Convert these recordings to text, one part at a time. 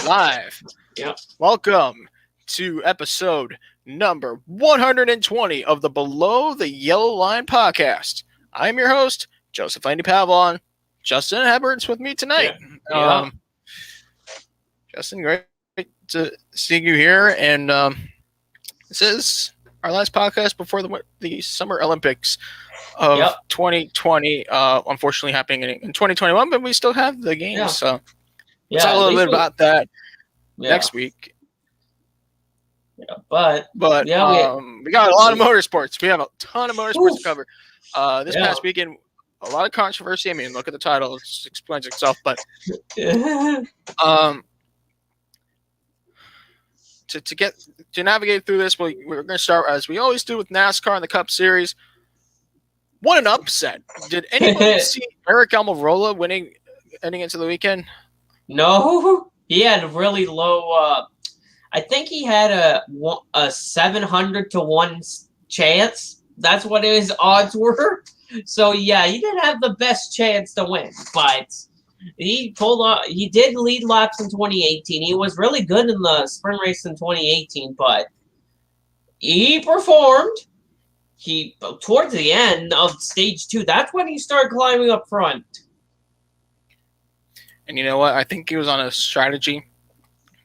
live. Yep. Welcome to episode number 120 of the Below the Yellow Line podcast. I'm your host, Joseph Andy Pavlon. Justin Hebert's with me tonight. Yeah. Justin, great to see you here. And this is our last podcast before the Summer Olympics of 2020. Unfortunately, happening in 2021, but we still have the games. Yeah. So we'll talk a little bit about that next week. Yeah, but we got a lot of motorsports. We have a ton of motorsports to cover. This past weekend, a lot of controversy. I mean, look at the title; it explains itself. But to navigate through this, we're going to start as we always do with NASCAR and the Cup Series. What an upset! Did anybody see Aric Almirola winning heading into the weekend? No, he had really low. I think he had a 700 to 1 chance. That's what his odds were. So yeah, he didn't have the best chance to win, but he pulled off. He did lead laps in 2018. He was really good in the sprint race in 2018, but he performed. He towards the end of stage 2, that's when he started climbing up front. And you know what? I think he was on a strategy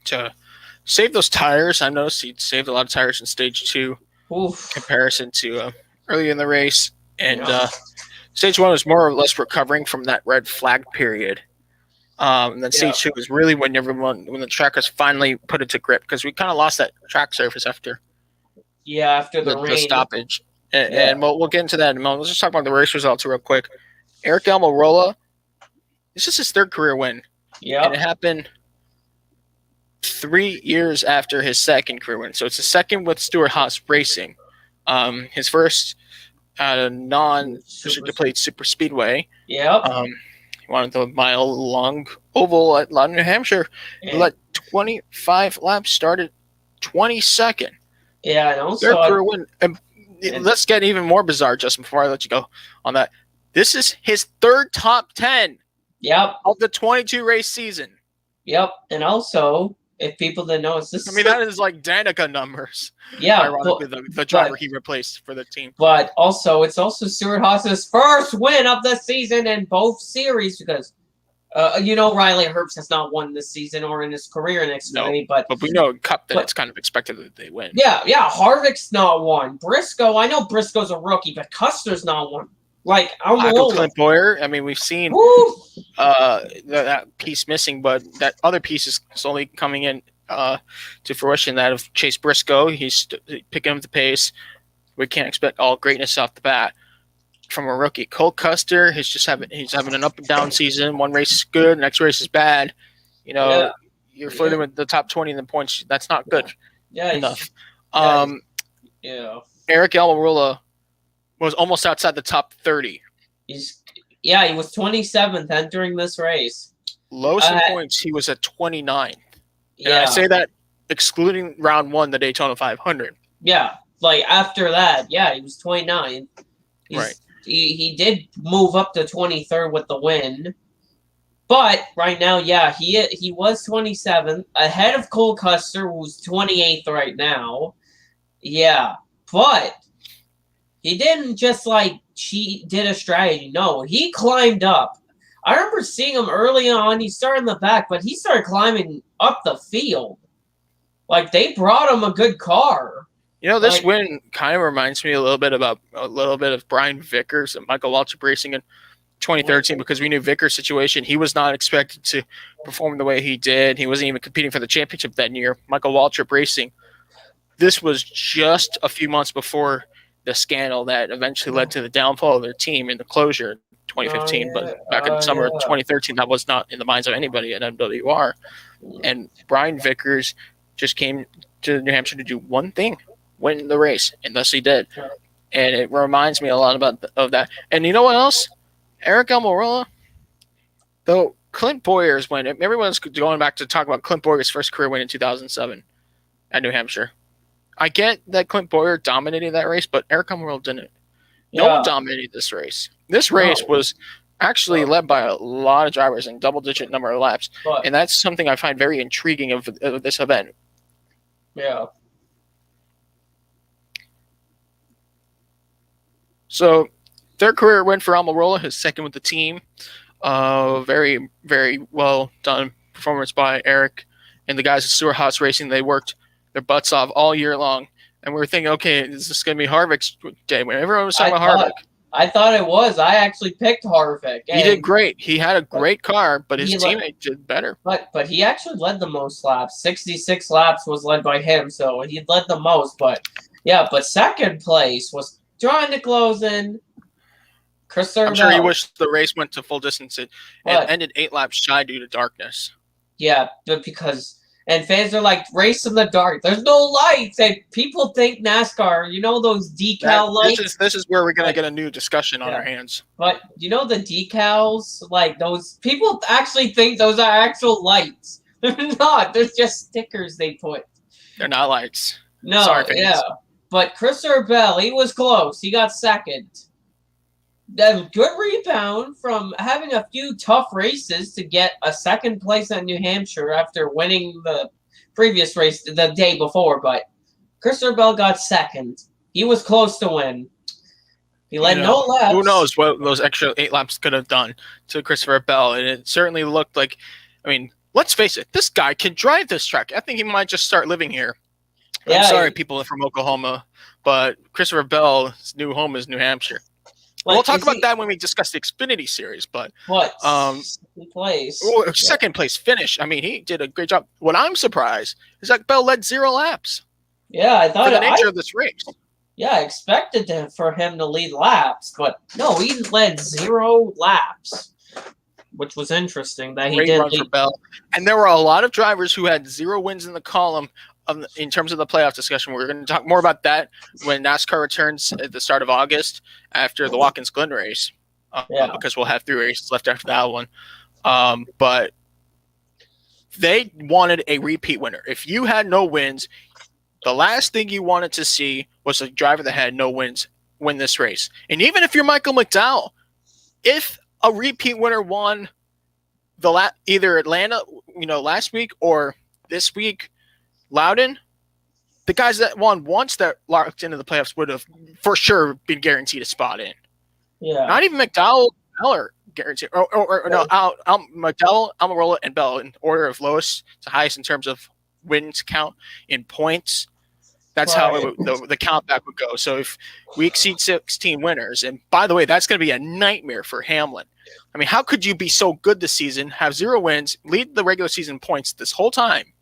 to save those tires. I noticed he saved a lot of tires in stage 2 comparison to early in the race. And stage 1 was more or less recovering from that red flag period. And then stage 2 was really when the trackers finally put it to grip, because we kind of lost that track surface after the stoppage. And we'll get into that in a moment. Let's just talk about the race results real quick. Aric Almirola, this is his 3rd career win. Yeah. And it happened 3 years after his 2nd career win. So it's the 2nd with Stewart-Haas Racing. His first non-restricted plate super speedway. Yep. He wanted the mile-long oval at London, New Hampshire. He led 25 laps, started 22nd. Yeah, and also 3rd career win. And let's get even more bizarre, Justin, before I let you go on that. This is his 3rd top 10 of the 22 race season. Yep. And also, if people didn't know, that is like Danica numbers. Yeah. Ironically, the driver he replaced for the team. But also, it's also Stewart-Haas's first win of the season in both series, because Riley Herbst has not won this season or in his career in Xfinity, but we know in Cup that it's kind of expected that they win. Yeah, Harvick's not won. Briscoe, I know Briscoe's a rookie, but Custer's not won. Like Almirola. Clint Boyer. I mean, we've seen that piece missing, but that other piece is slowly coming in to fruition. That of Chase Briscoe, he's picking up the pace. We can't expect all greatness off the bat from a rookie. Cole Custer, he's having an up and down season. One race is good, next race is bad. You're flirting with the top 20 in the points. That's not good enough. Aric Almirola was almost outside the top 30. He was 27th entering this race. Lowest in points, he was at 29th. And I say that excluding round 1, the Daytona 500. Yeah, like after that, he was 29th. Right. He did move up to 23rd with the win. But right now, he was 27th, ahead of Cole Custer, who's 28th right now. Yeah, but he didn't just did a strategy. No, he climbed up. I remember seeing him early on. He started in the back, but he started climbing up the field. Like, they brought him a good car. This win kind of reminds me a little bit of Brian Vickers and Michael Waltrip Racing in 2013, because we knew Vickers' situation. He was not expected to perform the way he did. He wasn't even competing for the championship that year. Michael Waltrip Racing. This was just a few months before the scandal that eventually led to the downfall of their team and the closure in 2015. But back in the summer of 2013, that was not in the minds of anybody at MWR. And Brian Vickers just came to New Hampshire to do one thing: win the race, and thus he did. And it reminds me a lot of that. And you know what else? Aric Almirola, though Clint Boyer's win, everyone's going back to talk about Clint Boyer's first career win in 2007 at New Hampshire. I get that Clint Boyer dominated that race, but Aric Almirola didn't. No one dominated this race. This race was actually led by a lot of drivers in double-digit number of laps, But and that's something I find very intriguing of this event. yeah. So, third career win for Almirola, his second with the team. Very, very well done performance by Aric and the guys at Stewart Haas Racing. They worked their butts off all year long, and we were thinking, okay, is this going to be Harvick's day? When everyone was talking about Harvick. I thought it was. I actually picked Harvick. He did great. He had a great car, but his teammate did better. But he actually led the most laps. 66 laps was led by him, so he led the most. But yeah, but second place was trying to close in. I'm sure he wished the race went to full distance. It ended 8 laps shy due to darkness. Yeah, but and fans are like, race in the dark. There's no lights. And people think NASCAR, those decal lights. This is where we're going to get a new discussion on our hands. But the decals, like those, people actually think those are actual lights. They're not. They're just stickers they put. They're not lights. No, sorry, fans. Yeah. But Christopher Bell, he was close. He got second. A good rebound from having a few tough races to get a second place at New Hampshire after winning the previous race the day before. But Christopher Bell got second. He was close to win. He led no laps. Who knows what those extra 8 laps could have done to Christopher Bell. And it certainly looked like, let's face it, this guy can drive this track. I think he might just start living here. Yeah, I'm sorry, people from Oklahoma, but Christopher Bell's new home is New Hampshire. We'll talk about that when we discuss the Xfinity series, but second place finish. He did a great job. What I'm surprised is that Bell led 0 laps. Yeah, I thought for the nature of this race. Yeah, I expected for him to lead laps, but no, he led 0 laps, which was interesting that he great did run for Bell. And there were a lot of drivers who had 0 wins in the column. In terms of the playoff discussion, we're going to talk more about that when NASCAR returns at the start of August after the Watkins Glen race, because we'll have 3 races left after that one. But they wanted a repeat winner. If you had no wins, the last thing you wanted to see was a driver that had no wins win this race. And even if you're Michael McDowell, if a repeat winner won either Atlanta, last week or this week, Loudon, the guys that won once that locked into the playoffs would have for sure been guaranteed a spot in. Yeah. Not even McDowell, Eller guaranteed. McDowell, Almirola, and Bell in order of lowest to highest in terms of wins count in points. That's how the count back would go. So if we exceed 16 winners, and by the way, that's going to be a nightmare for Hamlin. How could you be so good this season, have 0 wins, lead the regular season points this whole time?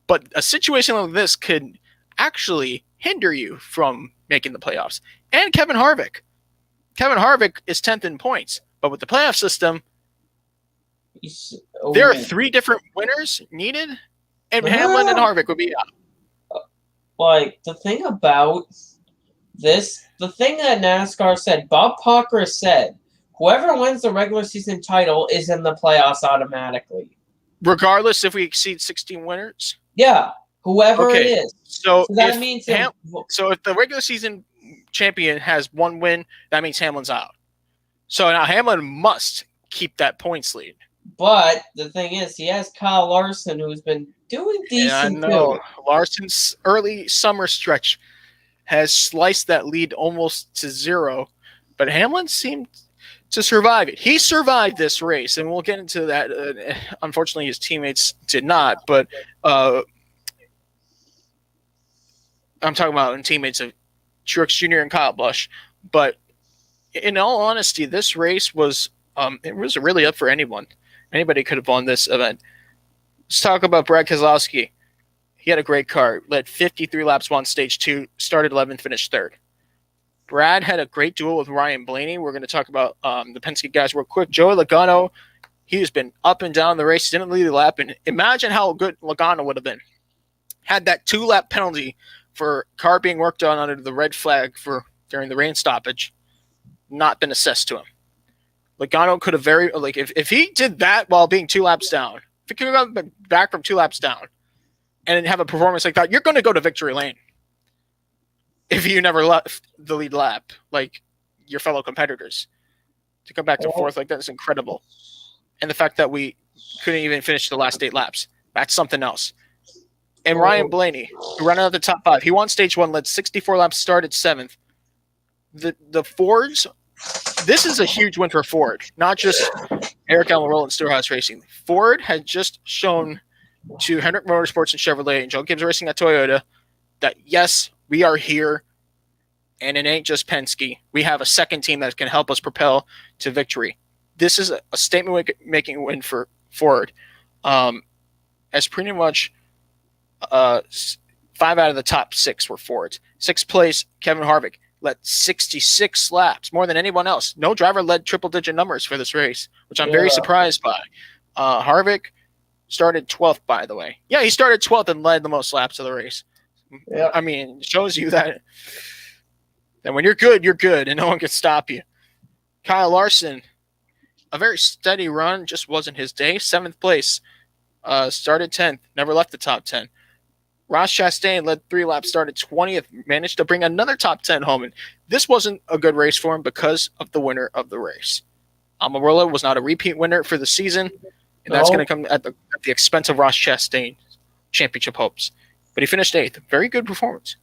But a situation like this could actually hinder you from making the playoffs. And Kevin Harvick. Kevin Harvick is 10th in points. But with the playoff system, there are 3 different winners needed, and Hamlin and Harvick would be out. The thing about this, the thing that NASCAR said, Bob Parker said, whoever wins the regular season title is in the playoffs automatically. Regardless if we exceed 16 winners? Yeah, whoever it is. So that means so if the regular season champion has 1 win, that means Hamlin's out. So now Hamlin must keep that points lead. But the thing is, he has Kyle Larson, who's been doing decent too. Larson's early summer stretch has sliced that lead almost to 0, but Hamlin seemed to survive it. He survived this race, and we'll get into that. Unfortunately, his teammates did not, but I'm talking about teammates of Truex Jr. and Kyle Busch. But in all honesty, this race was it was really up for anyone. Anybody could have won this event. Let's talk about Brad Keselowski. He had a great car, led 53 laps, won stage 2, started 11th, finished 3rd. Brad had a great duel with Ryan Blaney. We're going to talk about the Penske guys real quick. Joey Logano, he's been up and down the race, didn't lead the lap. And imagine how good Logano would have been. Had that 2-lap penalty for car being worked on under the red flag during the rain stoppage not been assessed to him. Logano could have if he did that while being 2 laps down, if he could have gone back from 2 laps down and have a performance like that, you're going to go to victory lane. If you never left the lead lap, like your fellow competitors. To come back to fourth like that is incredible. And the fact that we couldn't even finish the last 8 laps, that's something else. And Ryan Blaney, who ran out of the top 5, he won stage 1, led 64 laps, started 7th. The Fords, this is a huge win for Ford, not just Aric Almirola and Storehouse Racing. Ford had just shown to Hendrick Motorsports and Chevrolet and Joe Gibbs Racing at Toyota that, yes, we are here, and it ain't just Penske. We have a second team that can help us propel to victory. This is a statement-making win for Ford. As pretty much 5 out of the top 6 were Fords. 6th place, Kevin Harvick led 66 laps, more than anyone else. No driver led triple-digit numbers for this race, which I'm very surprised by. Harvick started 12th, by the way. Yeah, he started 12th and led the most laps of the race. Yeah. I mean, it shows you that when you're good, and no one can stop you. Kyle Larson, a very steady run, just wasn't his day. 7th place, started 10th, never left the top 10. Ross Chastain led 3 laps, started 20th, managed to bring another top 10 home. And this wasn't a good race for him because of the winner of the race. Almirola was not a repeat winner for the season, and that's going to come at the expense of Ross Chastain's championship hopes. But he finished 8th. Very good performance.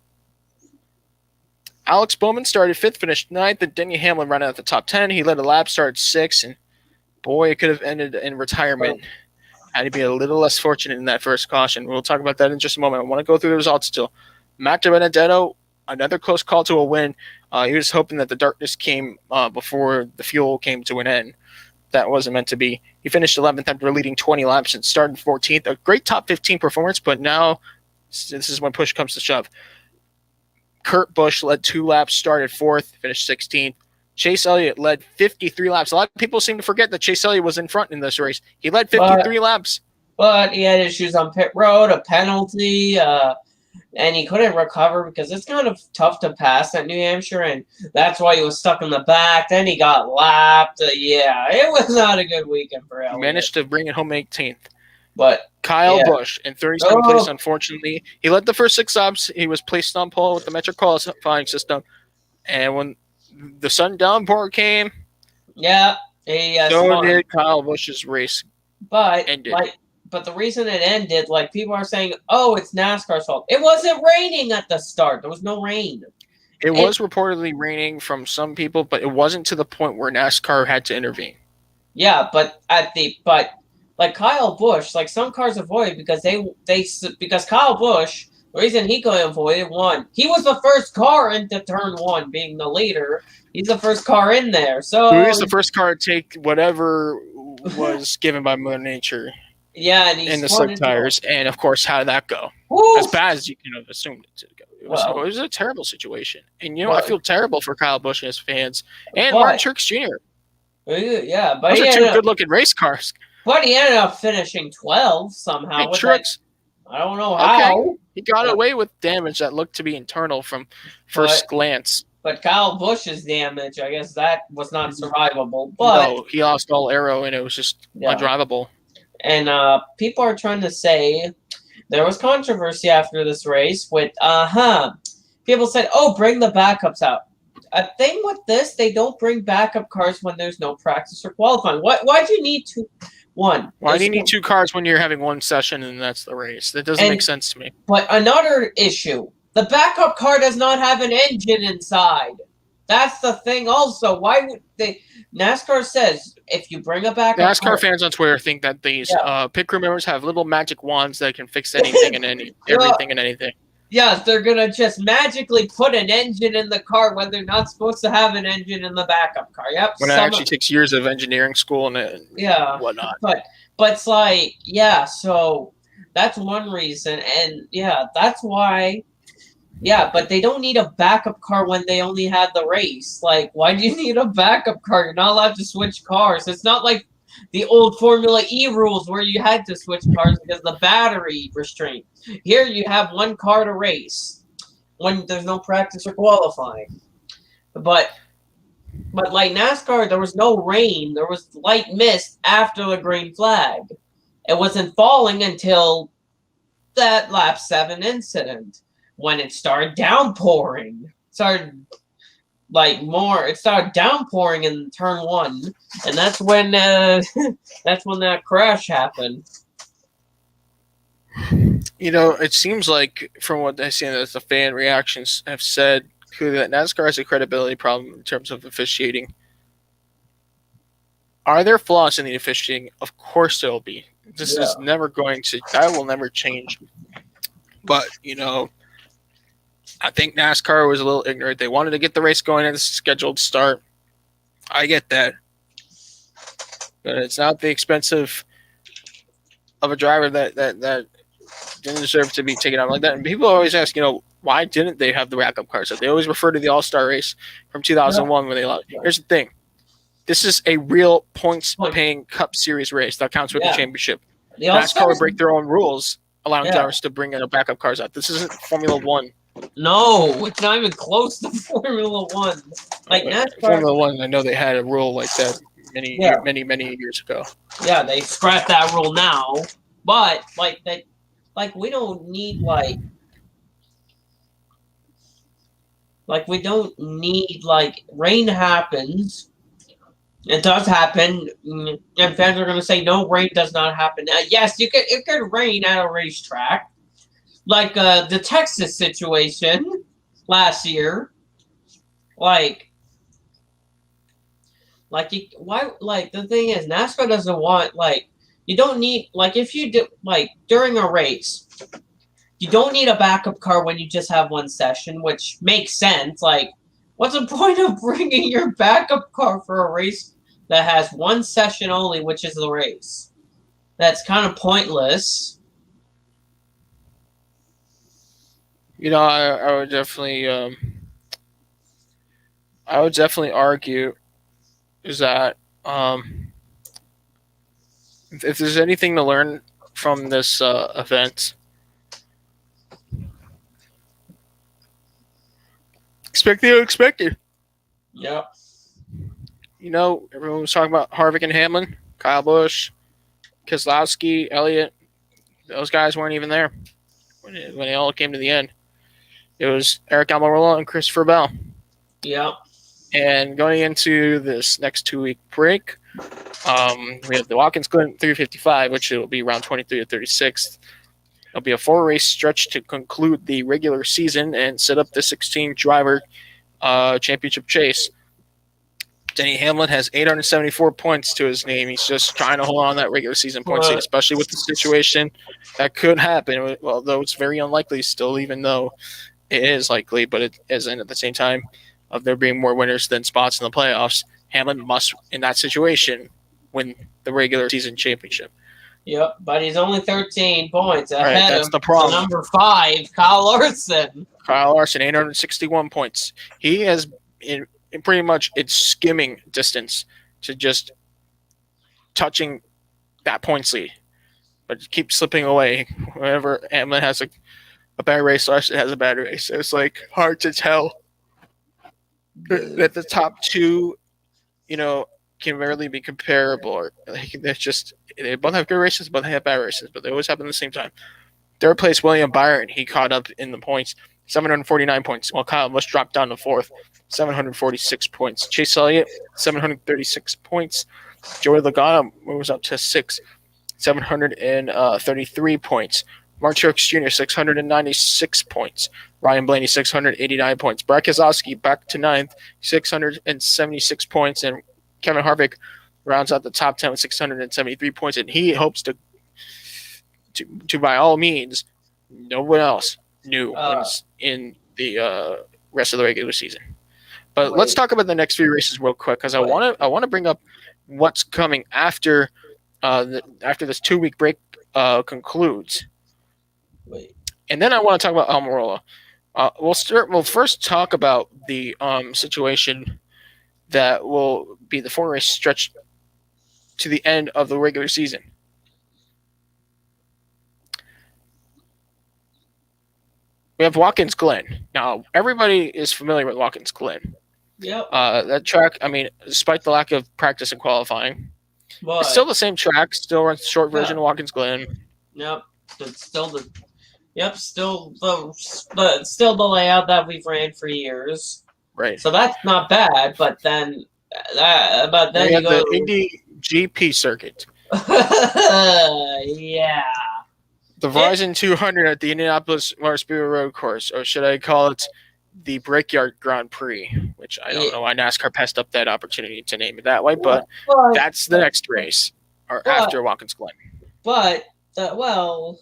Alex Bowman started 5th, finished 9th, and Denny Hamlin ran out at the top 10. He led a lap, started 6th, and boy, it could have ended in retirement. Had to be a little less fortunate in that first caution. We'll talk about that in just a moment. I want to go through the results still. Matt DiBenedetto, another close call to a win. He was hoping that the darkness came before the fuel came to an end. That wasn't meant to be. He finished 11th after leading 20 laps and started 14th. A great top 15 performance, but now this is when push comes to shove. Kurt Busch led 2 laps, started 4th, finished 16th. Chase Elliott led 53 laps. A lot of people seem to forget that Chase Elliott was in front in this race. He led 53 laps. But he had issues on pit road, a penalty, and he couldn't recover because it's kind of tough to pass at New Hampshire, and that's why he was stuck in the back. Then he got lapped. Yeah, it was not a good weekend for Elliott. He managed to bring it home 18th. But Kyle Busch in 37th place, unfortunately. He led the first 6 laps. He was placed on pole with the metric qualifying system. And when the sudden downpour came, so did Kyle Busch's race. But the reason it ended, people are saying, "Oh, it's NASCAR's fault." It wasn't raining at the start. There was no rain. It was reportedly raining from some people, but it wasn't to the point where NASCAR had to intervene. Yeah, but Kyle Busch, some cars avoided because Kyle Busch. The reason he couldn't avoid it, one, he was the first car into turn 1, being the leader. He's the first car in there. So he was the first car to take whatever was given by Mother Nature. Yeah, and in the slick tires. And, of course, how did that go? Woo! As bad as you can have assumed it to go. It was a terrible situation. And, I feel terrible for Kyle Busch and his fans. And Martin Truex Jr. Yeah, but those are 2 good-looking race cars. But he ended up finishing 12 somehow. Hey, Truex. I don't know how. Okay. He got away with damage that looked to be internal from first glance. But Kyle Busch's damage, I guess that was not survivable. But no, he lost all aero, and it was just undrivable. And people are trying to say there was controversy after this race with, people said, bring the backups out. A thing with this, they don't bring backup cars when there's no practice or qualifying. Why do you need to? Why do you need 2 cars when you're having 1 session and that's the race? That doesn't make sense to me. But another issue, the backup car does not have an engine inside. That's the thing also. Why would they? NASCAR says if you bring a backup NASCAR fans on Twitter think that these pit crew members have little magic wands that can fix anything and everything and anything. Yes, they're going to just magically put an engine in the car when they're not supposed to have an engine in the backup car. Yep. When it actually takes years of engineering school and whatnot. But it's so that's one reason. And, that's why. Yeah, but they don't need a backup car when they only had the race. Why do you need a backup car? You're not allowed to switch cars. It's not like the old Formula E rules where you had to switch cars because of the battery restraint. Here you have 1 car to race when there's no practice or qualifying. But like NASCAR, there was no rain. There was light mist after the green flag. It wasn't falling until that lap 7 incident when it started downpouring. It started downpouring in turn 1, and that's when that crash happened. It seems like from what I see that the fan reactions have said clearly that NASCAR has a credibility problem in terms of officiating. Are there flaws in the officiating? Of course there will be. This is never going to. That will never change. But I think NASCAR was a little ignorant. They wanted to get the race going at the scheduled start. I get that, but it's not the expense of a driver that didn't deserve to be taken out like that. And people always ask, why didn't they have the backup cars? They always refer to the All-Star race from 2001 when they allowed. Here's the thing: this is a real points-paying Cup Series race that counts with the championship. NASCAR would break their own rules, allowing drivers to bring in backup cars out. This isn't Formula One. No, it's not even close to Formula One. Like NASCAR, Formula One, I know they had a rule like that many years ago. Yeah, they scrapped that rule now, but we don't need we don't need rain happens. It does happen, and fans are going to say no, rain does not happen. Yes, it could rain at a racetrack, like the Texas situation last year. The thing is, NASCAR doesn't want you don't need if you do during a race, you don't need a backup car when you just have one session, which makes sense. What's the point of bringing your backup car for a race that has one session only, which is the race? That's kind of pointless. I would definitely, argue is that if there's anything to learn from this event, expect the unexpected. Yep. Everyone was talking about Harvick and Hamlin, Kyle Busch, Keselowski, Elliott. Those guys weren't even there when it all came to the end. It was Aric Almirola and Christopher Bell. Yep. And going into this next 2-week break, we have the Watkins Glen 355, which will be round 23 to 36. It'll be a 4-race stretch to conclude the regular season and set up the 16-driver championship chase. Denny Hamlin has 874 points to his name. He's just trying to hold on that regular season points, especially with the situation that could happen. Well, though it's very unlikely still, even though it is likely, but it isn't at the same time of there being more winners than spots in the playoffs. Hamlin must, in that situation, win the regular season championship. Yep, but he's only 13 points ahead that's the problem. Number 5, Kyle Larson. Kyle Larson, 861 points. He has in pretty much it's skimming distance to just touching that points lead, but it keeps slipping away. Whenever Hamlin has a bad race, Larson has a bad race. It's hard to tell that the top two, can rarely be comparable. They both have good races, both have bad races, but they always happen at the same time. Third place, William Byron, he caught up in the points, 749 points, while Kyle Busch dropped down to fourth, 746 points. Chase Elliott, 736 points. Joey Logano moves up to 6, 733 points. Mark Truex Jr., 696 points. Ryan Blaney, 689 points. Brad Keselowski back to 9th, 676 points. And Kevin Harvick rounds out the top 10 with 673 points. And he hopes to by all means, no one else knew in the rest of the regular season. But let's talk about the next few races real quick, because I want to bring up what's coming after this 2-week break concludes. And then I want to talk about Almirola. We'll first talk about the situation that will be the 4-race stretch to the end of the regular season. We have Watkins Glen. Now, everybody is familiar with Watkins Glen. Yep. That track, despite the lack of practice and qualifying, it's still the same track, still runs the short version of Watkins Glen. Yep. It's still the layout that we've ran for years. Right. So that's not bad. But then We have you go the Indy GP circuit. yeah. The Verizon 200 at the Indianapolis Motor Speedway Road Course, or should I call it the Brickyard Grand Prix? Which I don't know why NASCAR passed up that opportunity to name it that way, but that's the next race, or after Watkins Glen. But well,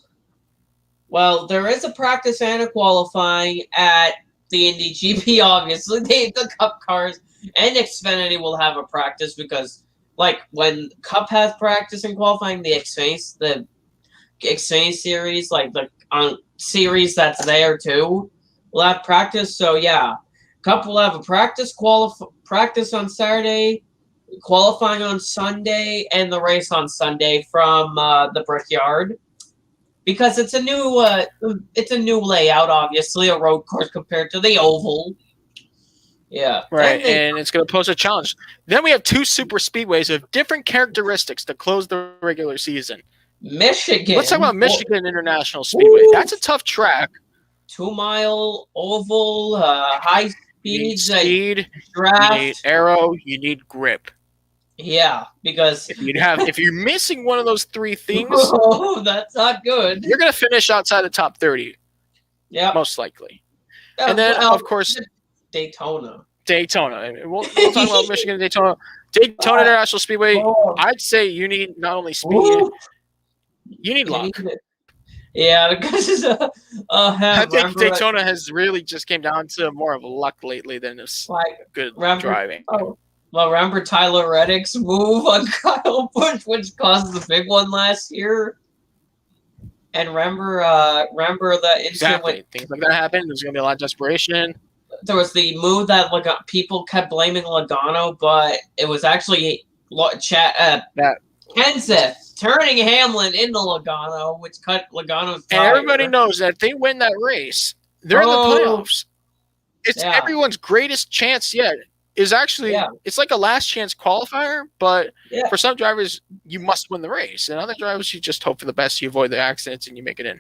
there is a practice and a qualifying at the Indy GP. Obviously, the Cup cars and Xfinity will have a practice because, like, when Cup has practice and qualifying, the Xfinity series, like the series that's there too, will have practice. So yeah, Cup will have a practice on Saturday, qualifying on Sunday, and the race on Sunday from the Brickyard. Because it's a new layout, obviously, a road course compared to the oval. Yeah. Right, and it's going to pose a challenge. Then we have two super speedways of different characteristics to close the regular season. Michigan. Let's talk about Michigan International Speedway. That's a tough track. 2-mile oval, high speed, speed, draft. You need arrow, you need grip. Yeah, because if you're missing one of those three things, that's not good. You're going to finish outside the top 30. Yeah, most likely. And then, of course, Daytona. We'll talk about Michigan Daytona. Daytona International Speedway. I'd say you need not only speed, you need luck. Yeah, because I think Daytona has really just came down to more of luck lately than this good driving. Well, remember Tyler Reddick's move on Kyle Busch, which caused the big one last year? And remember the incident when things like that happened. There's going to be a lot of desperation. There was the move that people kept blaming Logano, but it was actually Kenseth turning Hamlin into Logano, which cut Logano's tire. And everybody knows that if they win that race, they're in the playoffs. It's everyone's greatest chance yet. Is actually it's like a last chance qualifier, but for some drivers you must win the race, and other drivers you just hope for the best, you avoid the accidents and you make it in.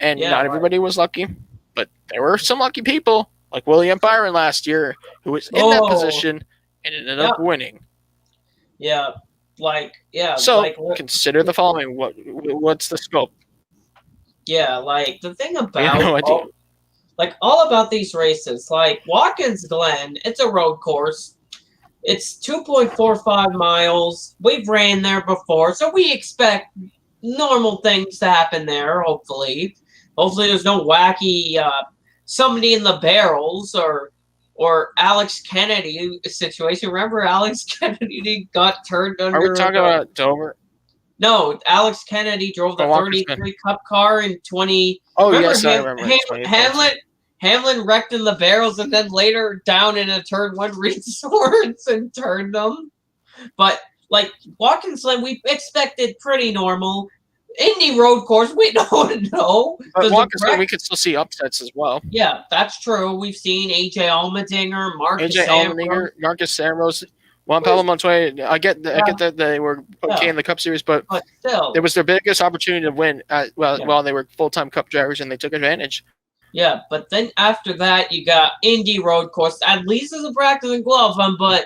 And not everybody was lucky, but there were some lucky people like William Byron last year who was in that position and ended up winning. So consider the following: what's the scope? Yeah, like the thing about all about these races, like Watkins Glen, it's a road course. It's 2.45 miles. We've ran there before, so we expect normal things to happen there, hopefully. Hopefully there's no wacky somebody in the barrels or Alex Kennedy situation. Remember Alex Kennedy got turned under... Are we talking about Dover? No, Alex Kennedy drove the 33 Cup car in 20... Oh, yes, I remember. Hamlin wrecked in the barrels and then later down in a turn one Reed Swords and turned them. But, like, Watkins Glen, we expected pretty normal. Indy road course, we don't know. But Watkins Glen, we could still see upsets as well. Yeah, that's true. We've seen AJ Allmendinger, Marcus Ambrose, Juan Pablo Montoya. I get that they were okay in the Cup Series, but still, it was their biggest opportunity to win while they were full-time Cup drivers, and they took advantage. Yeah, but then after that, you got Indy road course. At least it's a practice and qualifying, but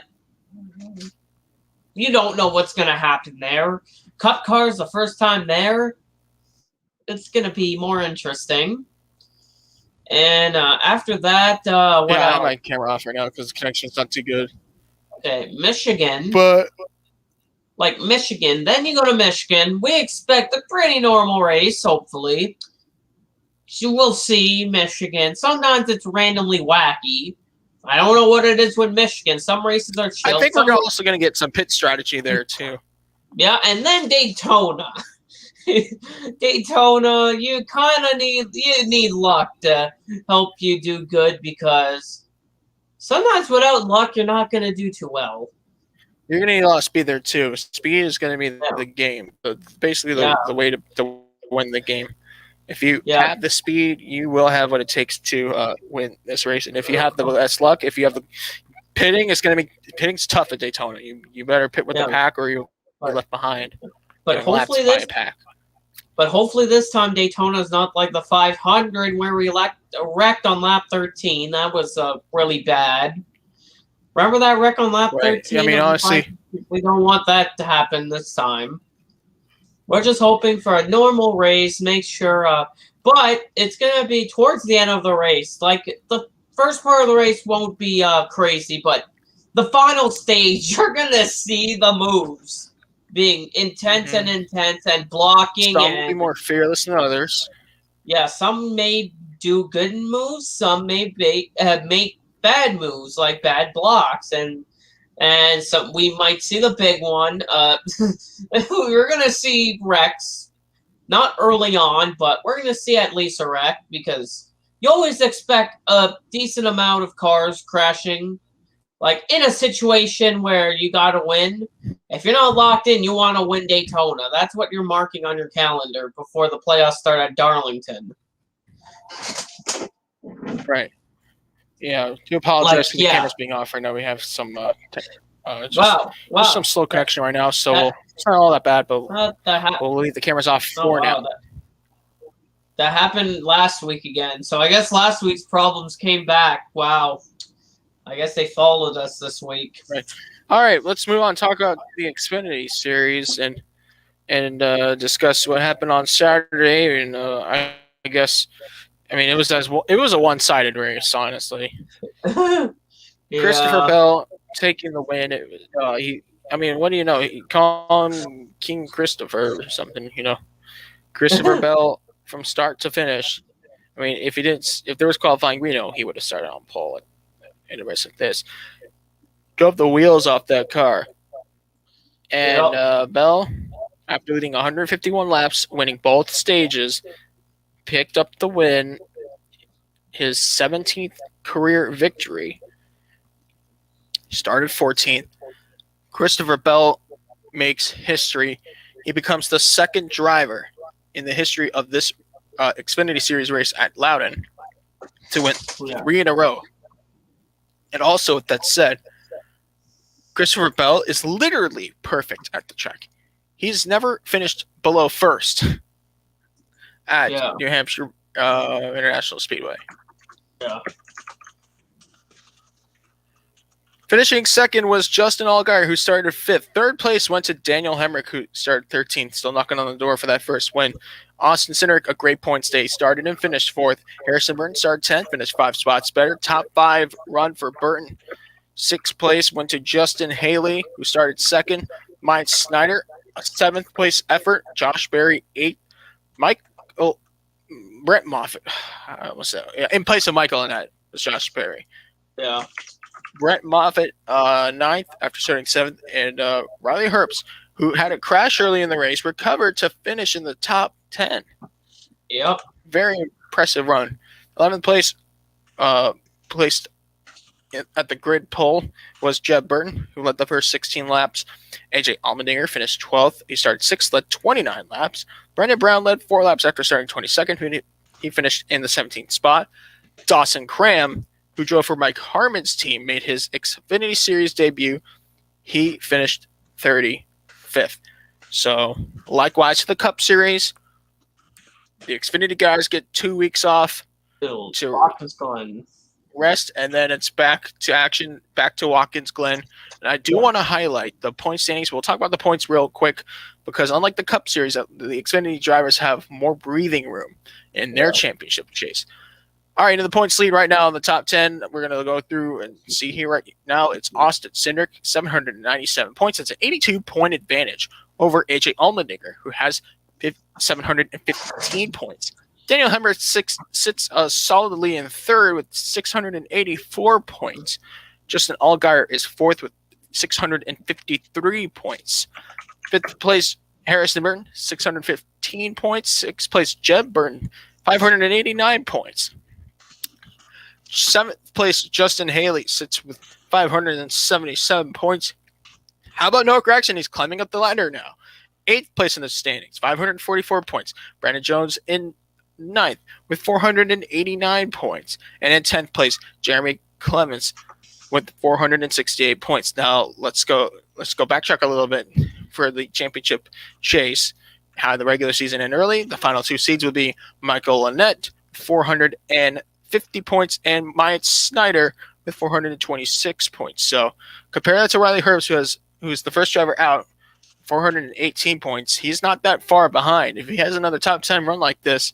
you don't know what's going to happen there. Cup cars, the first time there, it's going to be more interesting. And after that, I have my camera off right now because the connection's not too good. Okay, Michigan. But like Michigan, then you go to Michigan. We expect a pretty normal race, hopefully. You will see Michigan. Sometimes it's randomly wacky. I don't know what it is with Michigan. Some races are chill. I think we're also going to get some pit strategy there, too. Yeah, and then Daytona. Daytona, you kind of need luck to help you do good because sometimes without luck, you're not going to do too well. You're going to need a lot of speed there, too. Speed is going to be the game. Basically, the way to win the game. If you have the speed, you will have what it takes to win this race. And if you have the less luck, if you have the pitting, pitting's tough at Daytona. You better pit with the pack or you're left behind. But hopefully this But hopefully this time Daytona's not like the 500 where we wrecked on lap 13. That was really bad. Remember that wreck on lap Right. 13? I mean, honestly, We don't want that to happen this time. We're just hoping for a normal race. Make sure, but it's gonna be towards the end of the race. Like the first part of the race won't be crazy, but the final stage, you're gonna see the moves being intense and blocking. some And will be more fearless than others. yeah, some may do good moves, some may make bad moves like bad blocks, and so we might see the big one. We're gonna see wrecks, not early on, but we're gonna see at least a wreck because you always expect a decent amount of cars crashing. Like in a situation where you gotta win, if you're not locked in, you want to win Daytona. That's what you're marking on your calendar before the playoffs start at Darlington. Right. Yeah. Do apologize for the cameras being off right now. We have some just some slow connection right now, so it's not all that bad. But we'll leave the cameras off for now. That happened last week again. So I guess last week's problems came back. Wow. I guess they followed us this week. Right. All right, let's move on. Talk about the Xfinity series and discuss what happened on Saturday. And I guess, I mean, it was a one-sided race, honestly. Yeah. Christopher Bell taking the win. It was what do you know? He call him King Christopher or something. Christopher Bell from start to finish. I mean, if there was qualifying, we know he would have started on pole in a race like this. Drove the wheels off that car. And Bell, after leading 151 laps, winning both stages, picked up the win, his 17th career victory. Started 14th. Christopher Bell makes history. He becomes the second driver in the history of this Xfinity Series race at Loudon to win 3 in a row. And also, with that said, Christopher Bell is literally perfect at the track. He's never finished below first at New Hampshire International Speedway. Yeah. Finishing second was Justin Allgaier, who started 5th. Third place went to Daniel Hemrick, who started 13th, still knocking on the door for that first win. Austin Cindric, a great points day, started and finished 4th. Harrison Burton started 10th, finished 5 spots better. Top 5 run for Burton. 6th place went to Justin Haley, who started 2nd. Mike Snyder, a 7th place effort. Josh Berry, 8th. Brett Moffitt, in place of Michael Annett was Josh Berry. Yeah. Brett Moffitt, 9th after starting 7th, and Riley Herbst, who had a crash early in the race, recovered to finish in the top 10. Yep. Very impressive run. 11th place, placed at the grid pole, was Jeb Burton, who led the first 16 laps. AJ Allmendinger finished 12th. He started 6th, led 29 laps. Brendan Brown led 4 laps after starting 22nd. He finished in the 17th spot. Dawson Cram, who drove for Mike Harmon's team, made his Xfinity Series debut. He finished 35th. So, likewise to the Cup Series, the Xfinity guys get 2 weeks off to rest, and then it's back to action, back to Watkins Glen. And I do want to highlight the point standings. We'll talk about the points real quick because unlike the Cup Series, the Xfinity drivers have more breathing room in their championship chase. All right, in the points lead right now in the top 10, we're going to go through and see here right now. It's Austin Cindric, 797 points. That's an 82-point advantage over AJ Allmendinger, who has 715 points. Daniel Hemrick sits solidly in third with 684 points. Justin Allgaier is 4th with 653 points. 5th place, Harrison Burton, 615 points. 6th place, Jeb Burton, 589 points. 7th place, Justin Haley sits with 577 points. How about Noah Gragson? He's climbing up the ladder now. 8th place in the standings, 544 points. Brandon Jones in 9th with 489 points. And in 10th place, Jeremy Clements with 468 points. Now let's go backtrack a little bit for the championship chase. had the regular season in early. The final two seeds would be Michael Annett, 450 points, and Myatt Snyder with 426 points. So compare that to Riley Herbst, who's the first driver out, 418 points. He's not that far behind. If he has another top 10 run like this,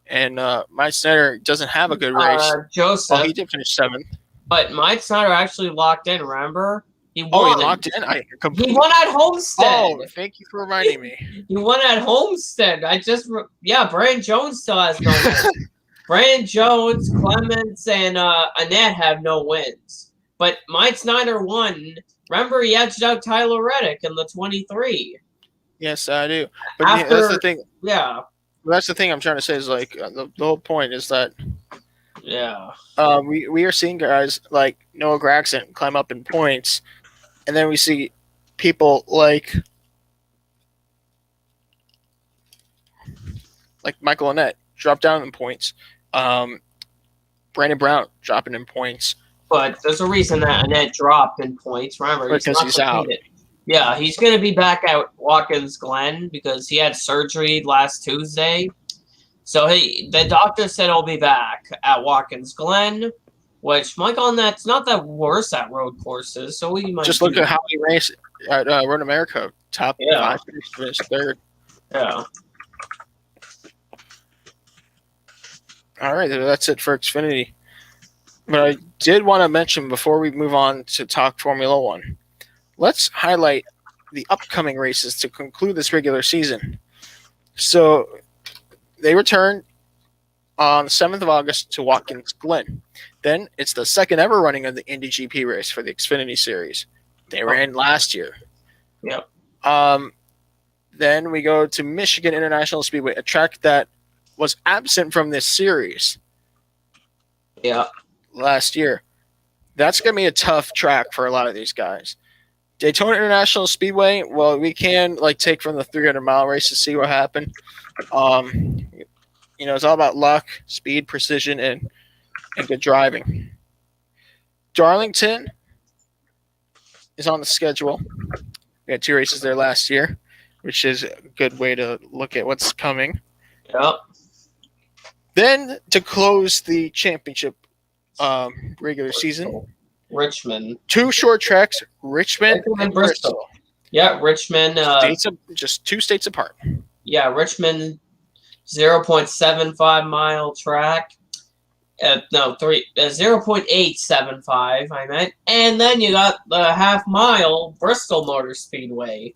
and Myatt Snyder doesn't have a good race, Joseph, he did finish 7th. But Myatt Snyder actually locked in, remember? He won. Oh, he locked in? He won at Homestead. Oh, thank you for reminding me. He won at Homestead. Brandon Jones still has no wins. Brandon Jones, Clements, and Annette have no wins. But Myatt Snyder won. Remember, he edged out Tyler Reddick in the 23. Yes, I do. But that's the thing. Yeah. That's the thing I'm trying to say is, like, the whole point is that we are seeing guys like Noah Gragson climb up in points, and then we see people like Michael Annett drop down in points. Brandon Brown dropping in points. But there's a reason that Annett dropped in points. Remember, because he's out. Yeah, he's going to be back at Watkins Glen because he had surgery last Tuesday. So the doctor said he'll be back at Watkins Glen, which Michael Annett's not that worse at road courses. So we might just look at how he raced at Road America. Top 5, finished 3rd. Yeah. All right, that's it for Xfinity. But I did want to mention before we move on to talk Formula One, let's highlight the upcoming races to conclude this regular season. So they return on the 7th of August to Watkins Glen. Then it's the second ever running of the Indy GP race for the Xfinity Series. They ran last year. Yep. Then we go to Michigan International Speedway, a track that was absent from this series. Yeah. Last year. That's going to be a tough track for a lot of these guys. Daytona International Speedway, well, we can take from the 300-mile race to see what happened. It's all about luck, speed, precision, and good driving. Darlington is on the schedule. We had 2 races there last year, which is a good way to look at what's coming. Yep. Then to close the championship regular season, Richmond. 2 short tracks, Richmond and Bristol. Yeah, Richmond. Just 2 states apart. Yeah, Richmond, 0.75 mile track. 0.875, I meant. And then you got the half mile Bristol Motor Speedway,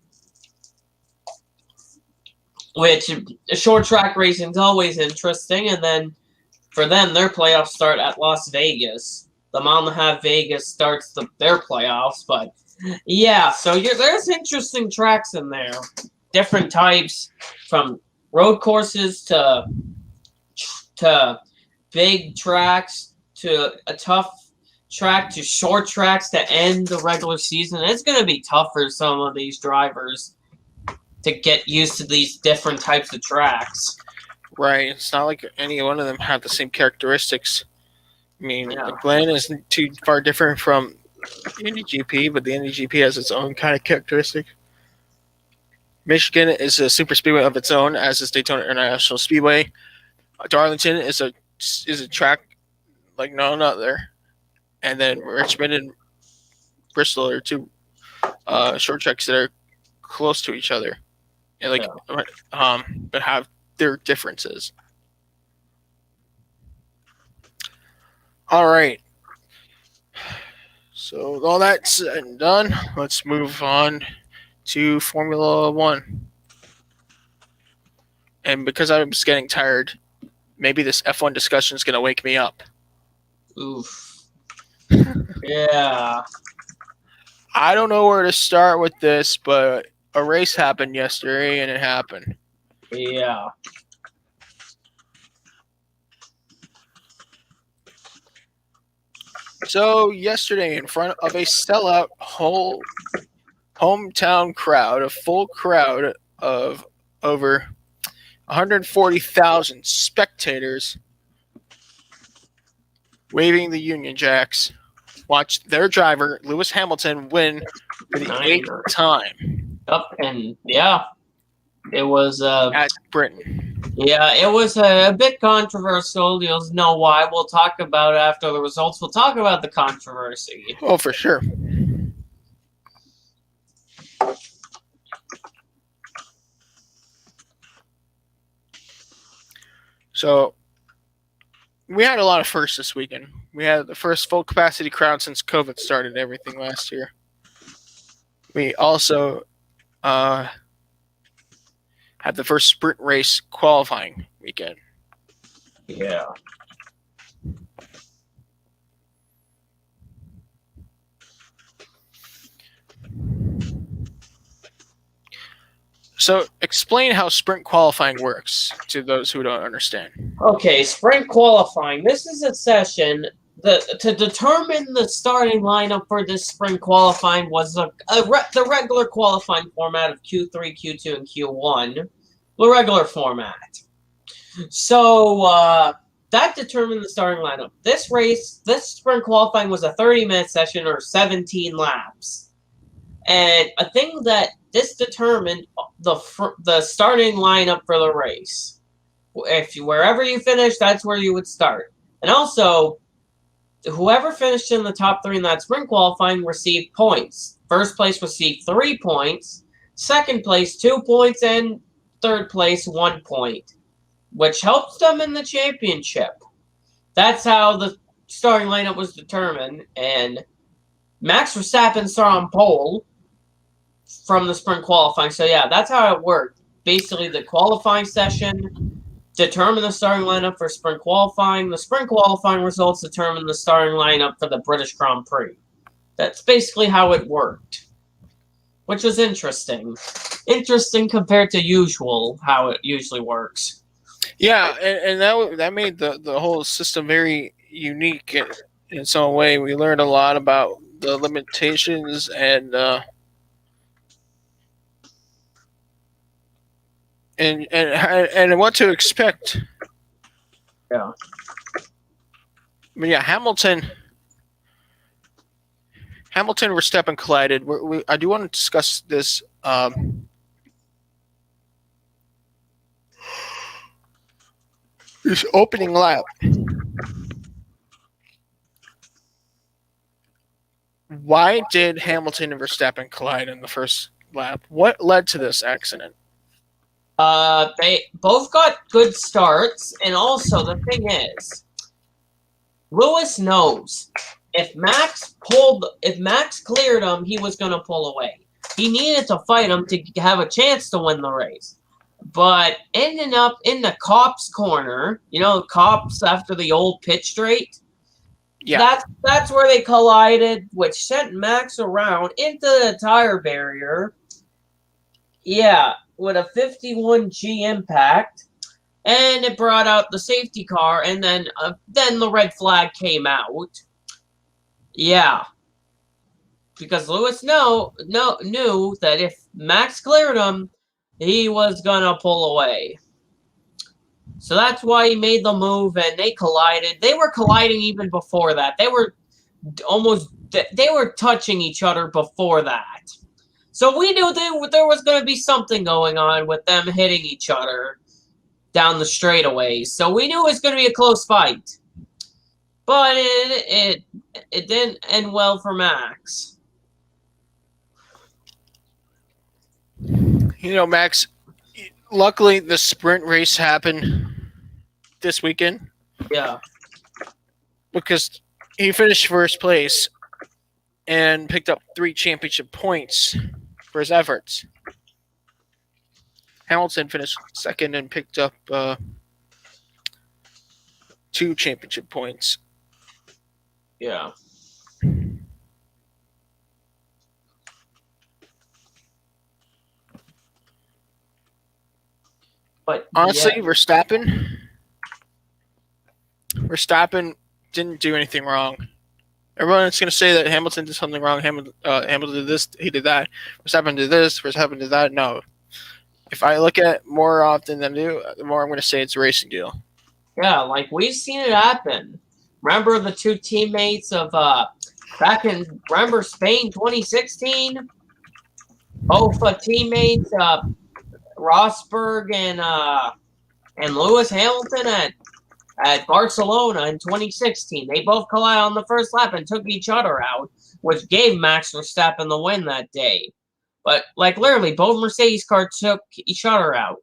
which short track racing is always interesting. And then for them, their playoffs start at Las Vegas. The mile and a half Vegas starts their playoffs, but yeah, so there's interesting tracks in there. Different types, from road courses to big tracks to a tough track to short tracks to end the regular season. It's going to be tough for some of these drivers to get used to these different types of tracks. Right. It's not like any one of them have the same characteristics. I mean, Glen isn't too far different from Indy GP, but the Indy GP has its own kind of characteristic. Michigan is a super speedway of its own, as is Daytona International Speedway. Darlington is a track like no other. And then Richmond and Bristol are 2 short tracks that are close to each other, and but have their differences. All right. So all that's said and done, let's move on to Formula One. And because I'm just getting tired, maybe this F1 discussion is going to wake me up. Oof. Yeah. I don't know where to start with this, but a race happened yesterday, and it happened. Yeah. So yesterday, in front of a sellout whole hometown crowd, a full crowd of over 140,000 spectators waving the Union Jacks, watched their driver, Lewis Hamilton, win for the 8th time. Yep, and yeah. It was at Britain. yeah, it was a bit controversial. You'll know why. We'll talk about it after the results. We'll talk about the controversy. Oh, for sure. So we had a lot of firsts this weekend. We had the first full capacity crowd since COVID started everything last year. We also had the first sprint race qualifying weekend. Yeah. So explain how sprint qualifying works to those who don't understand. Okay, sprint qualifying. This is a session to determine the starting lineup for this sprint qualifying was the regular qualifying format of Q3, Q2, and Q1. The regular format. So that determined the starting lineup. This sprint qualifying was a 30-minute session or 17 laps. And a thing that this determined the starting lineup for the race. Wherever you finish, that's where you would start. And also, whoever finished in the top 3 in that sprint qualifying received points. First place received 3 points, second place 2 points, and third place 1 point, which helps them in the championship. That's how the starting lineup was determined, and Max Verstappen started on pole from the sprint qualifying. So yeah, that's how it worked. Basically, the qualifying session determined the starting lineup for sprint qualifying. The sprint qualifying results determined the starting lineup for the British Grand Prix. That's basically how it worked, which was interesting. Interesting compared to usual, how it usually works. Yeah, and that made the whole system very unique in some way. We learned a lot about the limitations and what to expect. Yeah. But yeah, Hamilton Verstappen collided. I do want to discuss this. This opening lap. Why did Hamilton and Verstappen collide in the first lap? What led to this accident? They both got good starts, and also the thing is, Lewis knows if Max cleared him, he was going to pull away. He needed to fight him to have a chance to win the race. But ending up in the cops' corner, cops after the old pit straight, yeah, that's where they collided, which sent Max around into the tire barrier. Yeah, with a 51G impact, and it brought out the safety car, and then the red flag came out. Yeah, because Lewis knew that if Max cleared him, he was gonna pull away. So that's why he made the move, and they collided. They were colliding even before that. They were touching each other before that. So we knew there was going to be something going on with them hitting each other down the straightaways. So we knew it was going to be a close fight. But it didn't end well for Max. Max, luckily the sprint race happened this weekend. Yeah. Because he finished first place and picked up 3 championship points for his efforts. Hamilton finished second and picked up 2 championship points. Yeah. But honestly, yeah. Verstappen didn't do anything wrong. Everyone's going to say that Hamilton did something wrong. Hamilton did this, he did that. Verstappen did this, Verstappen did that. No. If I look at it more often than I do, the more I'm going to say it's a racing deal. Yeah, like we've seen it happen. Remember the 2 teammates of remember Spain 2016? Both teammates Rosberg and Lewis Hamilton at Barcelona in 2016. They both collided on the first lap and took each other out, which gave Max Verstappen the win that day. But, like, literally, both Mercedes cars took each other out.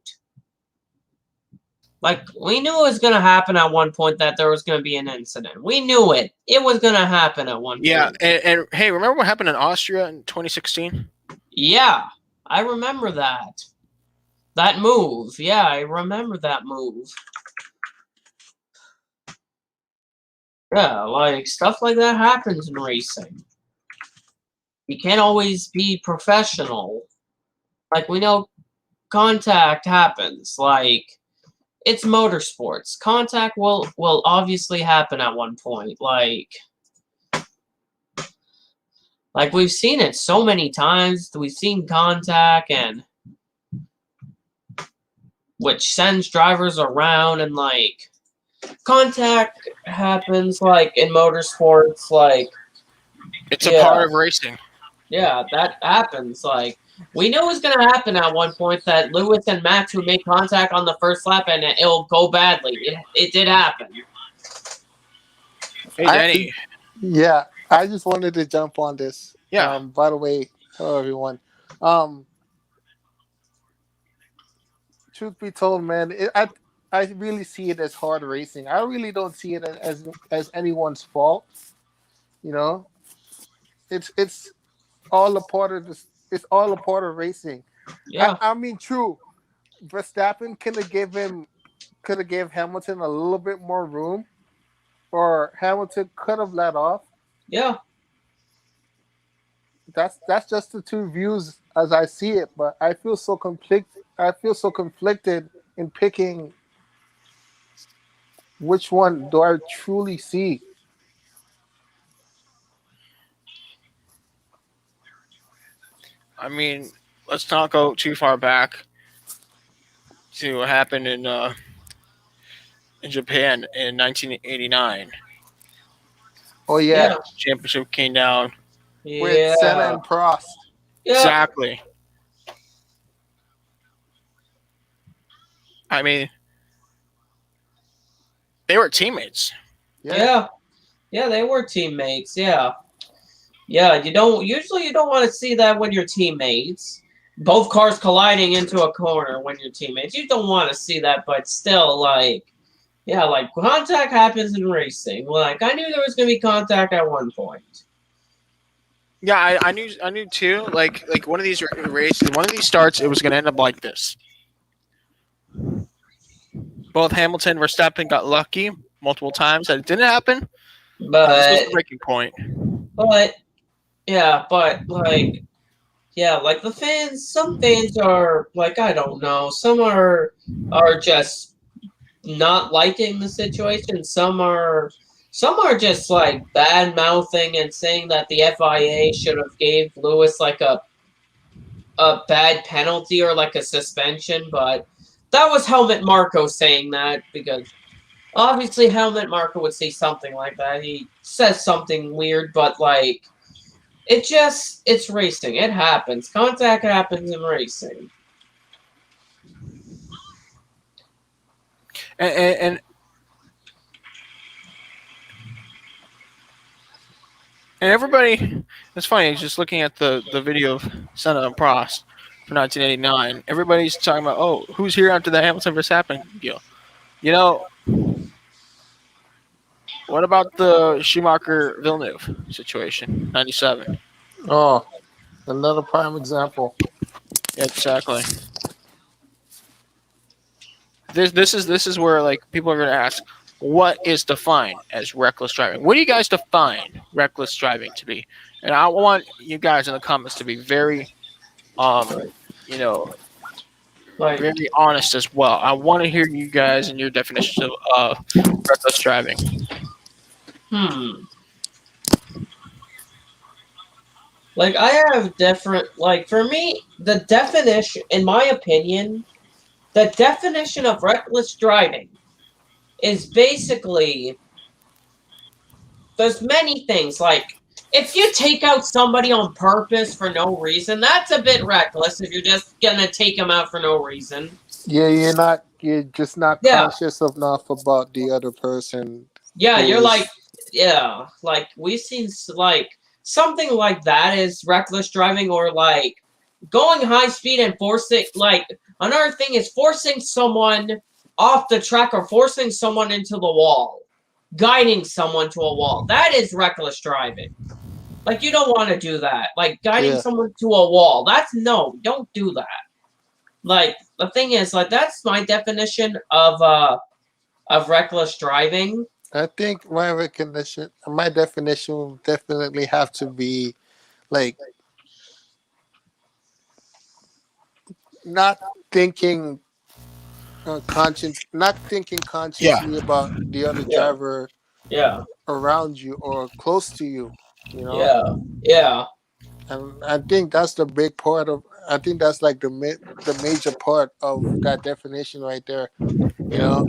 Like, we knew it was going to happen at one point that there was going to be an incident. We knew it. It was going to happen at one point. Yeah, and hey, remember what happened in Austria in 2016? Yeah, I remember that. That move. Yeah, I remember that move. Yeah, like, stuff like that happens in racing. You can't always be professional. Like, we know contact happens. Like, it's motorsports. Contact will obviously happen at one point. Like we've seen it so many times. We've seen contact, and which sends drivers around, and like contact happens like in motorsports. Like it's a part of racing. Yeah, that happens. Like, we knew it was going to happen at one point that Lewis and Max would make contact on the first lap and it'll go badly. It did happen. Hey, Danny. I just wanted to jump on this. Yeah. By the way, hello, everyone. Truth be told, man, I really see it as hard racing. I really don't see it as anyone's fault. You know, it's all a part of this. It's all a part of racing. Yeah. I mean, true. Verstappen could have gave Hamilton a little bit more room, or Hamilton could have let off. Yeah. That's just the two views as I see it. But I feel so conflicted in picking which one do I truly see. I mean, let's not go too far back to what happened in Japan in 1989. Oh yeah. Championship came down with Senna and Prost. Yeah. Exactly. I mean, they were teammates. Yeah, they were teammates. Yeah. You don't want to see that when you're teammates. Both cars colliding into a corner when you're teammates. You don't want to see that, but still, like contact happens in racing. Like, I knew there was going to be contact at one point. Yeah, I knew too. Like one of these races, one of these starts, it was going to end up like this. Both Hamilton and Verstappen got lucky multiple times that it didn't happen. But this was the breaking point. But like the fans, some fans are like, I don't know, some are just not liking the situation. Some are just like bad mouthing and saying that the FIA should have gave Lewis like a bad penalty or like a suspension, but that was Helmut Marko saying that, because obviously Helmut Marko would say something like that. He says something weird, but like it's racing. It happens. Contact happens in racing. And everybody, it's funny, just looking at the video of Senna and Prost for 1989, everybody's talking about, oh, who's here after the Hamilton Verstappen deal? You know, what about the Schumacher Villeneuve situation, 97? Oh, another prime example. Yeah, exactly. This is where like people are going to ask, what is defined as reckless driving? What do you guys define reckless driving to be? And I want you guys in the comments to be very, very honest as well. I want to hear you guys and your definitions of reckless driving. Like, I have different, like, for me, the definition, in my opinion, the definition of reckless driving is basically, there's many things, like, if you take out somebody on purpose for no reason, that's a bit reckless. If you're just gonna take them out for no reason. Yeah, you're just not Yeah, conscious enough about the other person yeah, who you're like, is. yeah, like we've seen like something like that is reckless driving, or like going high speed and forcing. Like another thing is forcing someone off the track or forcing someone into the wall, guiding someone to a wall. That is reckless driving. Like you don't want to do that. Like guiding Yeah, someone to a wall. That's no, don't do that. Like the thing is, like that's my definition of reckless driving. I think my definition will definitely have to be like not thinking not thinking Yeah. consciously about the other Yeah, driver yeah, around you or close to you. You know, yeah, yeah, and I think that's the big part of. I think that's like the major part of that definition right there. You know,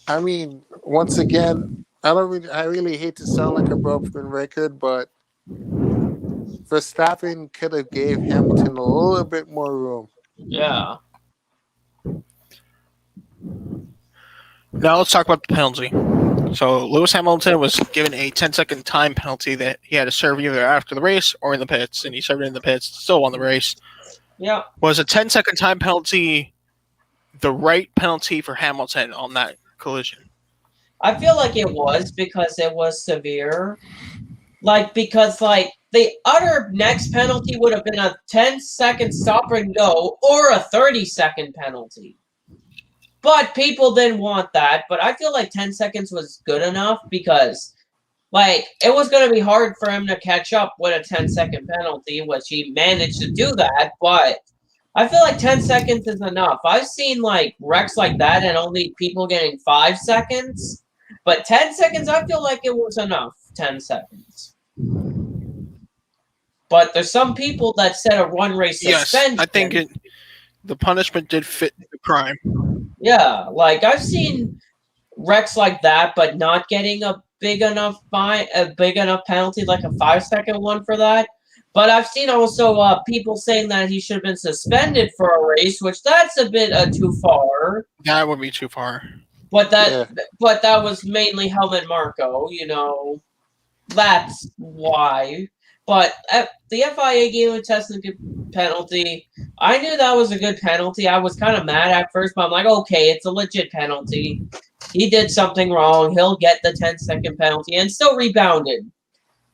I mean, once again, I really hate to sound like a broken record, but Verstappen could have gave Hamilton a little bit more room. yeah. Now let's talk about the penalty. So Lewis Hamilton was given a 10-second time penalty that he had to serve either after the race or in the pits, and he served it in the pits, still won the race. Yeah, Was a 10-second time penalty the right penalty for Hamilton on that collision? I feel like it was because it was severe. Like because like the other next penalty would have been a 10-second stop and go or a 30-second penalty. But people didn't want that. But I feel like 10 seconds was good enough because like it was going to be hard for him to catch up with a 10-second penalty, which he managed to do that. But I feel like 10 seconds is enough. I've seen like wrecks like that and only people getting 5 seconds. But 10 seconds, I feel like it was enough. 10 seconds. But there's some people that said a run race Yes, suspension. I think the punishment did fit the crime. Yeah, like I've seen wrecks like that, but not getting a big enough penalty, like a 5-second one for that. But I've seen also people saying that he should have been suspended for a race, which that's a bit too far. That would be too far. But Yeah, that was mainly Helmut Marko, you know. That's why. But the FIA gave him a testing penalty. I knew that was a good penalty. I was kind of mad at first, but I'm like, okay, it's a legit penalty. He did something wrong. He'll get the 10-second penalty and still rebounded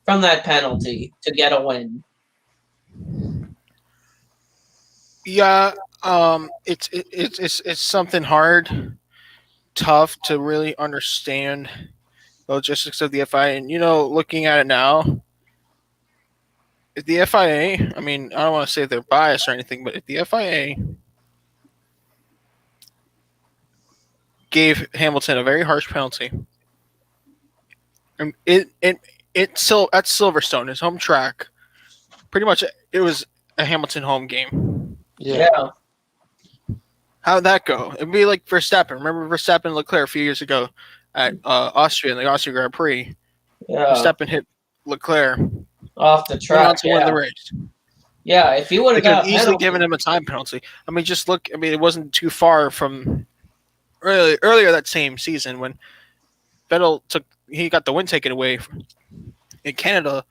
from that penalty to get a win. Yeah, it's something hard, tough to really understand the logistics of the FIA. And looking at it now, if the FIA, I mean, I don't want to say they're biased or anything, but if the FIA gave Hamilton a very harsh penalty, and it's still at Silverstone, his home track, pretty much it was a Hamilton home game. yeah, How'd that go? It'd be like Verstappen. Remember Verstappen and Leclerc a few years ago at Austria in the Austria Grand Prix? Yeah. Verstappen hit Leclerc, Off the went track. on to win the race. Yeah, if he would They have could have got easily penalty. given him a time penalty. I mean, just look. I mean, it wasn't too far from earlier that same season when Vettel got the win taken away in Canada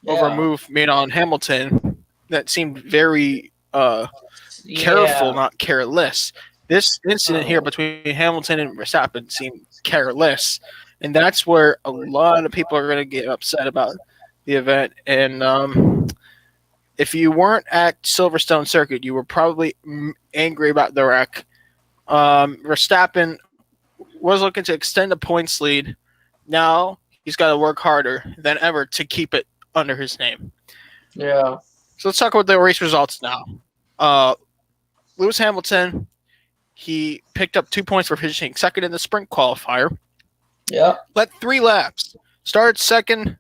over a move made on Hamilton that seemed very careful, not careless. This incident here between Hamilton and Verstappen seemed careless, and that's where a lot of people are going to get upset about the event. And if you weren't at Silverstone Circuit, you were probably angry about the wreck. Verstappen was looking to extend the points lead. Now he's got to work harder than ever to keep it under his name. Yeah. So let's talk about the race results now. Lewis Hamilton, he picked up 2 points for finishing second in the sprint qualifier. Yeah. Led 3 laps. Started second.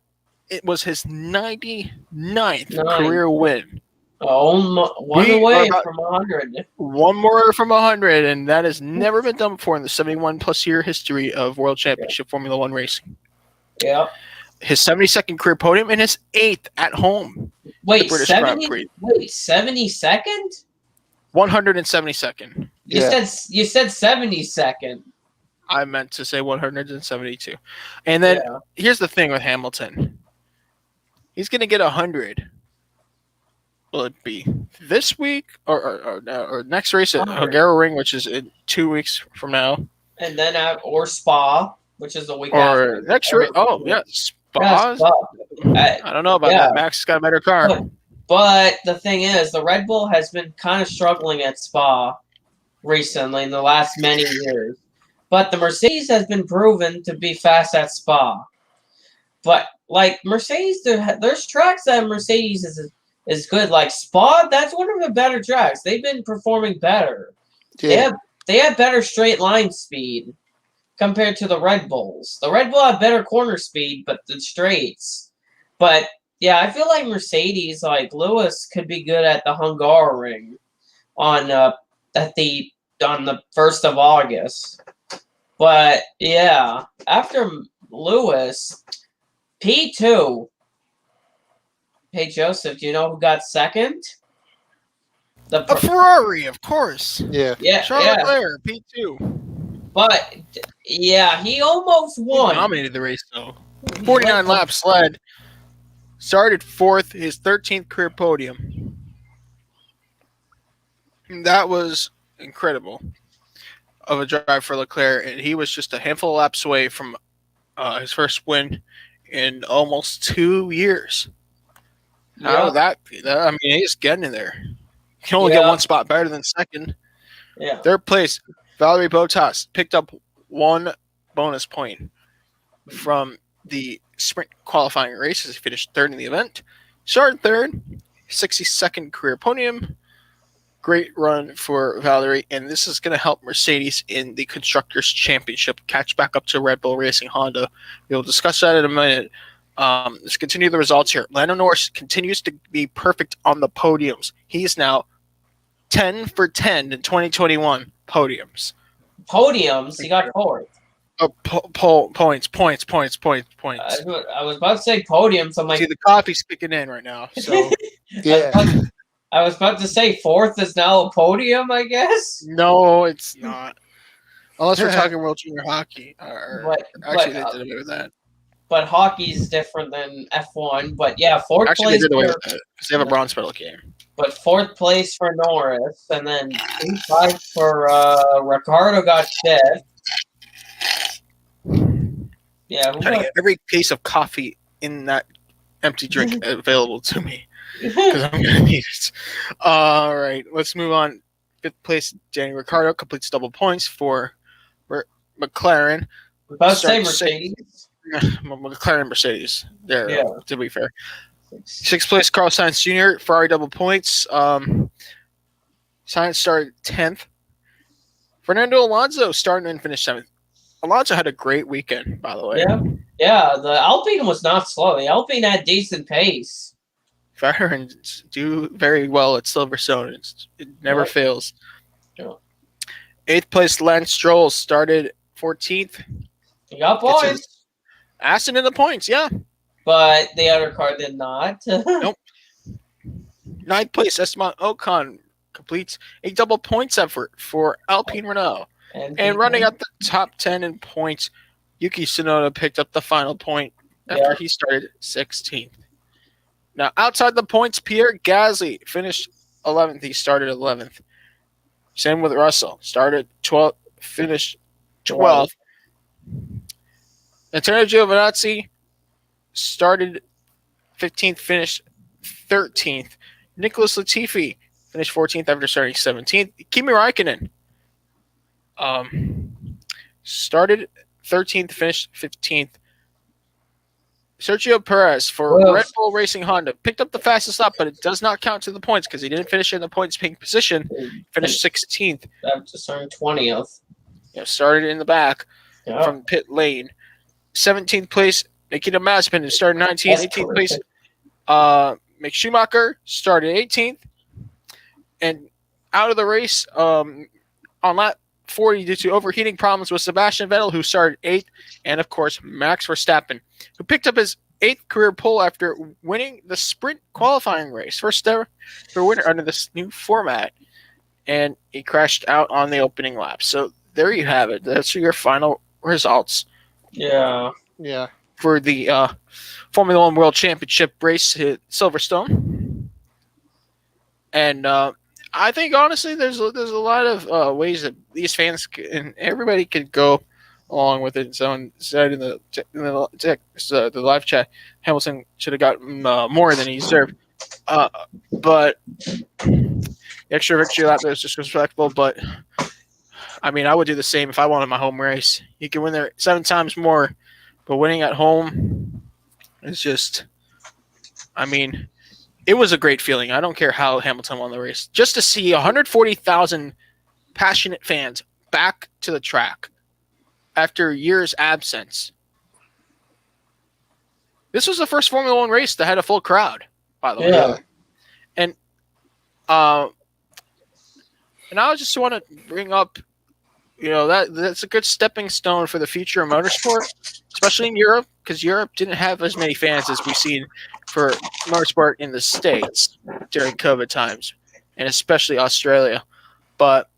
It was his 99th career win. One away from 100. One more from 100, and that has never been done before in the 71-plus year history of World Championship Formula One racing. Yeah. his 72nd career podium and his 8th at home. Wait, British Grand 70? Prix. Wait, 72nd? 172nd. You said 72nd. I meant to say 172. And then here's the thing with Hamilton. He's going to get 100. Will it be this week or next race at Hungaroring, which is in 2 weeks from now? And then or Spa, which is the week after. Or next race. Oh, yeah. Spa. Yeah, Spa. I don't know about that. Max has got a better car. But the thing is, the Red Bull has been kind of struggling at Spa recently in the last many years. But the Mercedes has been proven to be fast at Spa. But, like, Mercedes, there's tracks that Mercedes is good. Like, Spa, that's one of the better tracks. They've been performing better. Yeah. They have better straight line speed compared to the Red Bulls. The Red Bull have better corner speed, but the straights. But, yeah, I feel like Mercedes, like, Lewis could be good at the Hungaroring on the 1st of August. But, yeah, after Lewis, P2. Hey, Joseph, do you know who got second? A Ferrari, of course. Yeah. Charles Leclerc, P2. But, yeah, he almost won. He dominated the race, though. 49 laps led. Started 4th, his 13th career podium. That was incredible of a drive for Leclerc, and he was just a handful of laps away from his first win in almost 2 years. How I mean, he's getting in there. He can only get one spot better than second. Yeah. Third place, Valtteri Bottas picked up 1 bonus point from the sprint qualifying races. He finished 3rd in the event. Started 3rd, 62nd career podium. Great run for Valtteri, and this is going to help Mercedes in the Constructors' Championship catch back up to Red Bull Racing Honda. We'll discuss that in a minute. Let's continue the results here. Lando Norris continues to be perfect on the podiums. He's now 10 for 10 in 2021 podiums. Podiums? He got 4th. Points. I was about to say podiums. I'm like, see, the coffee's kicking in right now. So Yeah. I was about to say 4th is now a podium, I guess. no, it's not. Unless we're talking World Junior Hockey. Actually, they did away with that. But hockey's different than F1. But yeah, 4th Actually, place. they did away with that because they have a bronze medal game. But 4th place for Norris, and then 5 for Ricardo got 5th. Yeah, Trying to get every case of coffee in that empty drink available to me because I'm gonna need it. All right, let's move on. 5th place, Danny Ricciardo completes double points for McLaren. About to say Mercedes. McLaren Mercedes. There, to be fair. 6th place, Carlos Sainz Jr. Ferrari double points. Sainz started 10th. Fernando Alonso started and finished 7th. Alonso had a great weekend, by the way. Yeah. The Alpine was not slow. The Alpine had decent pace. Veterans do very well at Silverstone. It never fails. Yeah. 8th place, Lance Stroll started 14th. He got points. Aston in the points, yeah. But the other car did not. Nope. 9th place, Esteban Ocon completes a double points effort for Alpine Renault. And running up the top 10 in points, Yuki Tsunoda picked up the final point after he started 16th. Now, outside the points, Pierre Gasly finished 11th. He started 11th. Same with Russell. Started 12th, finished 12th. Antonio Giovinazzi started 15th, finished 13th. Nicholas Latifi finished 14th after starting 17th. Kimi Räikkönen started 13th, finished 15th. Sergio Perez for Red Bull Racing Honda picked up the fastest lap, but it does not count to the points because he didn't finish in the points paying position. Finished 16th. After starting 20th. Started in the back from pit lane. 17th place, Nikita Mazepin started 19th. 18th place, Mick Schumacher started 18th. And out of the race on lap 40 due to overheating problems with Sebastian Vettel, who started 8th, and of course Max Verstappen, who picked up his 8th career pole after winning the sprint qualifying race, first ever for winner under this new format, and he crashed out on the opening lap. So there you have it. That's your final results. Yeah. Yeah. For the Formula One World Championship race at Silverstone, and I think honestly, there's a lot of ways that these fans and everybody could go along with it. Someone said in the live chat, Hamilton should have gotten more than he deserved, but the extra victory lap there was disrespectful. But I mean, I would do the same if I wanted my home race. You can win there 7 times more, but winning at home is just, I mean, it was a great feeling. I don't care how Hamilton won the race. Just to see 140,000 passionate fans back to the track after years' absence. This was the first Formula One race that had a full crowd, by the way. Yeah. And I just want to bring up, that's a good stepping stone for the future of motorsport, especially in Europe, because Europe didn't have as many fans as we've seen for motorsport in the States during COVID times, and especially Australia. But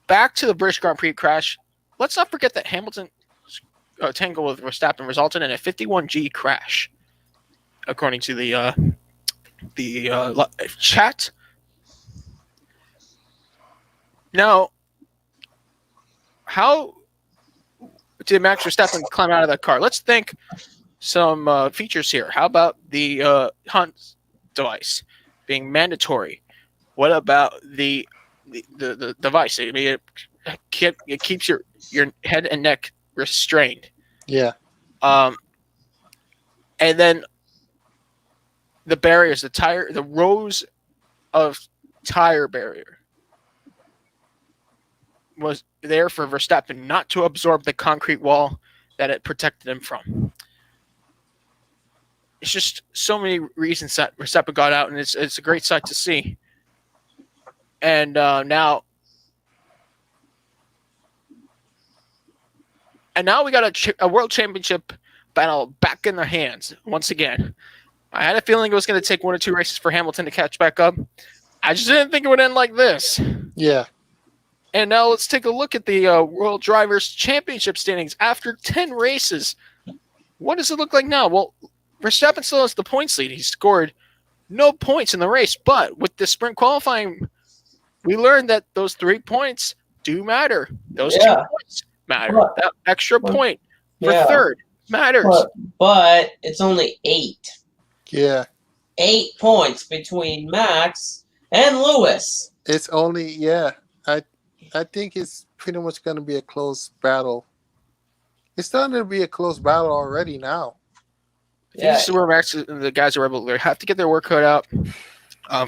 back to the British Grand Prix crash, let's not forget that Hamilton tangle with Verstappen resulted in a 51G crash, according to the chat. Now, how did Max Verstappen climb out of that car? Let's think some features here. How about the hunt device being mandatory? What about the device? I mean, it keeps your head and neck restrained. Yeah. And then the barriers, the rows of tire barrier was there for Verstappen not to absorb the concrete wall that it protected him from. It's just so many reasons that Verstappen got out, and it's a great sight to see. And now we got a world championship battle back in their hands once again. I had a feeling it was going to take 1 or 2 races for Hamilton to catch back up. I just didn't think it would end like this. Yeah. And now let's take a look at the World Drivers' Championship standings after 10 races. What does it look like now? Well, Verstappen still has the points lead. He scored no points in the race, but with the sprint qualifying, we learned that those 3 points do matter. Those 2 points matter. That extra point for third matters. But it's only 8. Yeah. 8 points between Max and Lewis. It's only, I think it's pretty much going to be a close battle. It's starting to be a close battle already now. Yeah. This is where Max and the guys are able to have to get their work cut out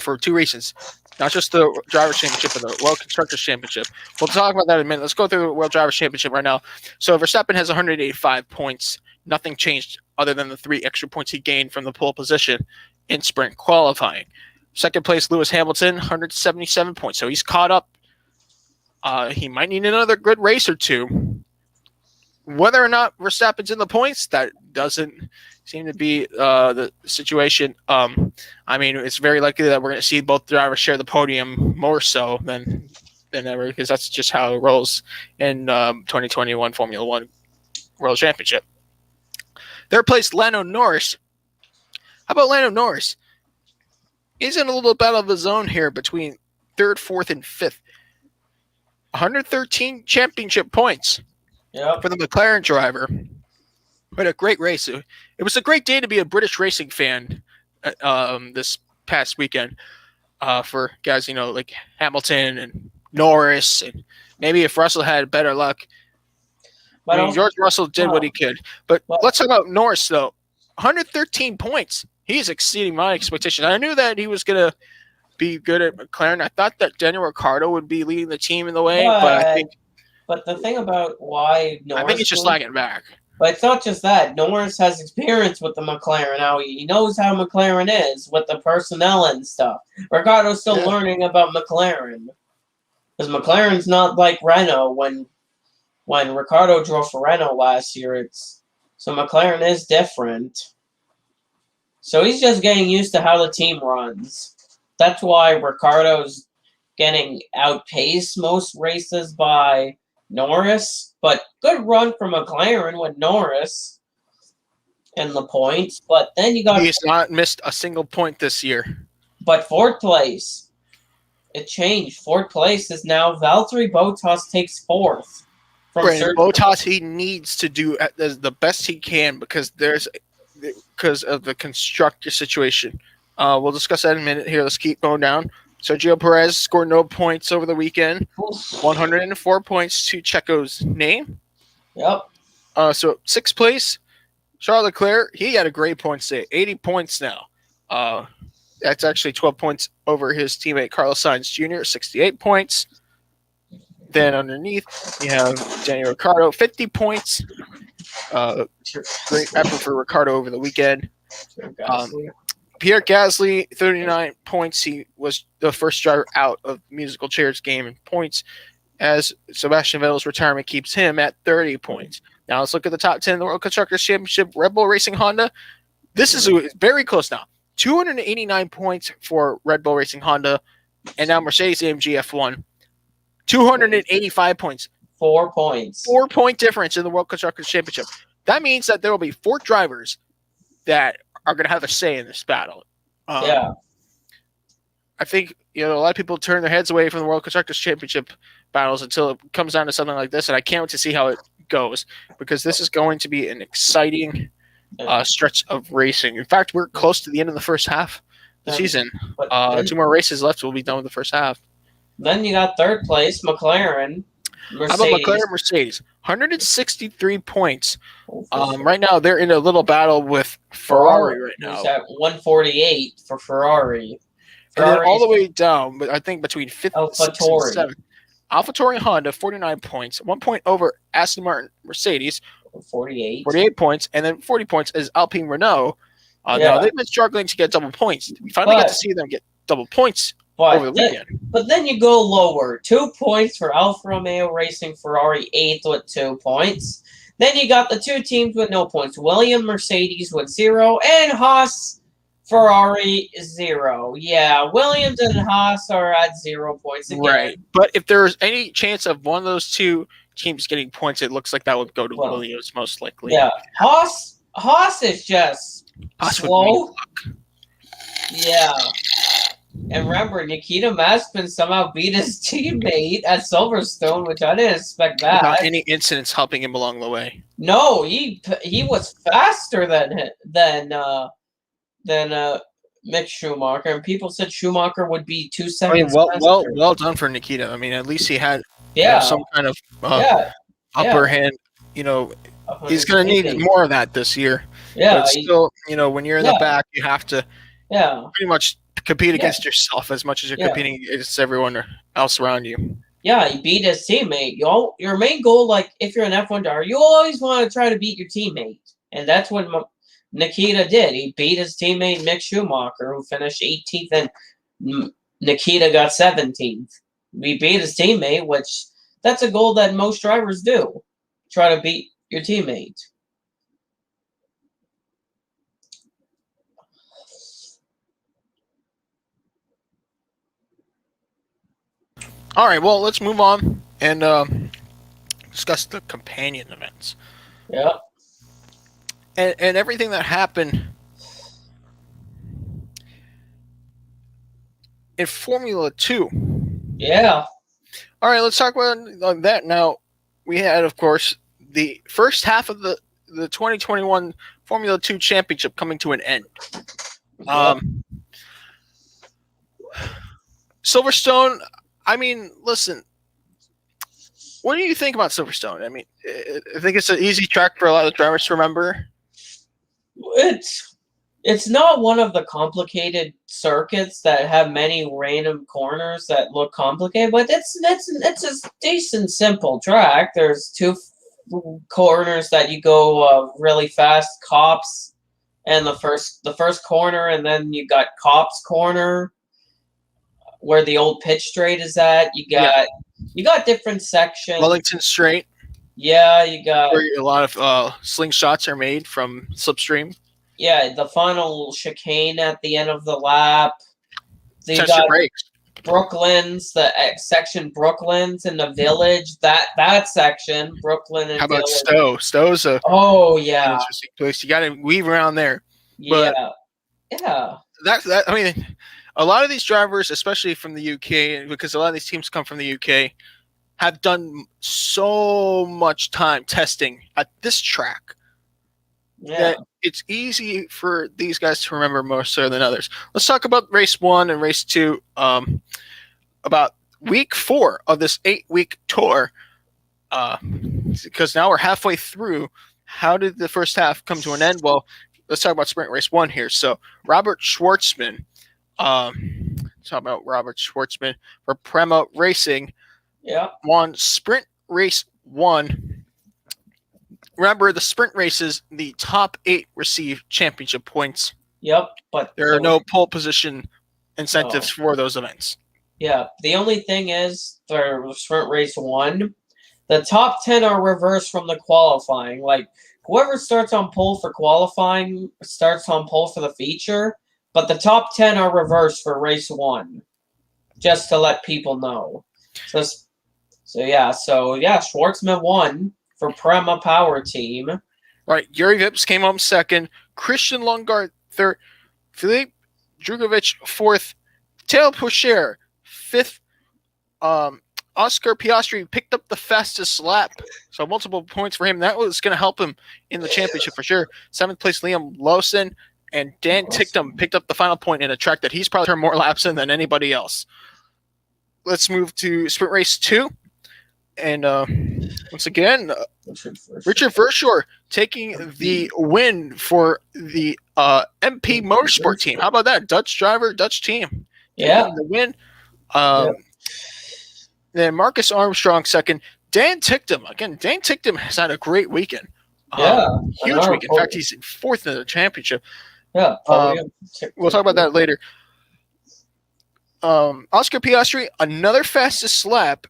for 2 reasons. Not just the Drivers' Championship, but the World Constructors' Championship. We'll talk about that in a minute. Let's go through the World Drivers' Championship right now. So Verstappen has 185 points. Nothing changed other than the 3 extra points he gained from the pole position in sprint qualifying. Second place, Lewis Hamilton, 177 points. So he's caught up. He might need another good race or 2. Whether or not Verstappen's in the points, that doesn't seem to be the situation. I mean, it's very likely that we're going to see both drivers share the podium more so than ever, because that's just how it rolls in 2021 Formula One World Championship. Third place, Lando Norris. How about Lando Norris? He's in a little battle of his own here between 3rd, 4th, and 5th. 113 championship points for the McLaren driver. What a great race. It was a great day to be a British racing fan this past weekend for guys, like Hamilton and Norris. And maybe if Russell had better luck. George Russell did what he could. But let's talk about Norris, though. 113 points. He's exceeding my expectations. I knew that he was going to be good at McLaren. I thought that Daniel Ricciardo would be leading the team in the way, but the thing about why Norris, I think he's just lagging back. But it's not just that. Norris has experience with the McLaren now. He knows how McLaren is with the personnel and stuff. Ricciardo's still learning about McLaren. Because McLaren's not like Renault. When Ricciardo drove for Renault last year, it's So McLaren is different. So he's just getting used to how the team runs. That's why Ricciardo's getting outpaced most races by Norris. But good run from McLaren with Norris in the points. But then you got... He's not missed a single point this year. But fourth place. It changed. Fourth place is now Valtteri Bottas takes fourth. Bottas, he needs to do the best he can because of the constructor situation. We'll discuss that in a minute here. Let's keep going down. Sergio Perez scored no points over the weekend. 104 points to Checo's name. Yep. So sixth place, Charles Leclerc. He had a great points day. 80 points now. That's actually 12 points over his teammate Carlos Sainz Jr., 68 points. Then underneath, you have Daniel Ricciardo, 50 points. Great effort for Ricciardo over the weekend. Pierre Gasly, 39 points. He was the first driver out of musical chairs game in points, as Sebastian Vettel's retirement keeps him at 30 points. Now let's look at the top 10 in the World Constructors Championship. Red Bull Racing Honda. This is very close now. 289 points for Red Bull Racing Honda, and now Mercedes-AMG F1. 285 points. 4 points. 4-point difference in the World Constructors Championship. That means that there will be 4 drivers that are going to have a say in this battle. Yeah. I think a lot of people turn their heads away from the World Constructors Championship battles until it comes down to something like this, and I can't wait to see how it goes because this is going to be an exciting stretch of racing. In fact, we're close to the end of the first half of the season. 2 more races left. We'll be done with the first half. Then you got third place, McLaren. Mercedes. How about McLaren Mercedes? 163 points. Right now, they're in a little battle with Ferrari right now. It's at 148 for Ferrari. And then all the way down, but I think between 5th and 6th and 7th. AlphaTauri Honda, 49 points. 1 point over Aston Martin Mercedes. 48 points. And then 40 points is Alpine Renault. Now, they've been struggling to get double points. We finally get to see them get double points over the weekend. But then you go lower. 2 points for Alfa Romeo Racing Ferrari, 8th with 2 points. Then you got the 2 teams with no points. Williams Mercedes with 0 and Haas Ferrari 0. Yeah, Williams and Haas are at 0 points again. Right. But if there's any chance of one of those 2 teams getting points, it looks like that would go to Williams most likely. Yeah. Haas is just slow. Yeah. And remember, Nikita Mazepin somehow beat his teammate at Silverstone, which I didn't expect that. Without any incidents helping him along the way. No, he was faster than Mick Schumacher, and people said Schumacher would be 2 seconds. Well done for Nikita. I mean, at least he had some kind of upper hand. He's going to need more of that this year. Yeah, but still, when you're in the back, you have to pretty much compete against yourself as much as you're competing against everyone else around you. Yeah, he beat his teammate. Your main goal, like if you're an F1 driver, you always want to try to beat your teammate, and that's what Nikita did. He beat his teammate Mick Schumacher, who finished 18th, and Nikita got 17th. He beat his teammate, which that's a goal that most drivers do. Try to beat your teammate. All right, well, let's move on and discuss the companion events. Yeah. And everything that happened in Formula 2. Yeah. All right, let's talk about that. Now, we had, of course, the first half of the 2021 Formula 2 Championship coming to an end. Silverstone, I mean, listen, what do you think about Silverstone? I mean, I think it's an easy track for a lot of drivers to remember. It's not one of the complicated circuits that have many random corners that look complicated, but it's a decent, simple track. There's 2 corners that you go really fast, Cops, and the first corner, and then you got Cops Corner, where the old pitch straight is at. You got different sections. Wellington Straight. Yeah, you got where a lot of slingshots are made from slipstream. the final chicane at the end of the lap. So you Test your got brakes. Brooklands, the section Brooklands in the village. That section, Brooklyn and How about Village. Stowe? Stowe's a Oh an yeah, interesting place. You got to weave around there. yeah, But yeah, that I mean, a lot of these drivers, especially from the UK, because a lot of these teams come from the UK, have done so much time testing at this track yeah. that it's easy for these guys to remember more so than others. Let's talk about race 1 and race 2. About week 4 of this 8-week tour, because now we're halfway through. How did the first half come to an end? Well, let's talk about sprint race 1 here. So Robert Schwartzman, talk about Robert Schwartzman for Prema Racing, won sprint race 1. Remember, the sprint races, the top 8 receive championship points. Yep, but there are no pole position incentives for those events. Yeah, the only thing is for sprint race 1, the top 10 are reversed from the qualifying. Like, whoever starts on pole for qualifying starts on pole for the feature, but the top 10 are reversed for race 1, just to let people know. So Schwartzman won for Prema Power Team. Right, Yuri Vips came home second, Christian Lundgaard third, Philippe Drugovich fourth, Théo Pourchaire fifth. Oscar Piastri picked up the fastest lap, so multiple points for him. That was going to help him in the championship for sure. 7th place, Liam Lawson, and Dan Ticktum picked up the final point in a track that he's probably turned more laps in than anybody else. Let's move to sprint race 2. And once again, Richard Verschoor taking the win for the MP Motorsport team. How about that? Dutch driver, Dutch team. Taking the win. Then Marcus Armstrong second. Dan Ticktum. Again, Dan Ticktum has had a great weekend. Huge weekend. In fact, he's 4th in the championship. Yeah. We'll talk about that later. Oscar Piastri, another fastest lap,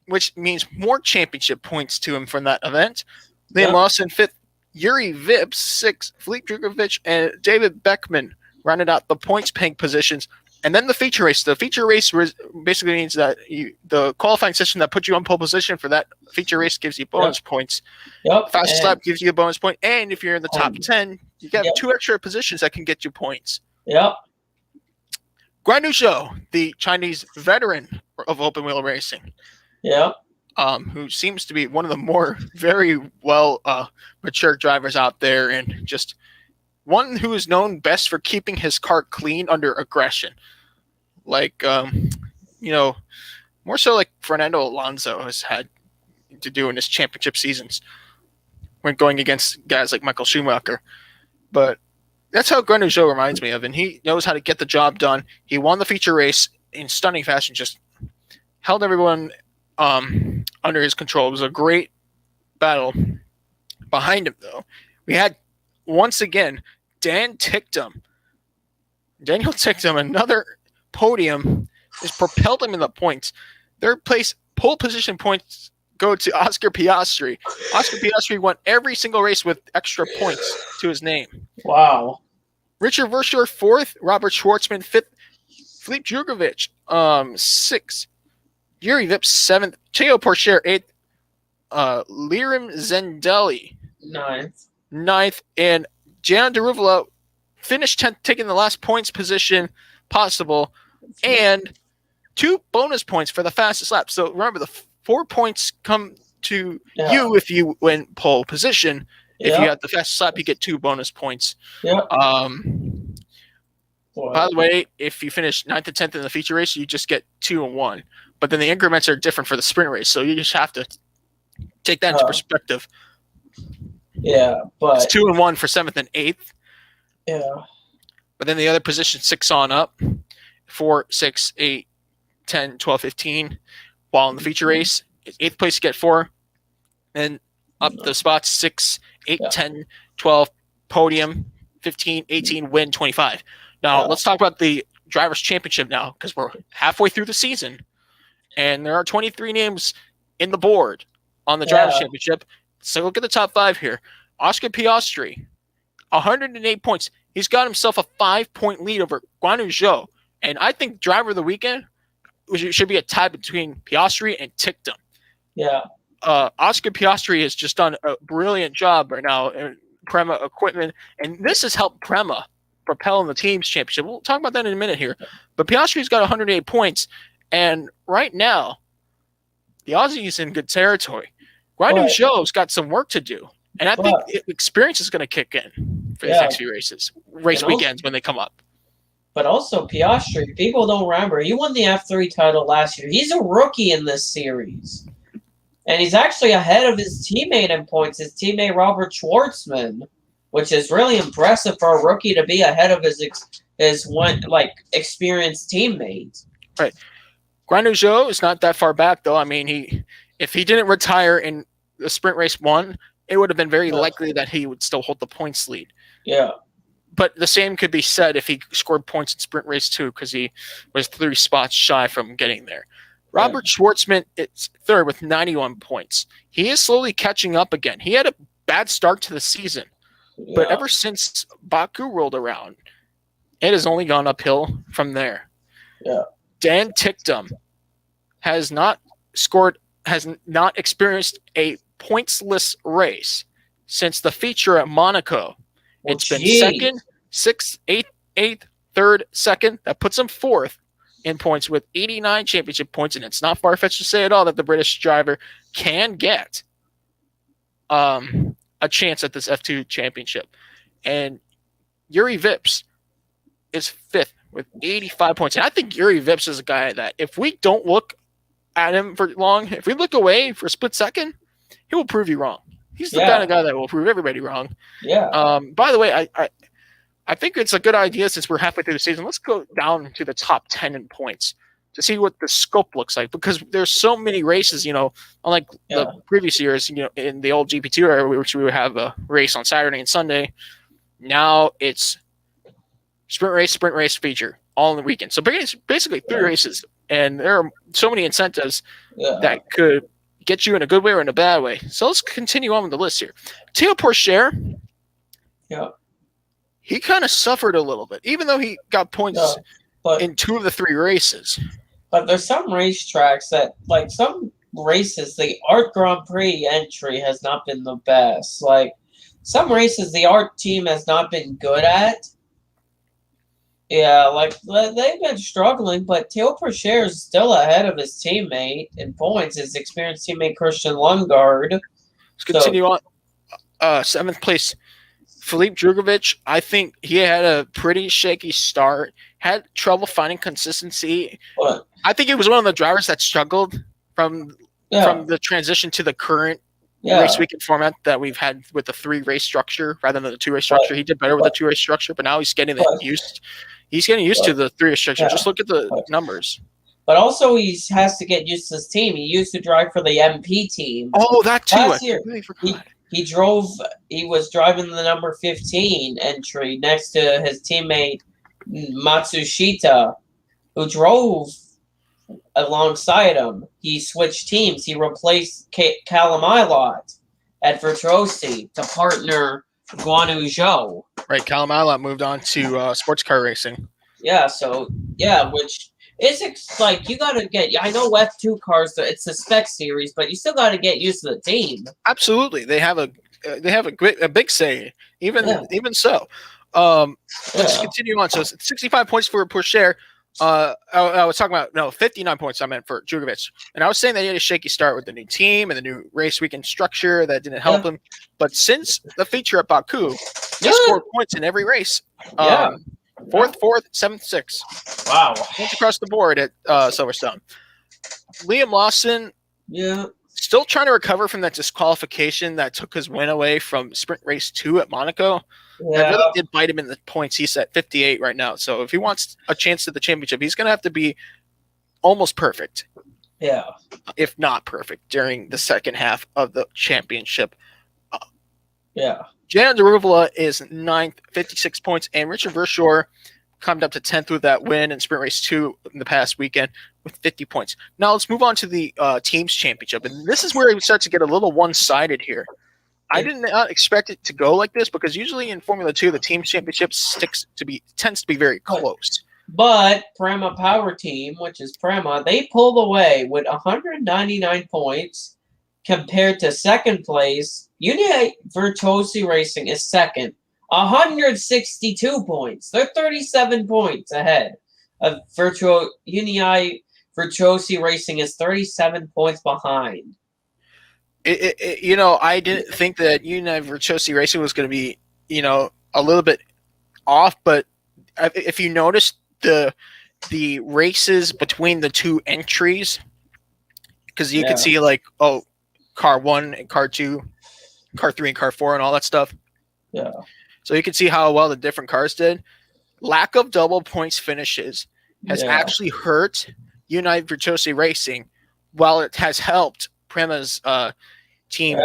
which means more championship points to him from that event. Liam Lawson 5th, Yuri Vips 6th, Philippe Drugovich and David Beckman rounded out the points paying positions. And then the feature race. The feature race basically means that the qualifying session that puts you on pole position for that feature race gives you bonus points. Fastest lap gives you a bonus point. And if you're in the top 10, you get 2 extra positions that can get you points. Guan Yu Zhou, the Chinese veteran of open wheel racing. Who seems to be one of the more very well mature drivers out there, and just one who is known best for keeping his car clean under aggression. Like, more so like Fernando Alonso has had to do in his championship seasons when going against guys like Michael Schumacher. But that's how Guan Yu Zhou reminds me of, and he knows how to get the job done. He won the feature race in stunning fashion, just held everyone under his control. It was a great battle. Behind him, though, we had, once again, Daniel Ticktum, another podium, has propelled him in the points. 3rd place, pole position points go to Oscar Piastri. Oscar Piastri won every single race with extra points to his name. Wow. Richard Verschoor 4th, Robert Schwartzman 5th, Philippe Drugovich 6th, Yuri Vips 7th, Théo Pourchaire 8th, Lirim Zendelli 9th, and Gian Deruvolo finished 10th, taking the last points position possible, and 2 bonus points for the fastest lap. So remember, the 4 points come to you if you win pole position. If you have the fastest lap, you get 2 bonus points. By the way, if you finish 9th and 10th in the feature race, you just get 2 and 1. But then the increments are different for the sprint race, so you just have to take that into perspective. But it's 2 and 1 for 7th and 8th. But then the other position 6 on up, 4, 6, 8, 10, 12, 15. While in the feature race, 8th place you get 4, and up the spots 6, 8, 10, 12, podium 15, 18, win 25. Now let's talk about the Drivers' Championship now, because we're halfway through the season, and there are 23 names in the board. on the Drivers' Championship. So look at the top 5 here. Oscar Piastri, 108 points. He's got himself a 5-point lead over Guan Yu Zhou. And I think driver of the weekend should be a tie between Piastri and Ticktum. Yeah. Oscar Piastri has just done a brilliant job right now in Prema equipment, and this has helped Prema propel in the team's championship. We'll talk about that in a minute here. But Piastri's got 108 points, and right now, the Aussie's in good territory. Guan Yu Zhou's got some work to do, and I think experience is going to kick in for these next few race weekends when they come up. But also, Piastri, people don't remember, he won the F3 title last year. He's a rookie in this series. And he's actually ahead of his teammate in points, his teammate Robert Schwartzman, which is really impressive for a rookie to be ahead of his experienced teammate. Right. Guan Yu Zhou is not that far back, though. I mean, if he didn't retire in the sprint race 1, it would have been very likely that he would still hold the points lead. Yeah. But the same could be said if he scored points in sprint race 2 because he was 3 spots shy from getting there. Robert Schwartzman is third with 91 points. He is slowly catching up again. He had a bad start to the season, but ever since Baku rolled around, it has only gone uphill from there. Yeah. Dan Ticktum has not experienced a pointsless race since the feature at Monaco. It's been second, 6th, 8th, 3rd, 2nd. That puts him 4th in points with 89 championship points, and it's not far-fetched to say at all that the British driver can get a chance at this F2 championship. And Yuri Vips is 5th with 85 points. And I think Yuri Vips is a guy that if we don't look at him for long, if we look away for a split second, he will prove you wrong. He's the kind of guy that will prove everybody wrong. Yeah. By the way, I think it's a good idea since we're halfway through the season. Let's go down to the top 10 in points to see what the scope looks like, because there's so many races, unlike the previous years, in the old GP2 era, which we would have a race on Saturday and Sunday. Now it's sprint race feature all in the weekend. So basically 3 races, and there are so many incentives that could get you in a good way or in a bad way. So let's continue on with the list here. Théo Pourchaire, he kind of suffered a little bit, even though he got points in 2 of the 3 races. But there's some racetracks that, some races, the Art Grand Prix entry has not been the best. Some races the Art team has not been good at. Yeah, they've been struggling, but Théo Pourchaire is still ahead of his teammate in points, his experienced teammate Christian Lundgaard. Let's continue on. 7th place, Filip Drugovich. I think he had a pretty shaky start, had trouble finding consistency. I think he was one of the drivers that struggled from the transition to the current race weekend format that we've had with the 3-race structure rather than the 2-race structure. He did better with the 2-race structure, but now he's getting used. He's getting used to the 3-race structure. Just look at the numbers. But also he has to get used to his team. He used to drive for the MP team. Oh, that too. Last year, he was driving the number 15 entry next to his teammate Matsushita, who drove alongside him. He switched teams. He replaced Callum Ilott at Virtuosi to partner Guan Yu Zhou. Right, Callum Ilott moved on to sports car racing. Yeah, which is you got to get. I know F2 cars, it's a spec series, but you still got to get used to the team. Absolutely, they have a big say. Even so, let's continue on. So 65 points for Pourchaire. I was talking about 59 points I meant for Drugovich, and I was saying that he had a shaky start with the new team and the new race weekend structure that didn't help him. But since the feature at Baku, he scored points in every race. 4th, 7th, 6th. Wow, points across the board at Silverstone. Liam Lawson, still trying to recover from that disqualification that took his win away from sprint race 2 at Monaco. That really did bite him in the points. He's at 58 right now. So if he wants a chance at the championship, he's going to have to be almost perfect. Yeah. If not perfect during the second half of the championship. Jan Deruvula is 9th, 56 points. And Richard Verschoor climbed up to 10th with that win in sprint race 2 in the past weekend with 50 points. Now let's move on to the teams championship, and this is where it starts to get a little one-sided here. I did not expect it to go like this because usually in Formula 2, the teams championship tends to be very close. But Prema Power Team, which is Prema, they pulled away with 199 points compared to second place. Uni Virtuosi Racing is second, 162 points. They're 37 points ahead of Uni Virtuosi Racing is 37 points behind. I didn't think that Uni Virtuosi Racing was going to be, a little bit off, but if you notice the races between the two entries, because you can see car 1 and car 2, car 3 and car 4 and all that stuff. Yeah. So you can see how well the different cars did. Lack of double points finishes has actually hurt Uni Virtuosi Racing, while it has helped Prema's team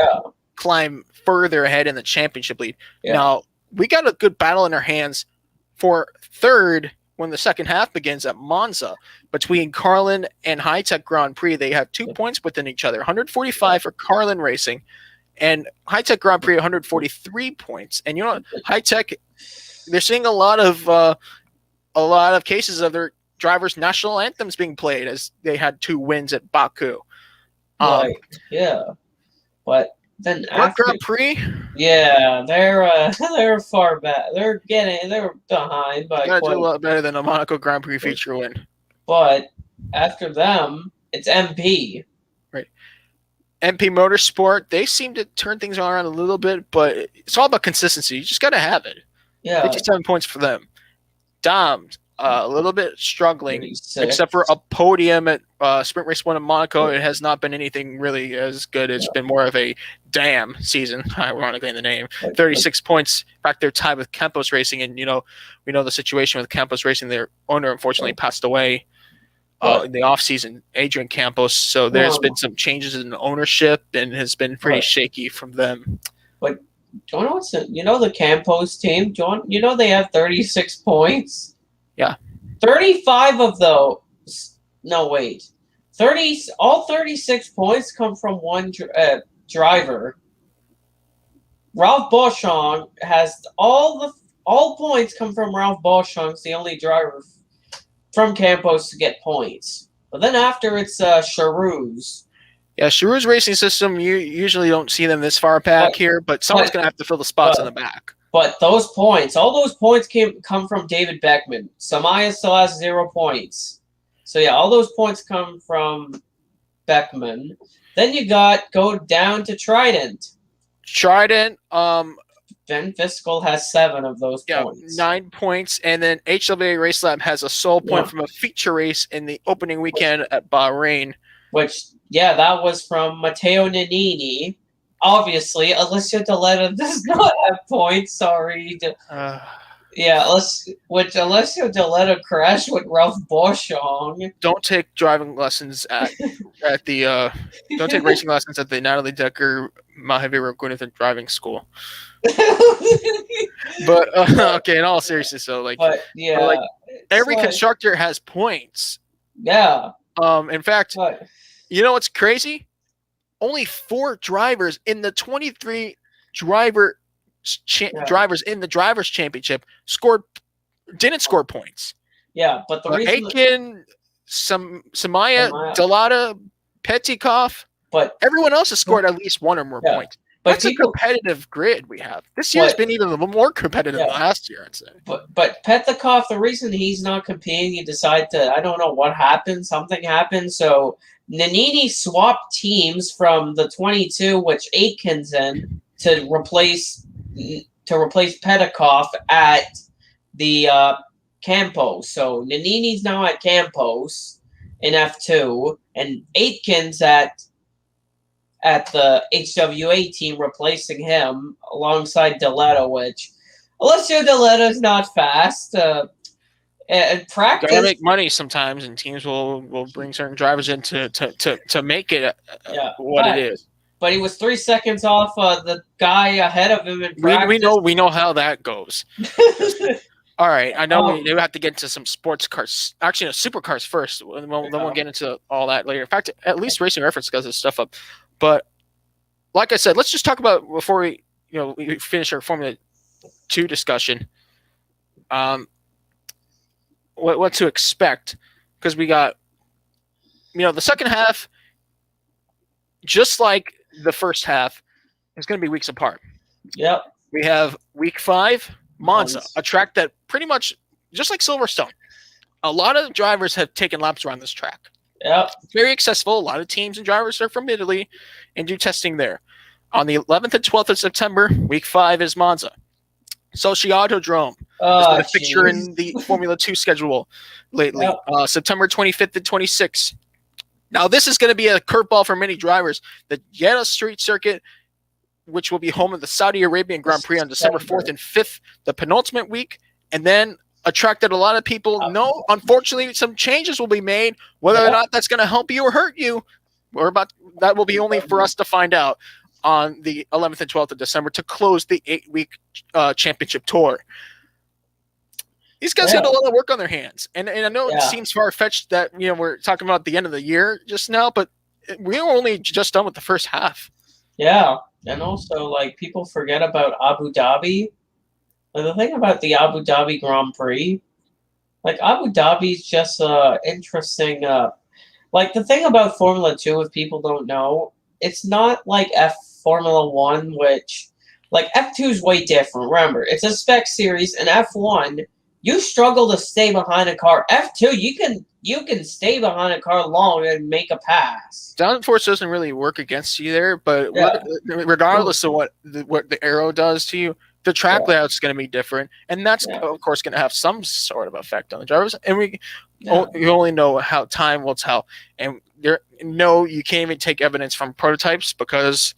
climb further ahead in the championship lead. Yeah. Now, we got a good battle in our hands for third when the second half begins at Monza. Between Carlin and High Tech Grand Prix, they have 2 points within each other. 145 for Carlin Racing and High Tech Grand Prix 143 points. And High Tech, they're seeing a lot of cases of their drivers' national anthems being played as they had 2 wins at Baku. But then after Grand Prix, they're far back. They're behind, but gotta do a lot better than a Monaco Grand Prix feature win. But after them, it's MP. Right. MP Motorsport, they seem to turn things around a little bit, but it's all about consistency. You just gotta have it. Yeah. 57 points for them. Dom, a little bit struggling, except for a podium at Sprint Race 1 in Monaco. It has not been anything really as good. It's been more of a damn season, ironically in the name. 36 points. In fact, they're tied with Campos Racing, and we know the situation with Campos Racing. Their owner unfortunately passed away in the offseason, Adrian Campos. So there's been some changes in ownership, and has been pretty shaky from them. But do you know the Campos team? They have 36 points. Yeah. 35 of those. No, wait. 36 points come from one driver. Ralph Boschung has all points come from Ralph Boschung. It's the only driver from Campos to get points. But then after it's Charouz. Yeah, Charouz Racing System, you usually don't see them this far back here, but someone's going to have to fill the spots in the back. But all those points come from David Beckman. Samaya still has 0 points. So yeah, all those points come from Beckman. Then you go down to Trident. Ben Fiscal has 7 of those points. 9 points, and then HWA Race Lab has a sole point from a feature race in the opening weekend at Bahrain. That was from Matteo Nannini. Obviously, Alessio Deletta does not have points. Sorry. Alessio Deletta crashed with Ralph Boschung. Don't take driving lessons at the. Don't take racing lessons at the Natalie Decker Mahivira Gunnithan Driving School. But okay, in all seriousness, every constructor has points. Yeah. In fact, you know what's crazy? Only 4 drivers in the 23 drivers in the Drivers' Championship didn't score points. Yeah, but the reason Aiken, Samaya, Delata, Petikov, but everyone else has scored at least 1 or more points. That's a competitive grid we have. This year's been even a little more competitive than last year, I'd say. But Petikov, the reason he's not competing, he decided I don't know what happened. Something happened, so Nannini swapped teams from the 22, which Aitken's in, to replace Petikov at the Campos. So Nannini's now at Campos in F2, and Aitken's at the HWA team, replacing him alongside Deletta, which Alessio Deleta's not fast. And practice. Gotta make money sometimes, and teams will bring certain drivers in to make it what it is. But he was 3 seconds off the guy ahead of him in practice. We know how that goes. All right, I know Oh. we have to get into some sports cars. Actually, no, supercars first. And then we'll get into all that later. In fact, at least Racing Reference does this stuff up. But like I said, let's just talk about before we finish our Formula 2 discussion. What to expect, because we got the second half, just like the first half, is going to be weeks apart. Yep. We have week 5, Monza, a track that pretty much, just like Silverstone, a lot of drivers have taken laps around this track. Yep. It's very accessible. A lot of teams and drivers are from Italy and do testing there. On the 11th and 12th of September, week 5 is Monza. Sochi Autodrome has been a fixture in the Formula 2 schedule lately. Yep. September 25th and 26th. Now, this is going to be a curveball for many drivers. The Jeddah Street Circuit, which will be home of the Saudi Arabian Grand Prix on December 4th and 5th, the penultimate week, and then a track that a lot of people know. Unfortunately, some changes will be made. Whether or not that's going to help you or hurt you, that will be only for us to find out on the 11th and 12th of December to close the 8-week championship tour. These guys got a lot of work on their hands, and I know it seems far-fetched that we're talking about the end of the year just now, but we're only just done with the first half. Yeah, and also people forget about Abu Dhabi. The thing about the Abu Dhabi Grand Prix, Abu Dhabi's just interesting. The thing about Formula 2, if people don't know, it's not like Formula 1, which F2 is way different. Remember, it's a spec series, and F1. You struggle to stay behind a car. F2, you can stay behind a car long and make a pass. Downforce doesn't really work against you there, but regardless of what the aero does to you, the track layout is going to be different, and that's of course going to have some sort of effect on the drivers. And we only know how time will tell. And you can't even take evidence from prototypes because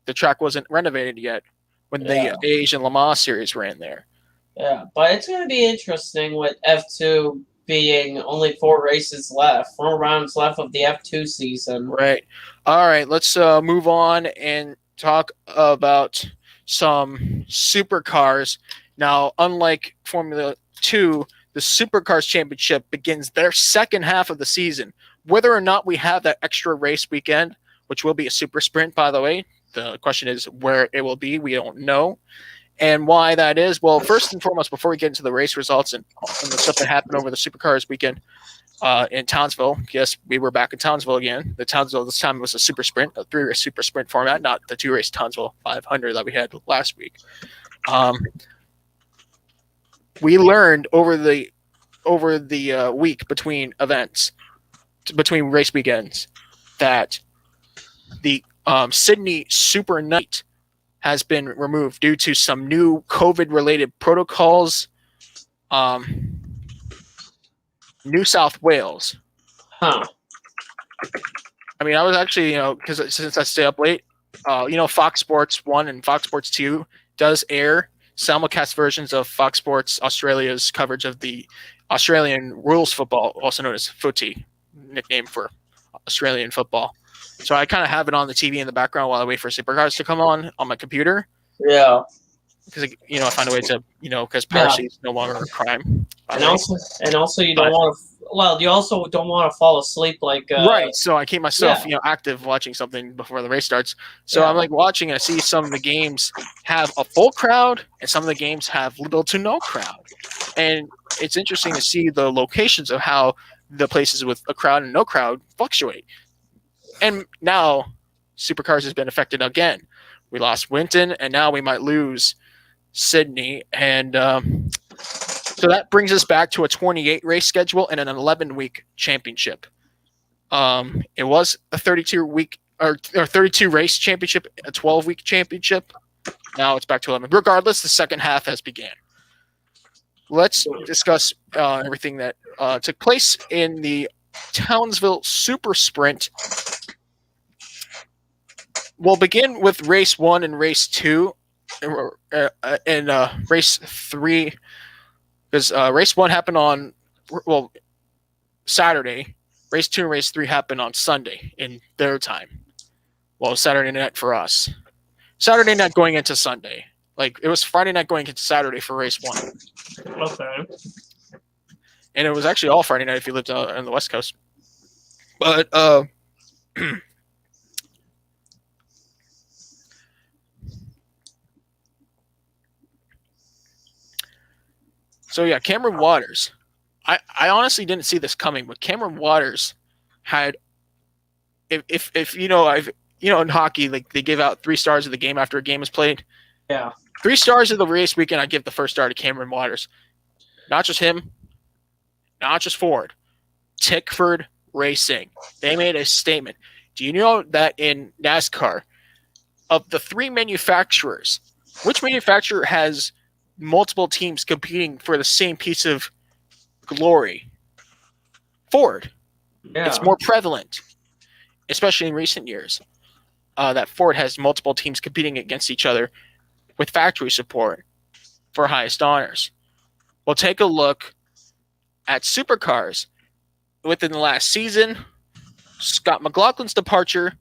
the track wasn't renovated yet when the Asian Le Mans series ran there. Yeah, but it's going to be interesting with F2 being only 4 rounds left of the F2 season. Right. All right, let's move on and talk about some supercars. Now, unlike Formula 2, the Supercars Championship begins their second half of the season. Whether or not we have that extra race weekend, which will be a super sprint, by the way, the question is where it will be. We don't know. And why that is, well, first and foremost, before we get into the race results and the stuff that happened over the Supercars weekend in Townsville, yes, we were back in Townsville again. The Townsville this time was a super sprint, a 3-race super sprint format, not the 2-race Townsville 500 that we had last week. We learned over the week between race weekends, that the Sydney Super Night has been removed due to some new COVID-related protocols. New South Wales. Huh. I mean, I was actually, because since I stay up late, Fox Sports 1 and Fox Sports 2 does air simulcast versions of Fox Sports Australia's coverage of the Australian rules football, also known as footy, nickname for Australian football. So I kind of have it on the TV in the background while I wait for Supercars to come on my computer. Yeah. Because I find a way to because piracy is no longer a crime. And also you don't want to. Well, you also don't want to fall asleep right. So I keep myself active watching something before the race starts. So I'm watching and I see some of the games have a full crowd and some of the games have little to no crowd. And it's interesting to see the locations of how the places with a crowd and no crowd fluctuate. And now Supercars has been affected again. We lost Winton, and now we might lose Sydney. And so that brings us back to a 28-race schedule and an 11-week championship. It was a 32-week or 32-race championship, a 12-week championship. Now it's back to 11. Regardless, the second half has began. Let's discuss everything that took place in the Townsville Super Sprint. We'll begin with race 1 and race 2, and race 3, because race 1 happened on Saturday. Race 2 and race 3 happened on Sunday in their time. Well, Saturday night for us. Saturday night going into Sunday. Like it was Friday night going into Saturday for race 1. Okay. And it was actually all Friday night if you lived on the West Coast. But so yeah, Cameron Waters. I honestly didn't see this coming, but Cameron Waters had if in hockey, like they give out 3 stars of the game after a game is played. Yeah. 3 stars of the race weekend, I give the first star to Cameron Waters. Not just him, not just Ford. Tickford Racing. They made a statement. Do you know that in NASCAR, of the 3 manufacturers, which manufacturer has multiple teams competing for the same piece of glory? Ford. Yeah. It's more prevalent, especially in recent years, that Ford has multiple teams competing against each other with factory support for highest honors. Well, take a look at supercars. Within the last season, Scott McLaughlin's departure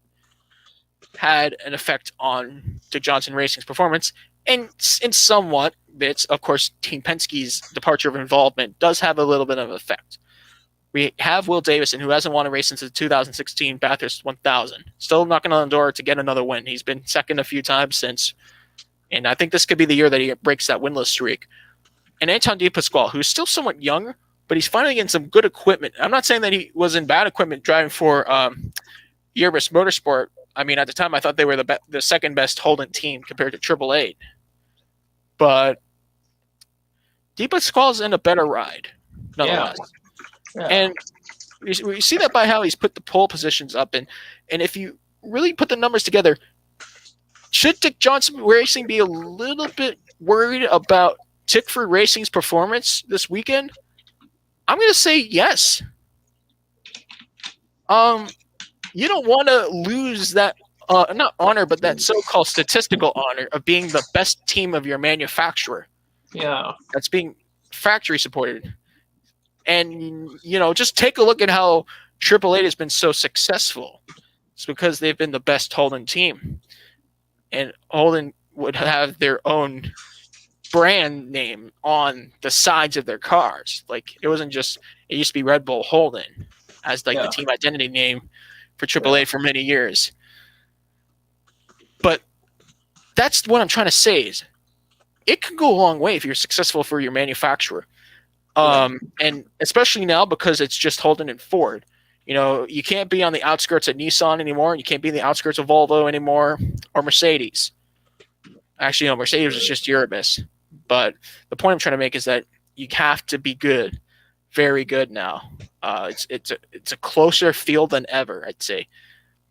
had an effect on Dick Johnson Racing's performance, and in somewhat bits, of course, Team Penske's departure of involvement does have a little bit of effect. We have Will Davison, who hasn't won a race since the 2016 Bathurst 1000. Still knocking on the door to get another win. He's been second a few times since, and I think this could be the year that he breaks that winless streak. And Anton De Pasquale, who's still somewhat young, but he's finally getting some good equipment. I'm not saying that he was in bad equipment driving for Yerbis Motorsport. I mean, at the time, I thought they were the second best Holden team compared to Triple Eight. But De Pasquale's in a better ride, nonetheless. Yeah. And we see that by how he's put the pole positions up. And if you really put the numbers together, should Dick Johnson Racing be a little bit worried about Tickford Racing's performance this weekend? I'm going to say yes. You don't want to lose that, not honor, but that so-called statistical honor of being the best team of your manufacturer. Yeah. That's being factory supported. And, just take a look at how Triple Eight has been so successful. It's because they've been the best Holden team. And Holden would have their own brand name on the sides of their cars. Like, it used to be Red Bull Holden as the team identity name for Triple Eight for many years. But that's what I'm trying to say is it can go a long way if you're successful for your manufacturer. And especially now because it's just Holden and Ford. You can't be on the outskirts of Nissan anymore. You can't be in the outskirts of Volvo anymore or Mercedes. Actually, Mercedes is just Yerbis. But the point I'm trying to make is that you have to be good, very good now. It's a closer field than ever, I'd say.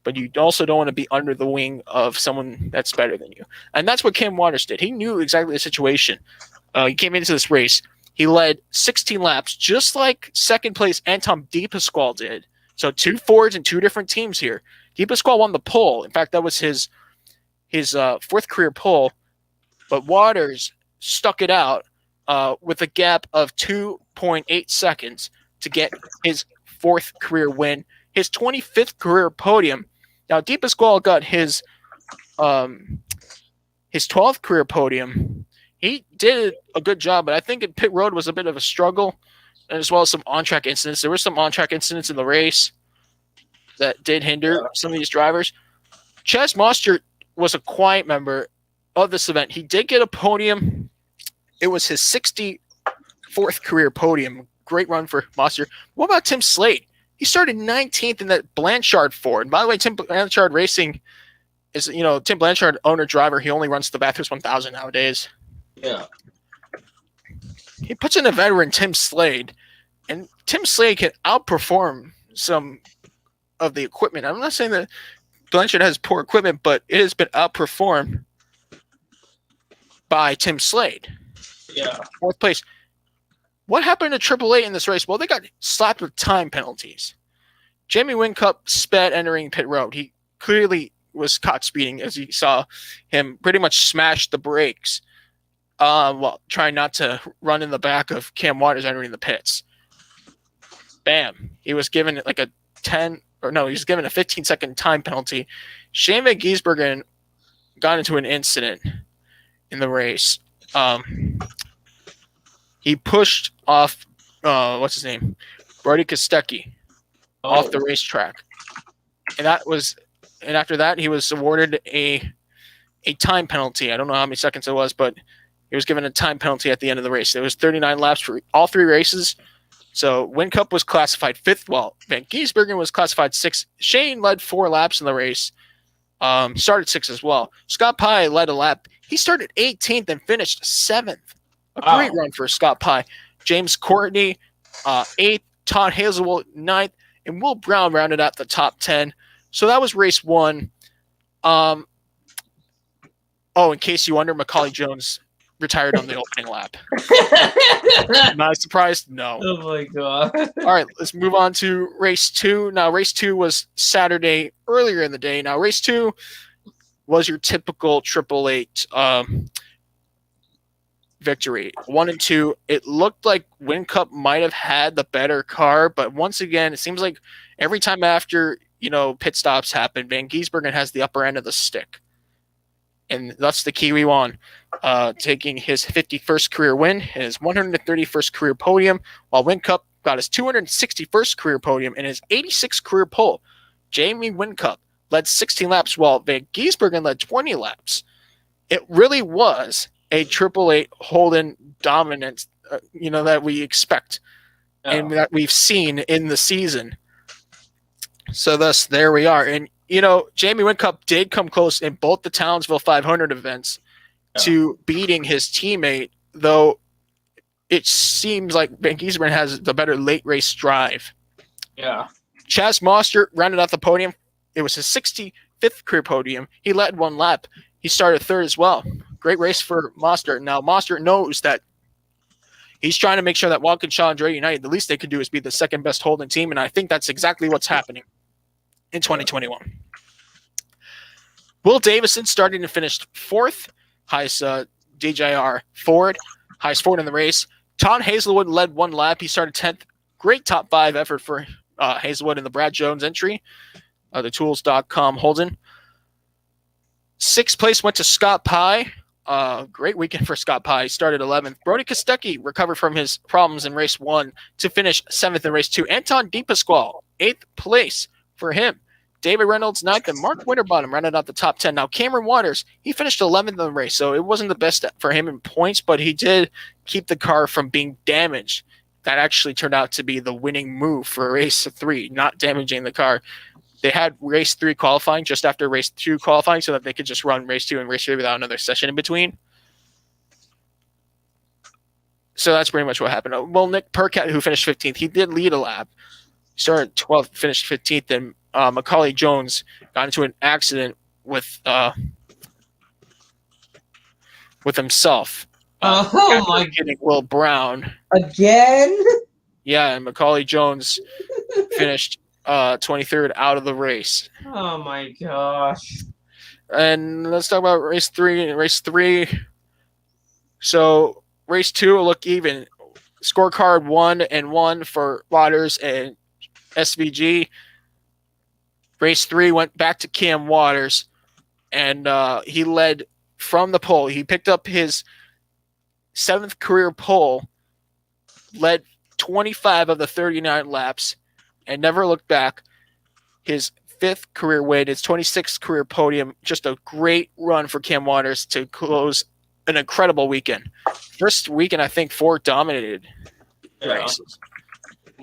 But you also don't want to be under the wing of someone that's better than you. And that's what Cam Waters did. He knew exactly the situation. He came into this race. He led 16 laps, just like second place Anton De Pasquale did. So 2 Fords and 2 different teams here. De Pasquale won the pole. In fact, that was his 4th career pole. But Waters stuck it out with a gap of 2.8 seconds to get his 4th career win, his 25th career podium. Now, De Pasquale got his 12th career podium. He did a good job, but I think in pit road was a bit of a struggle, as well as some on-track incidents. There were some on-track incidents in the race that did hinder some of these drivers. Chaz Mostert was a quiet member of this event. He did get a podium. It was his 64th career podium. Great run for Mostert. What about Tim Slade? He started 19th in that Blanchard Ford. And by the way, Tim Blanchard Racing is, Tim Blanchard, owner-driver. He only runs the Bathurst 1000 nowadays. Yeah. He puts in a veteran, Tim Slade, and Tim Slade can outperform some of the equipment. I'm not saying that Blanchard has poor equipment, but it has been outperformed by Tim Slade. Yeah. 4th place. What happened to Triple Eight in this race? Well, they got slapped with time penalties. Jamie Whincup sped entering pit road. He clearly was caught speeding as you saw him pretty much smash the brakes while trying not to run in the back of Cam Waters entering the pits. Bam. He was given he was given a 15-second time penalty. Shane Van Gisbergen got into an incident. in the race. He pushed off, what's his name? Brody Kostecki off the racetrack. And after that, he was awarded a time penalty. I don't know how many seconds it was, but he was given a time penalty at the end of the race. It was 39 laps for all three races. So Whincup was classified 5th, while Van Gisbergen was classified 6th. Shane led 4 laps in the race. Started 6th as well. Scott Pye led a lap. He started 18th and finished 7th. A great run for Scott Pye. James Courtney, 8th. Todd Hazelwood, 9th. And Will Brown rounded out the top 10. So that was race 1. In case you wonder, Macaulay Jones retired on the opening lap. Am I surprised? No. Oh my god. All right, let's move on to race 2. Now, race 2 was Saturday earlier in the day. Now, race 2 was your typical 888 victory. 1 and 2. It looked like Whincup might have had the better car, but once again, it seems like every time after pit stops happen, Van Gisbergen has the upper end of the stick. And that's the Kiwi won, taking his 51st career win, his 131st career podium, while Whincup got his 261st career podium and his 86th career pole. Jamie Whincup led 16 laps, while Van Gisbergen led 20 laps. It really was a 888 Holden dominance, that we expect and that we've seen in the season. So thus, there we are. And Jamie Whincup did come close in both the Townsville 500 events to beating his teammate, though it seems like Van Gisbergen has the better late race drive. Yeah. Chaz Mostert rounded out the podium. It was his 65th career podium. He led 1 lap. He started 3rd as well. Great race for Mostert. Now, Mostert knows that he's trying to make sure that Waukesha and Dre United, the least they could do is be the second best Holden team, and I think that's exactly what's happening in 2021. Will Davison started and finished 4th, highest DJR Ford, highest Ford in the race. Todd Hazelwood led 1 lap. He started 10th. Great top 5 effort for Hazelwood in the Brad Jones entry, the tools.com Holden. 6th place went to Scott Pye. Great weekend for Scott Pye. He started 11th. Brody Kostecki recovered from his problems in race 1 to finish 7th in race 2. Anton DePasquale, 8th place for him. David Reynolds, 9th, and Mark Winterbottom rounded out the top 10. Now, Cameron Waters, he finished 11th in the race, so it wasn't the best for him in points, but he did keep the car from being damaged. That actually turned out to be the winning move for race 3, not damaging the car. They had race 3 qualifying just after race 2 qualifying so that they could just run race 2 and race 3 without another session in between. So that's pretty much what happened. Well, Nick Percat, who finished 15th, he did lead a lap. He started 12th, finished 15th, and Macaulay Jones got into an accident with himself. Oh my! Getting Will Brown Again? Yeah, and Macaulay Jones finished 23rd out of the race. Oh my gosh! And let's talk about race 3. Race 3. So race 2 will look even. Scorecard 1-1 for Waters and SVG. Race 3 went back to Cam Waters, and he led from the pole. He picked up his 7th career pole, led 25 of the 39 laps, and never looked back. His 5th career win, his 26th career podium. Just a great run for Cam Waters to close an incredible weekend. First weekend, I think Ford dominated races.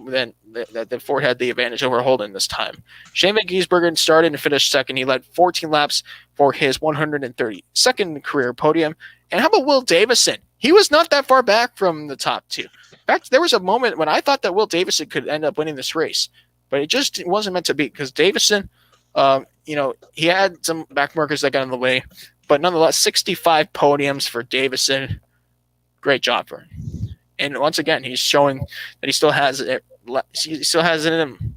Then the Ford had the advantage over Holden this time. Shane Van Gisbergen started and finished 2nd. He led 14 laps for his 132nd career podium. And how about Will Davison? He was not that far back from the top 2. In fact, there was a moment when I thought that Will Davison could end up winning this race, but it just wasn't meant to be because Davison, he had some back markers that got in the way, but nonetheless, 65 podiums for Davison. Great job for him. And once again, he's showing that he still has it. He still has it in him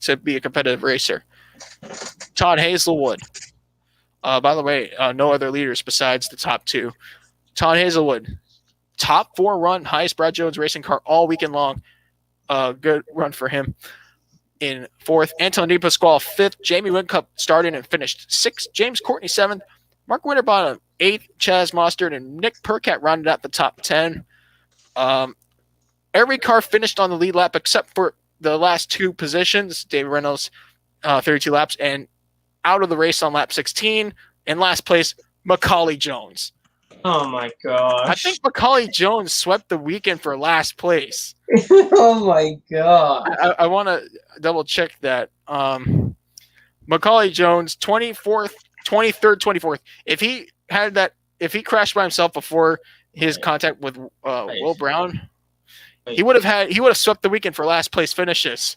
to be a competitive racer. Todd Hazelwood. By the way, no other leaders besides the top 2. Todd Hazelwood, top 4 run, highest Brad Jones racing car all weekend long. Good run for him. In 4th, Anton DePasquale 5th. Jamie Whincup started and finished 6th. James Courtney 7th. Mark Winterbottom, 8th. Chaz Mostert and Nick Percat rounded out the top 10. Every car finished on the lead lap except for the last 2 positions. David Reynolds, 32 laps, and out of the race on lap 16. In last place, Macaulay Jones. Oh my gosh. I think Macaulay Jones swept the weekend for last place. Oh my god. I want to double check that. Macaulay Jones, 23rd, 24th. If he crashed by himself before his contact with Will Brown, he would have swept the weekend for last place finishes.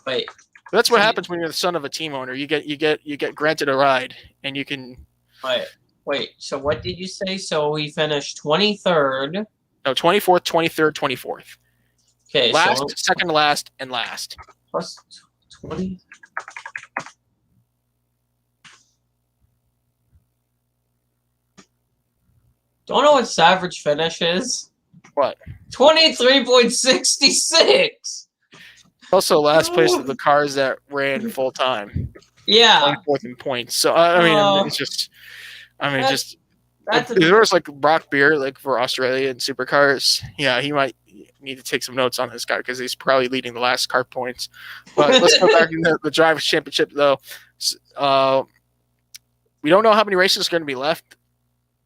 Wait. That's what happens when you're the son of a team owner. You get granted a ride, and you can. Wait. So what did you say? So we finished 23rd. No, 24th, 23rd, 24th. Okay. Last, second to last, and last. Plus 20. Don't know what Savage finish is. What? 23.66. Also, last place of the cars that ran full time. Yeah. 24th in points. So it's just. If there was like Brock Beer, like for Australian supercars, yeah, he might need to take some notes on this guy because he's probably leading the last car points. But let's go back to the Drivers' Championship, though. We don't know how many races are going to be left,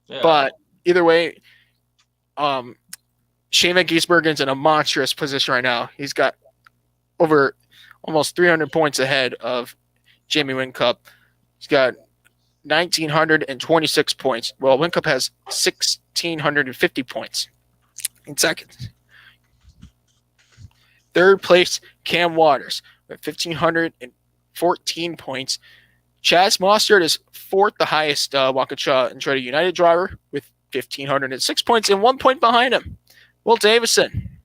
but either way, Shane Van Gisbergen's in a monstrous position right now. He's got over almost 300 points ahead of Jamie Whincup. He's got 1,926 points. Well, Whincup has 1,650 points in second. Third place, Cam Waters with 1,514 points. Chaz Mostert is fourth, the highest Waukesha Andretti United driver with 1,506 points, and 1 point behind him. Will Davison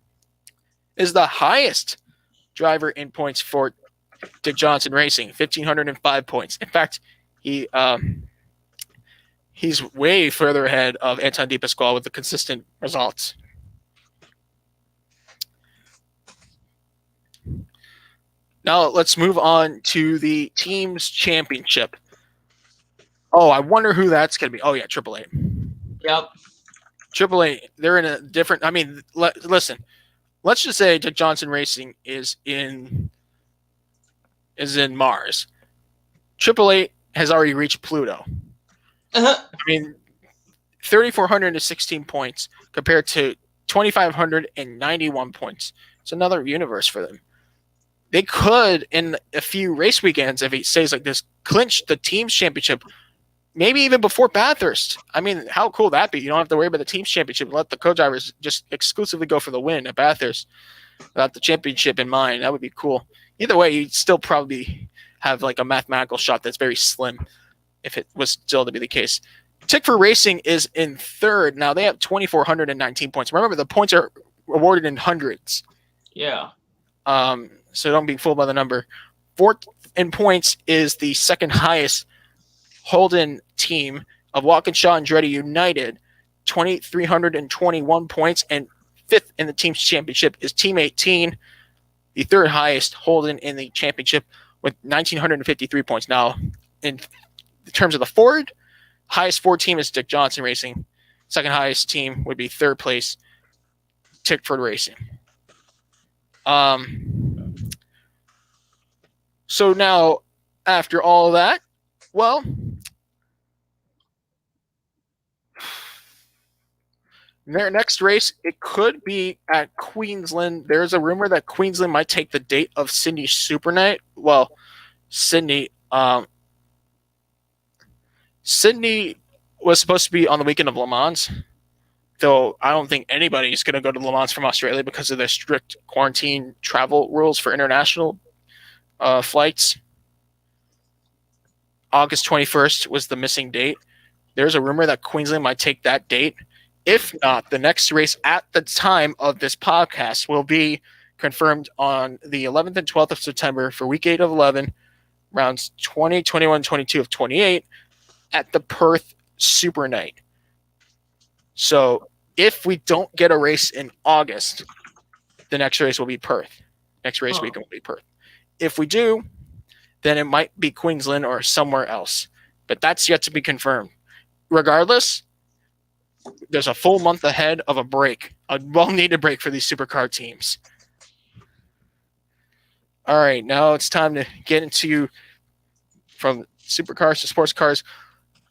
is the highest driver in points for Dick Johnson Racing, 1,505 points. In fact, he's way further ahead of Anton De Pasquale with the consistent results. Now let's move on to the team's championship. Oh, I wonder who that's going to be. Oh yeah, AAA. Yep. AAA, they're in a different. I mean, listen. Let's just say Dick Johnson Racing is in Mars. AAA has already reached Pluto. Uh-huh. I mean, 3,416 points compared to 2,591 points. It's another universe for them. They could, in a few race weekends, if it stays like this, clinch the team's championship, maybe even before Bathurst. I mean, how cool would that be? You don't have to worry about the team's championship. Let the co-drivers just exclusively go for the win at Bathurst without the championship in mind. That would be cool. Either way, you'd still probably have like a mathematical shot that's very slim if it was still to be the case. Tickford Racing is in third. Now they have 2,419 points. Remember, the points are awarded in hundreds. Yeah. So don't be fooled by the number. Fourth in points is the second highest Holden team of Waukesha Andretti United, 2,321 points. And fifth in the team's championship is Team 18, the third highest Holden in the championship with 1,953 points. Now, in terms of the Ford, highest Ford team is Dick Johnson Racing. Second highest team would be third place, Tickford Racing. So now, after all that, well, their next race, it could be at Queensland. There's a rumor that Queensland might take the date of Sydney's Super Night. Well, Sydney was supposed to be on the weekend of Le Mans, though I don't think anybody is going to go to Le Mans from Australia because of the strict quarantine travel rules for international flights. August 21st was the missing date. There's a rumor that Queensland might take that date. If not, the next race at the time of this podcast will be confirmed on the 11th and 12th of September for week 8 of 11, rounds 20, 21, 22 of 28 at the Perth Super Night. So if we don't get a race in August, the next race will be Perth. Next race weekend will be Perth. If we do, then it might be Queensland or somewhere else. But that's yet to be confirmed. regardless, there's a full month ahead of a break, a well-needed break for these supercar teams. All right, now it's time to get into from supercars to sports cars.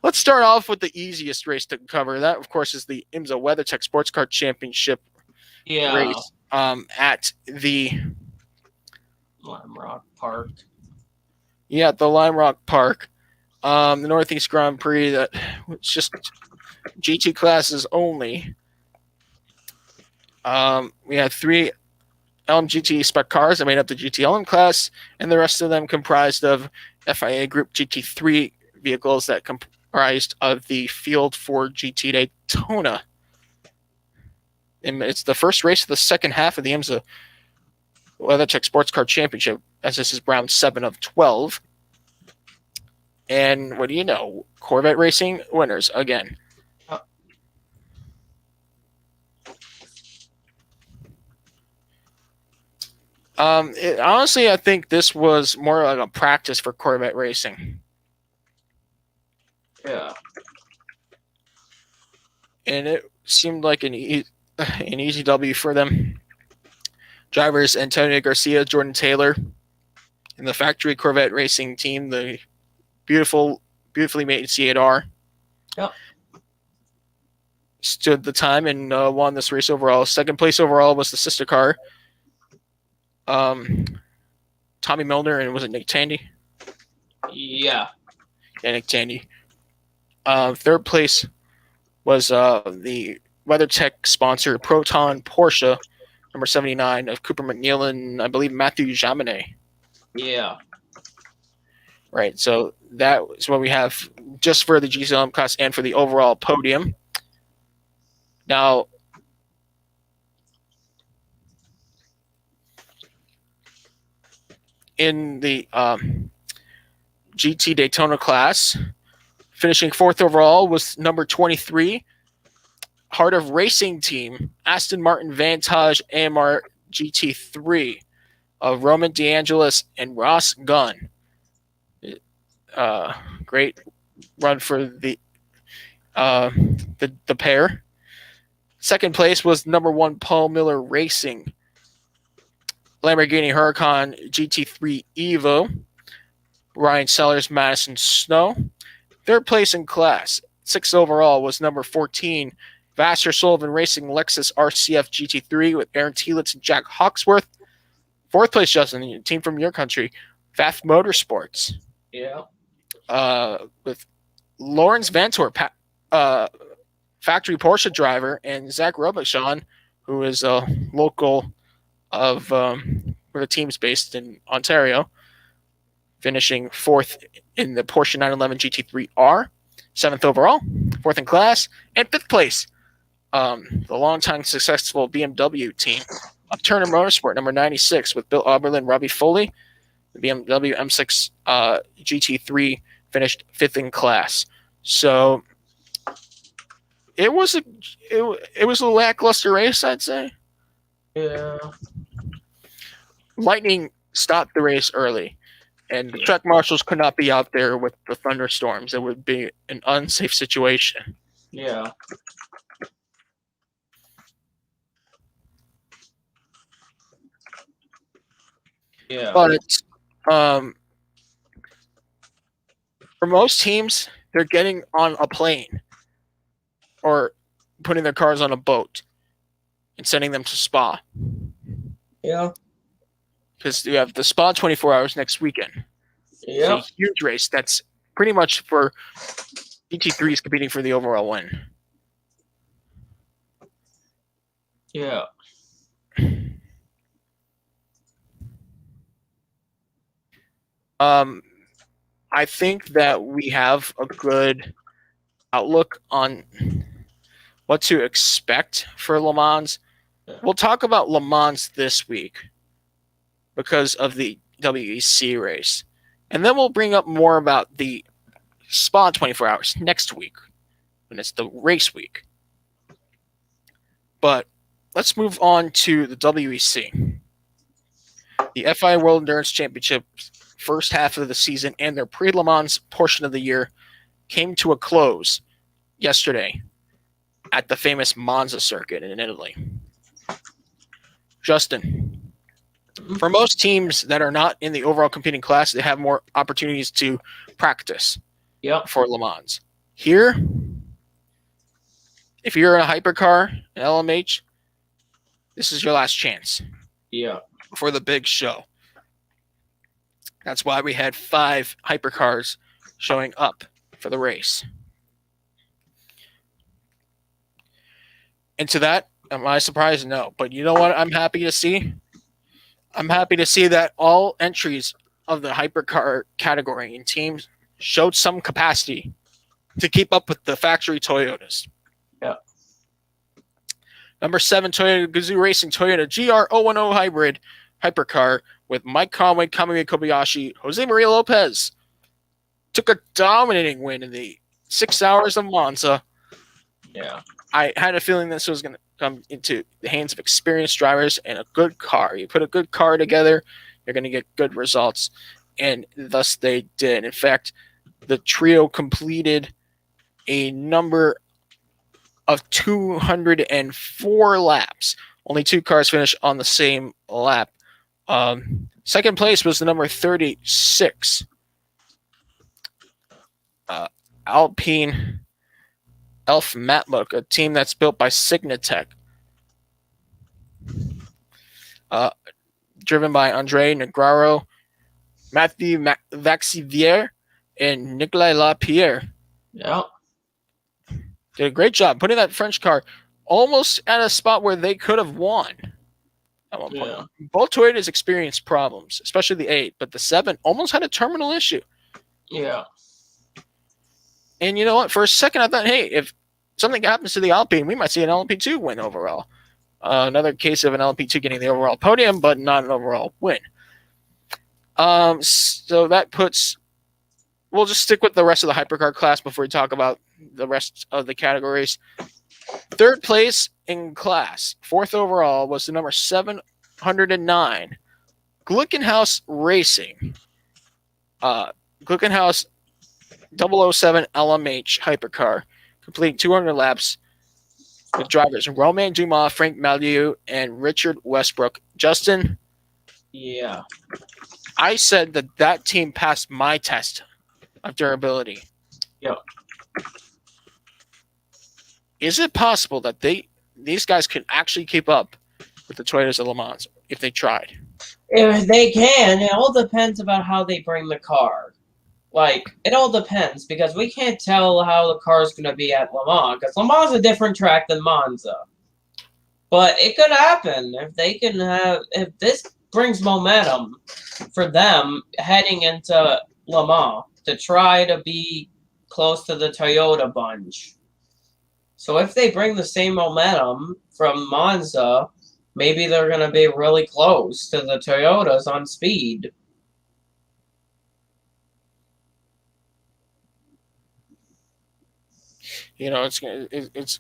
Let's start off with the easiest race to cover. That, of course, is the IMSA WeatherTech Sports Car Championship race at the Lime Rock Park. Yeah, the Lime Rock Park. The Northeast Grand Prix, that was just GT classes only. We had 3 LMGT spec cars that made up the GT class, and the rest of them comprised of FIA Group GT3 vehicles that comprised of the Field for GT Daytona. And it's the first race of the second half of the IMSA WeatherTech Sports Car Championship, as this is round 7 of 12. And what do you know? Corvette Racing winners again. Honestly, I think this was more like a practice for Corvette Racing. Yeah. And it seemed like an easy W for them. Drivers Antonio Garcia, Jordan Taylor, and the factory Corvette Racing team, the beautifully made C8R. Yep. Stood the time and won this race overall. Second place overall was the sister car. Tommy Milner, and was it Nick Tandy? Yeah. Yeah, Nick Tandy. Third place was the WeatherTech sponsored Proton Porsche, number 79 of Cooper McNeil and I believe Matthew Jaminet. Yeah. Right, so that is what we have just for the GCLM class and for the overall podium. Now, in the GT Daytona class, finishing 4th overall was number 23, Heart of Racing Team, Aston Martin Vantage AMR GT3 of Roman DeAngelis and Ross Gunn. Great run for the pair. Second place was number 1 Paul Miller Racing, Lamborghini Huracan GT3 Evo, Ryan Sellers, Madison Snow. Third place in class, 6th overall, was number 14 Vassar Sullivan Racing Lexus RCF GT3 with Aaron Tielitz and Jack Hawksworth. Fourth place, Justin, team from your country, VAF Motorsports. Yeah. With Lawrence Vantor, factory Porsche driver, and Zach Robichon, who is a local of where the team's based in Ontario, finishing 4th in the Porsche 911 GT3R, 7th overall, 4th in class, and 5th place, the longtime successful BMW team of Turner Motorsport, number 96, with Bill Oberlin, Robbie Foley. The BMW M6 GT3 finished 5th in class. So it was a lackluster race, I'd say. Yeah. Lightning stopped the race early, and the track marshals could not be out there with the thunderstorms. It would be an unsafe situation. Yeah. Yeah. But for most teams, they're getting on a plane or putting their cars on a boat and sending them to Spa. Yeah. Because you have the Spa 24 hours next weekend. Yeah. It's a huge race that's pretty much for GT3s competing for the overall win. Yeah. I think that we have a good outlook on what to expect for Le Mans. We'll talk about Le Mans this week because of the WEC race. And then we'll bring up more about the Spa 24 hours next week when it's the race week. But let's move on to the WEC. The FIA World Endurance Championship first half of the season and their pre-Le Mans portion of the year came to a close yesterday at the famous Monza circuit in Italy. Justin, for most teams that are not in the overall competing class, they have more opportunities to practice for Le Mans. Here, if you're in a hypercar, an LMH, this is your last chance. Yeah. For the big show. That's why we had 5 hypercars showing up for the race. And to that, am I surprised? No. But you know what I'm happy to see? I'm happy to see that all entries of the hypercar category and teams showed some capacity to keep up with the factory Toyotas. Yeah. Number 7, Toyota Gazoo Racing Toyota GR010 Hybrid hypercar with Mike Conway, Kamui Kobayashi, Jose Maria Lopez took a dominating win in the 6 hours of Monza. Yeah. I had a feeling this was going to come into the hands of experienced drivers and a good car. You put a good car together, you're going to get good results. And thus they did. In fact, the trio completed a number of 204 laps. Only 2 cars finished on the same lap. Second place was the number 36. Alpine Elf Matlock, a team that's built by Signatech. Driven by Andre Negraro, Matthew Vaxivier, and Nicolas Lapierre. Yeah. Did a great job putting that French car almost at a spot where they could have won at one point. Both Toyotas experienced problems, especially the 8, but the 7 almost had a terminal issue. Yeah. And you know what? For a second, I thought, hey, if something happens to the Alpine, we might see an LMP2 win overall. Another case of an LMP2 getting the overall podium, but not an overall win. So that puts... We'll just stick with the rest of the hypercar class before we talk about the rest of the categories. Third place in class, 4th overall, was the number 709, Glickenhaus Racing. Glickenhaus 007 LMH hypercar, completing 200 laps with drivers Romain Dumas, Frank Malieu, and Richard Westbrook. Justin? Yeah. I said that team passed my test of durability. Yep. Is it possible that these guys can actually keep up with the Toyotas of Le Mans if they tried? If they can, it all depends about how they bring the car. Like, it all depends, because we can't tell how the car's going to be at Le Mans, because Le Mans is a different track than Monza. But it could happen if this brings momentum for them heading into Le Mans to try to be close to the Toyota bunch. So if they bring the same momentum from Monza, maybe they're going to be really close to the Toyotas on speed. You know, it's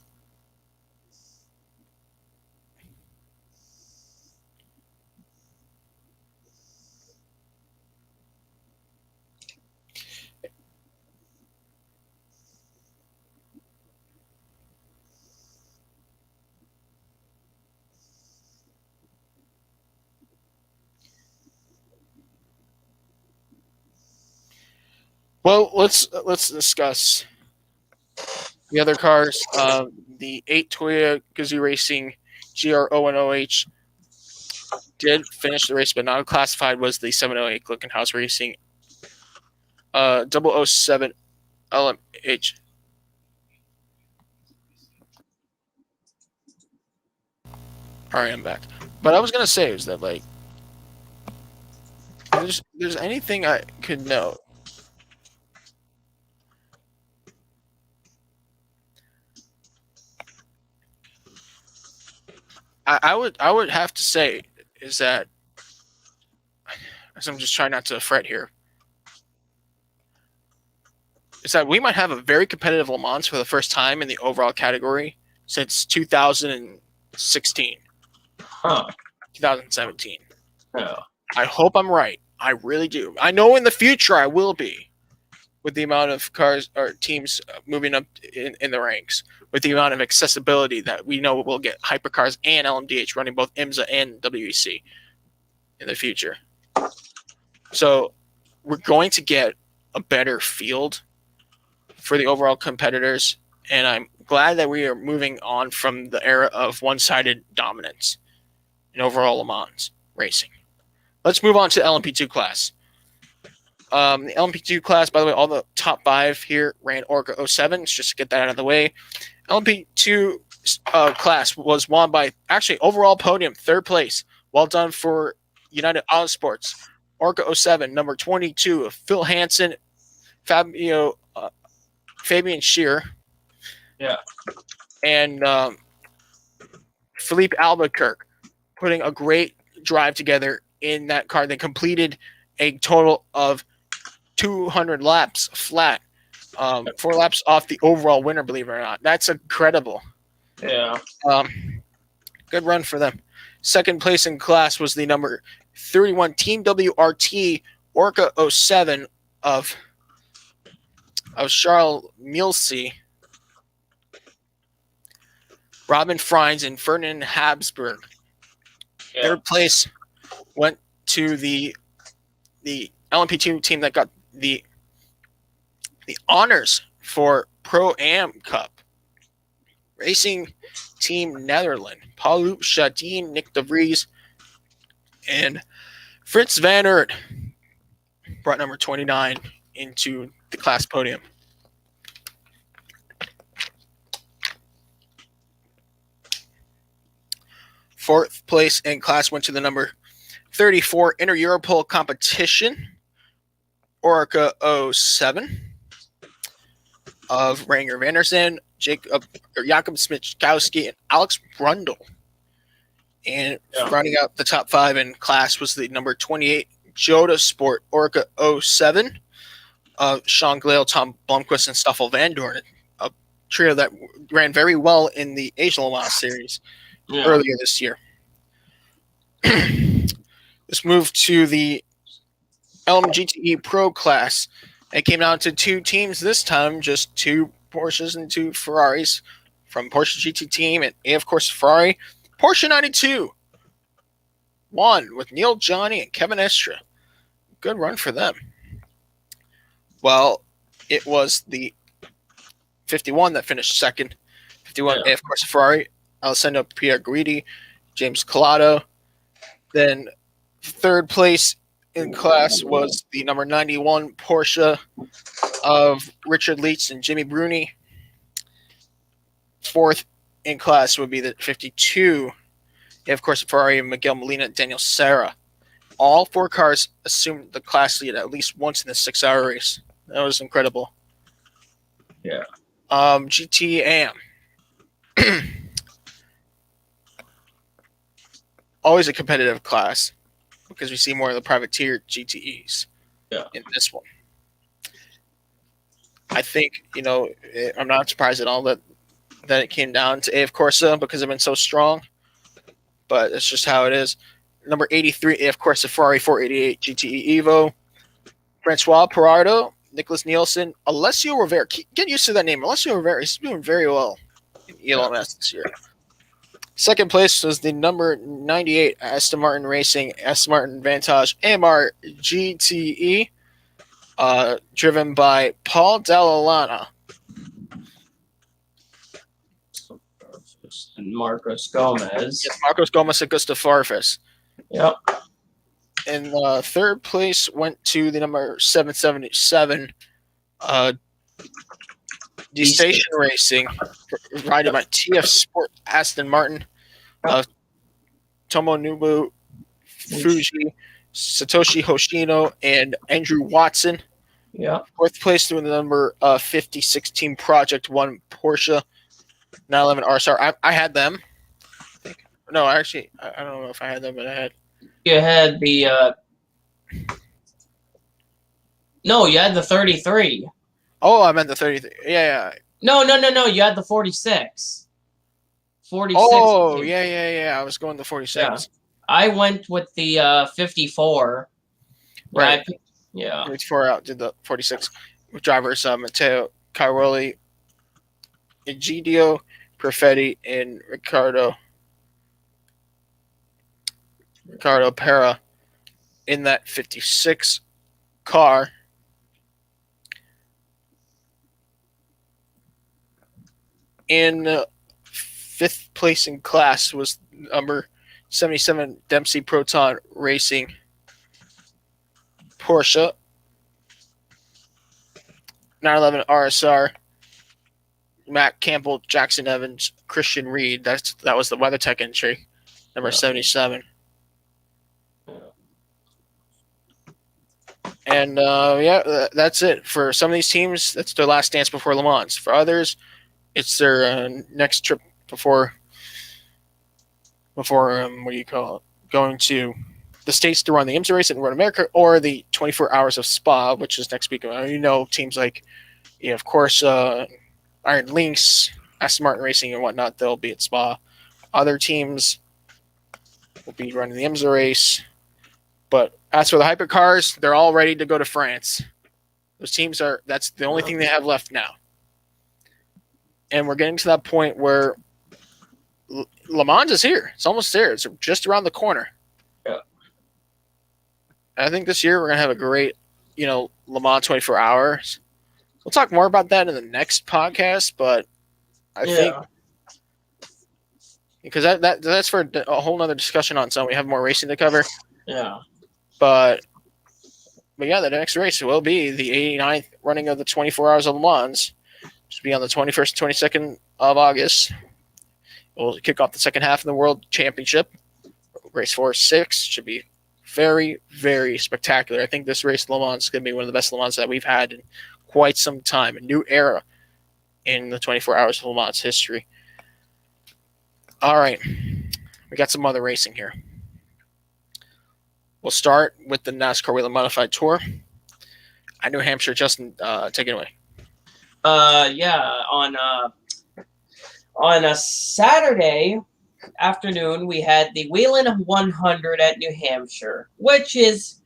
well, let's discuss the other cars. The 8 Toyota Gazoo Racing GR010H did finish the race, but not classified was the 708 Glickenhaus Racing 007 LMH. All right, I'm back. But I was gonna say is that like, if there's anything I could note. I would have to say is that, as I'm just trying not to fret here, is that we might have a very competitive Le Mans for the first time in the overall category since 2016. 2017. Yeah. I hope I'm right. I really do. I know in the future I will be with the amount of cars or teams moving up in the ranks, with the amount of accessibility that we know we'll get hypercars and LMDH running both IMSA and WEC in the future. So we're going to get a better field for the overall competitors, and I'm glad that we are moving on from the era of one-sided dominance in overall Le Mans racing. Let's move on to the LMP2 class. The LMP2 class, by the way, all the top 5 here ran Orca 07s, just to get that out of the way. LMP2 class was won by, actually, overall podium, 3rd place. Well done for United Autosports. Orca 07, number 22 of Phil Hansen, Fabian Scheer, and Philippe Albuquerque, putting a great drive together in that car. They completed a total of 200 laps flat, 4 laps off the overall winner, believe it or not. That's incredible. Yeah. Good run for them. 2nd place in class was the number 31 Team WRT Orca 07 of Charles Milsey, Robin Freins, and Ferdinand Habsburg. Yeah. 3rd place went to the LMP2 team that got the honors for Pro-Am Cup. Racing Team Netherlands, Paul Chadin, Nick de Vries, and Fritz van Aert brought number 29 into the class podium. Fourth place in class went to the number 34 Inter-Europol competition, Orca 07 of Ranger Vandersen, Jakob Smichkowski, and Alex Brundle. And rounding out the top 5 in class was the number 28 Jota Sport Orca 07 of Sean Glale, Tom Blomqvist, and Stoffel Van Doorn, a trio that ran very well in the Asian Le Mans series earlier this year. Let's move to the LMGTE Pro class. It came down to 2 teams this time, just 2 Porsches and 2 Ferraris from Porsche GT team and of course Ferrari. Porsche 92 won with Neil Johnny and Kevin Estra. Good run for them. Well, it was the 51 that finished 2nd. 51, of course, Ferrari, Alessandro Pierguidi, James Collado. Then 3rd place in class was the number 91 Porsche of Richard Leitz and Jimmy Bruni. 4th in class would be the 52. Of course, Ferrari, Miguel Molina, Daniel Serra. All 4 cars assumed the class lead at least once in the 6-hour race. That was incredible. Yeah. GT-AM. Always a competitive class because we see more of the privateer GTEs in this one. I think, I'm not surprised at all that it came down to AF Corsa because they've been so strong, but it's just how it is. Number 83, AF Corsa Ferrari 488 GTE Evo. Francois Pirardo, Nicholas Nielsen, Alessio Rivera. Get used to that name. Alessio Rivera is doing very well in ELMS this year. 2nd place was the number 98 Aston Martin Racing, Aston Martin Vantage AMR GTE, driven by Paul Dall'Anna. And Marcos Gomez. Yes, Marcos Gomez and Gustav Farfus. Yep. And 3rd place went to the number 777 D-Station Racing, ridden by TF Sport Aston Martin, Tomonobu Fuji, Satoshi Hoshino, and Andrew Watson. Yeah. 4th place through the number 56 Team Project 1 Porsche 911 RSR. I had them. No, actually, I don't know if I had them, but I had. You had the. No, you had the 33. Oh, I meant the 33. Yeah. No. You had the 46. 46. Oh, yeah. I was going to 46. Yeah. I went with the 54. Right. Yeah. 54 out, did the 46. with drivers Matteo Cairoli, Egidio Perfetti, and Ricardo Pera in that 56 car. In fifth place in class was number 77 Dempsey Proton Racing Porsche 911 RSR Matt Campbell, Jackson Evans, Christian Reed. That was the WeatherTech entry, number 77. And that's it for some of these teams. That's their last dance before Le Mans. For others, it's their next trip before what do you call it? Going to the States to run the IMSA race and run America, or the 24 Hours of Spa, which is next week. Teams like, of course, Iron Lynx, Aston Martin Racing, and whatnot. They'll be at Spa. Other teams will be running the IMSA race. But as for the hypercars, they're all ready to go to France. Those teams that's the only thing they have left now. And we're getting to that point where Le Mans is here. It's almost there. It's just around the corner. Yeah. I think this year we're going to have a great, Le Mans 24 hours. We'll talk more about that in the next podcast, but I think because that's for a whole nother discussion on some. We have more racing to cover. Yeah. But yeah, the next race will be the 89th running of the 24 Hours of Le Mans. Which will be on the 21st and 22nd of August. We'll kick off the second half of the World Championship. Race 4-6 should be very, very spectacular. I think this race, Le Mans, is going to be one of the best Le Mans that we've had in quite some time. A new era in the 24 Hours of Le Mans history. All right. We got some other racing here. We'll start with the NASCAR Whelen Modified Tour. At New Hampshire, Justin, take it away. On a Saturday afternoon, we had the Whelen 100 at New Hampshire, which is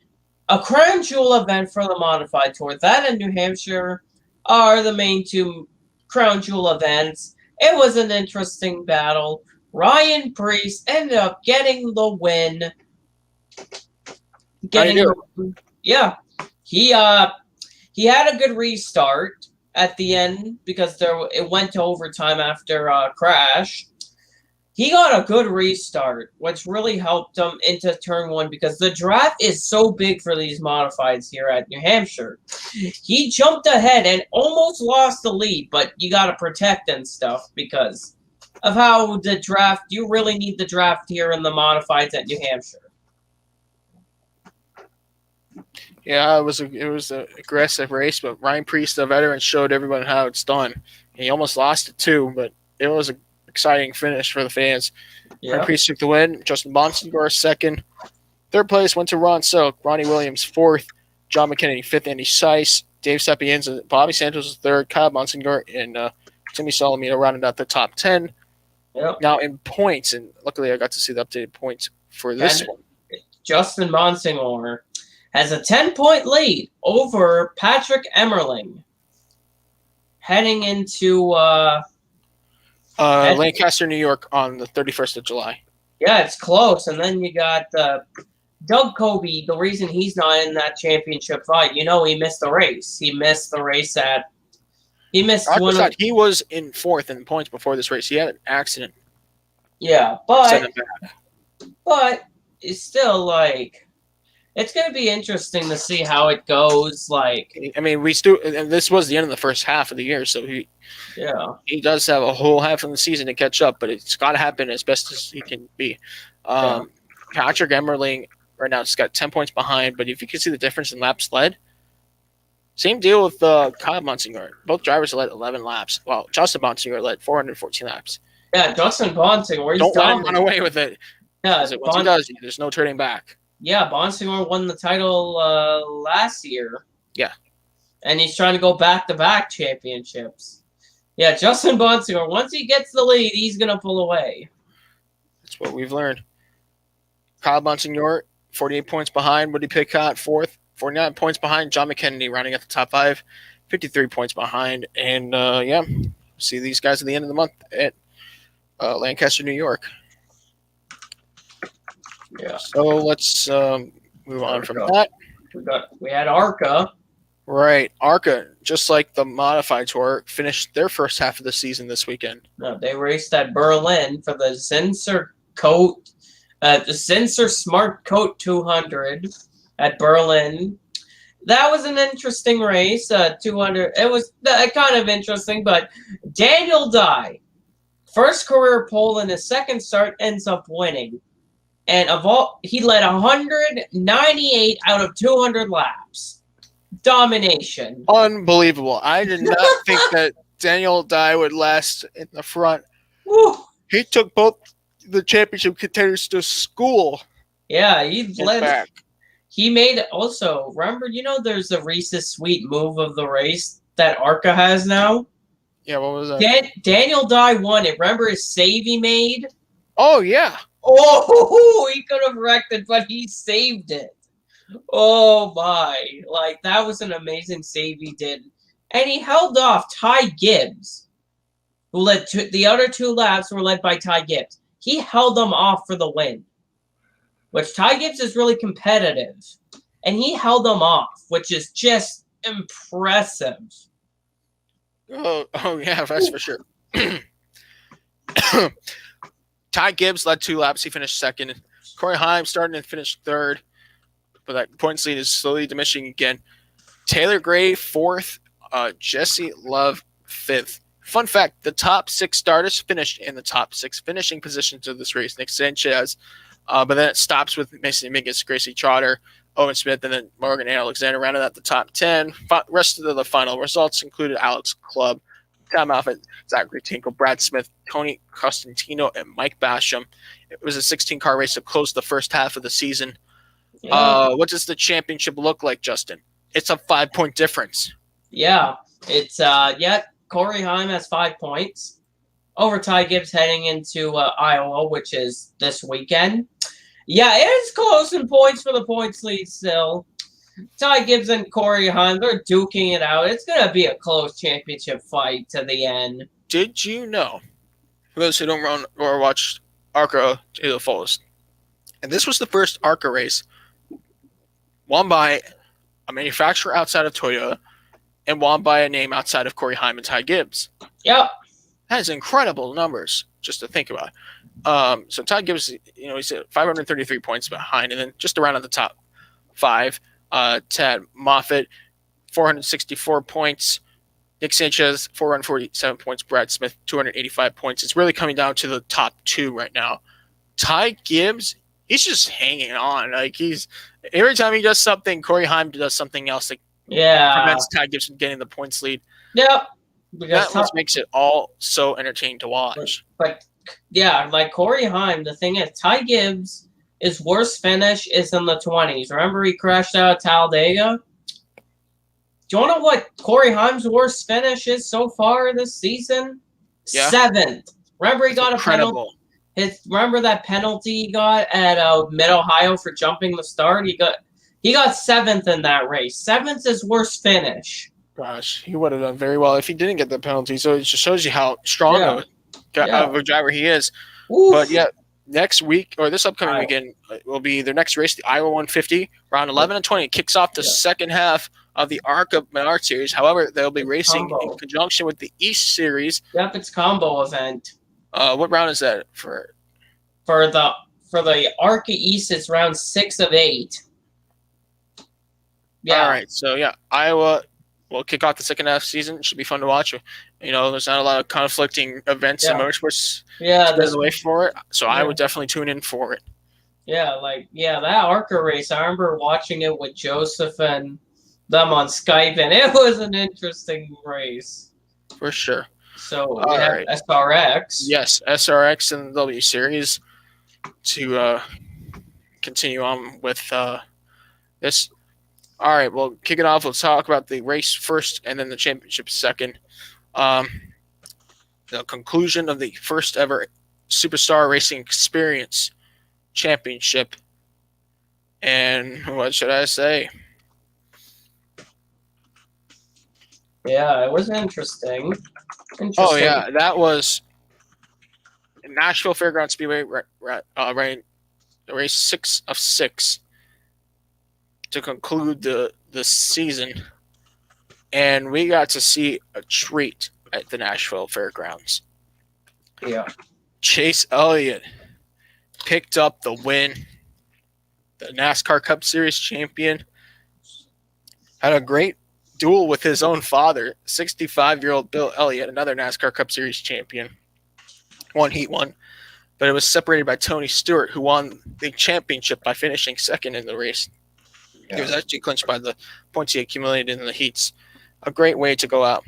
a crown jewel event for the Modified Tour. That and New Hampshire are the main two crown jewel events. It was an interesting battle. Ryan Preece ended up getting the win. He had a good restart at the end because it went to overtime after a crash. He got a good restart, which really helped him into turn one because the draft is so big for these modifieds here at New Hampshire. He jumped ahead and almost lost the lead, but you got to protect and stuff because of how the draft, you really need the draft here in the modifieds at New Hampshire. Yeah, it was an aggressive race, but Ryan Preece, the veteran, showed everyone how it's done. He almost lost it too, but it was an exciting finish for the fans. Yeah. Ryan Preece took the win. Justin Bonsinger second. Third place went to Ron Silk. Ronnie Williams fourth. John McKinney fifth. Andy Seiss. Dave Sapienza. Bobby Santos was third. Kyle Bonsinger and Timmy Solomito rounded out the top 10. Yep. Now in points, and luckily I got to see the updated points for this one. Justin Bonsinger has a 10-point lead over Patrick Emmerling. Heading into Lancaster, New York on the 31st of July. Yeah, it's close. And then you got Doug Kobe. The reason he's not in that championship fight, he missed the race. He missed the race he was in fourth in points before this race. He had an accident. Yeah, but it's still it's going to be interesting to see how it goes. And this was the end of the first half of the year, so he does have a whole half of the season to catch up, but it's got to happen as best as he can be. Patrick Emmerling right now just got 10 points behind, but if you can see the difference in laps led, same deal with Kyle Bonsinger. Both drivers led 11 laps. Well, Justin Bonsinger led 414 laps. Yeah, Justin Bonsinger. Don't let him run away with it. Yeah, once he does, there's no turning back. Yeah, Bonsinger won the title last year. Yeah. And he's trying to go back-to-back championships. Yeah, Justin Bonsinger, once he gets the lead, he's going to pull away. That's what we've learned. Kyle Bonsinger, 48 points behind. Woody Picott, fourth. 49 points behind. John McKennedy rounding at the top 5. 53 points behind. And see these guys at the end of the month at Lancaster, New York. Yeah. So let's move on from that. We had ARCA. Right. ARCA, just like the Modified Tour, finished their first half of the season this weekend. No, they raced at Berlin for the Zinsser Smart Coat 200 at Berlin. That was an interesting race. 200. It was kind of interesting, but Daniel Dye, first career pole in his second start, ends up winning. And he led 198 out of 200 laps. Domination. Unbelievable. I did not think that Daniel Dye would last in the front. Woo. He took both the championship contenders to school. Yeah, he led. Back. He made also, remember, there's the Reese's Sweet move of the race that ARCA has now? Yeah, what was that? Daniel Dye won it. Remember his save he made? Oh, yeah. Oh, he could have wrecked it, but he saved it. Oh, my. That was an amazing save he did. And he held off Ty Gibbs, who led the other 2 laps were led by Ty Gibbs. He held them off for the win, which Ty Gibbs is really competitive. And he held them off, which is just impressive. Oh yeah, that's for sure. Ty Gibbs led 2 laps. He finished second. Corey Heim started and finished third. But that points lead is slowly diminishing again. Taylor Gray, 4th. Jesse Love, 5th. Fun fact, the top 6 starters finished in the top 6 finishing positions of this race. Nick Sanchez. But then it stops with Mason Mingus, Gracie Trotter, Owen Smith, and then Morgan Alexander rounded out the top 10. Rest of the final results included Alex Clubb, Tom Alford, Zachary Tinkle, Brad Smith, Tony Costantino, and Mike Basham. It was a 16-car race to close the first half of the season. Yeah. What does the championship look like, Justin? It's a 5-point difference. Yeah, it's Corey Heim has 5 points over Ty Gibbs heading into Iowa, which is this weekend. Yeah, it is close in points for the points lead still. Ty Gibbs and Corey Heim, they're duking it out. It's going to be a close championship fight to the end. Did you know, for those who don't run or watch ARCA to the fullest, and this was the first ARCA race won by a manufacturer outside of Toyota and won by a name outside of Corey Heim and Ty Gibbs. Yep. That is incredible numbers just to think about. So Ty Gibbs, he's at 533 points behind, and then just around at the top 5. Tad Moffitt, 464 points. Nick Sanchez, 447 points. Brad Smith, 285 points. It's really coming down to the top 2 right now. Ty Gibbs, he's just hanging on. Every time he does something, Corey Heim does something else that prevents Ty Gibbs from getting the points lead. Yep. That makes it all so entertaining to watch. But like Corey Heim, the thing is, Ty Gibbs, his worst finish is in the 20s. Remember he crashed out at Talladega? Do you want to know what Corey Heim's worst finish is so far this season? Yeah. 7th. Remember he got a penalty? Remember that penalty he got at Mid-Ohio for jumping the start? He got 7th in that race. 7th is worst finish. Gosh, he would have done very well if he didn't get the penalty. So it just shows you how strong of a driver he is. Oof. But next week or this upcoming weekend will be their next race, the Iowa 150, round 11 and 20. It kicks off the second half of the ARCA Menard Series. However, they'll be racing in conjunction with the East Series. Yep, it's combo event. What round is that for? For the ARCA East, it's round 6 of 8. Yeah. All right. So Iowa will kick off the second half season. It should be fun to watch. There's not a lot of conflicting events in motorsports. There's a way for it. So I would definitely tune in for it. Yeah, that ARCA race, I remember watching it with Joseph and them on Skype, and it was an interesting race. For sure. So we have SRX. Yes, SRX and the W Series to continue on with this. All right, well, kick it off. Let's talk about the race first and then the championship second. The conclusion of the first ever Superstar Racing Experience Championship. And what should I say? Yeah, it was interesting. Oh yeah, that was Nashville Fairgrounds Speedway, race 6 of 6 to conclude the season, and we got to see a treat at the Nashville Fairgrounds. Yeah. Chase Elliott picked up the win. The NASCAR Cup Series champion had a great duel with his own father, 65-year-old Bill Elliott, another NASCAR Cup Series champion. One heat won, but it was separated by Tony Stewart, who won the championship by finishing second in the race. Yeah. It was actually clinched by the points he accumulated in the heats. A great way to go out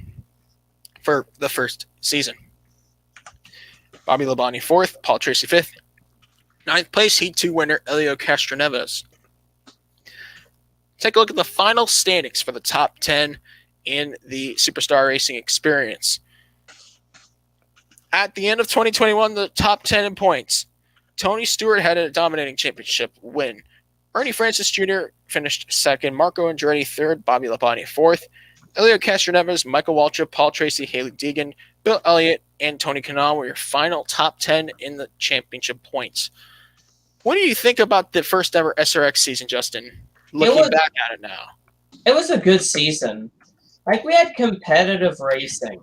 for the first season. Bobby Labonte 4th, Paul Tracy 5th. 9th place, Heat 2 winner Helio Castroneves. Take a look at the final standings for the top 10 in the Superstar Racing Experience. At the end of 2021, the top 10 in points. Tony Stewart had a dominating championship win. Ernie Francis Jr. finished 2nd. Marco Andretti 3rd. Bobby Labonte 4th. Helio Castroneves, Michael Waltrip, Paul Tracy, Haley Deegan, Bill Elliott, and Tony Kanaan were your final top 10 in the championship points. What do you think about the first ever SRX season, Justin? Looking back at it now. It was a good season. Like, we had competitive racing,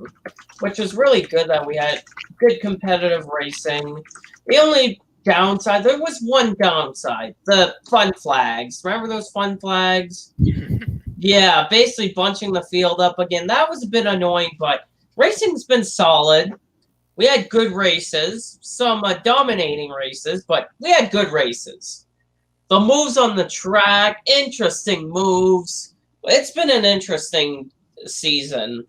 which was really good that we had good competitive racing. The only downside, there was one downside, the fun flags. Remember those fun flags? Yeah, basically bunching the field up again. That was a bit annoying, but racing's been solid. We had good races, some dominating races, but we had good races. The moves on the track, interesting moves. It's been an interesting season.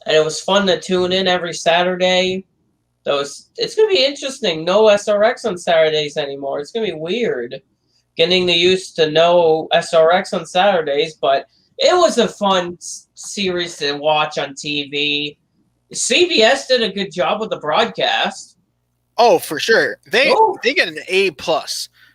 And it was fun to tune in every Saturday. It's going to be interesting. No SRX on Saturdays anymore. It's going to be weird getting used to no SRX on Saturdays, but it was a fun series to watch on TV. CBS did a good job with the broadcast. Oh, for sure. They get an A+.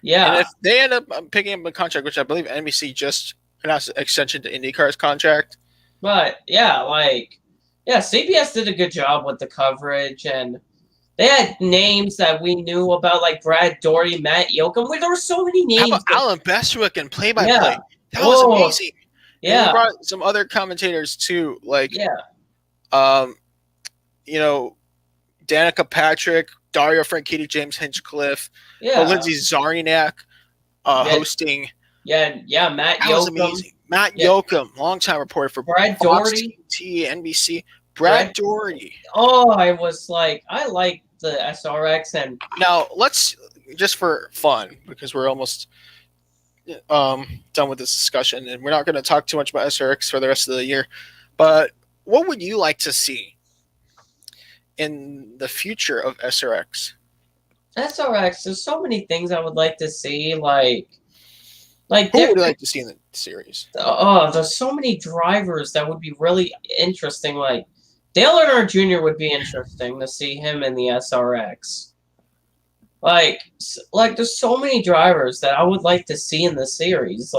Yeah. And if they end up picking up a contract, which I believe NBC just announced an extension to IndyCar's contract. But, CBS did a good job with the coverage, and they had names that we knew about, like Brad Doherty, Matt Yoakum. There were so many names. How about Alan Bestwick and play-by-play? Yeah. That was amazing. Yeah. And we brought some other commentators, too, like Danica Patrick, Dario Franchitti, James Hinchcliffe, Lindsay Zarniak hosting. Matt Yoakum. Was amazing. Matt Yoakum, longtime reporter for Brad Doherty, NBC. Brad Doherty. Oh, I like the SRX. And now let's, just for fun, because we're almost done with this discussion, and we're not going to talk too much about SRX for the rest of the year, but what would you like to see in the future of SRX? SRX, there's so many things I would like to see, who would you like to see in the series? Oh, there's so many drivers that would be really interesting. Like Dale Earnhardt Jr. would be interesting to see him in the SRX. Like there's so many drivers that I would like to see in the series.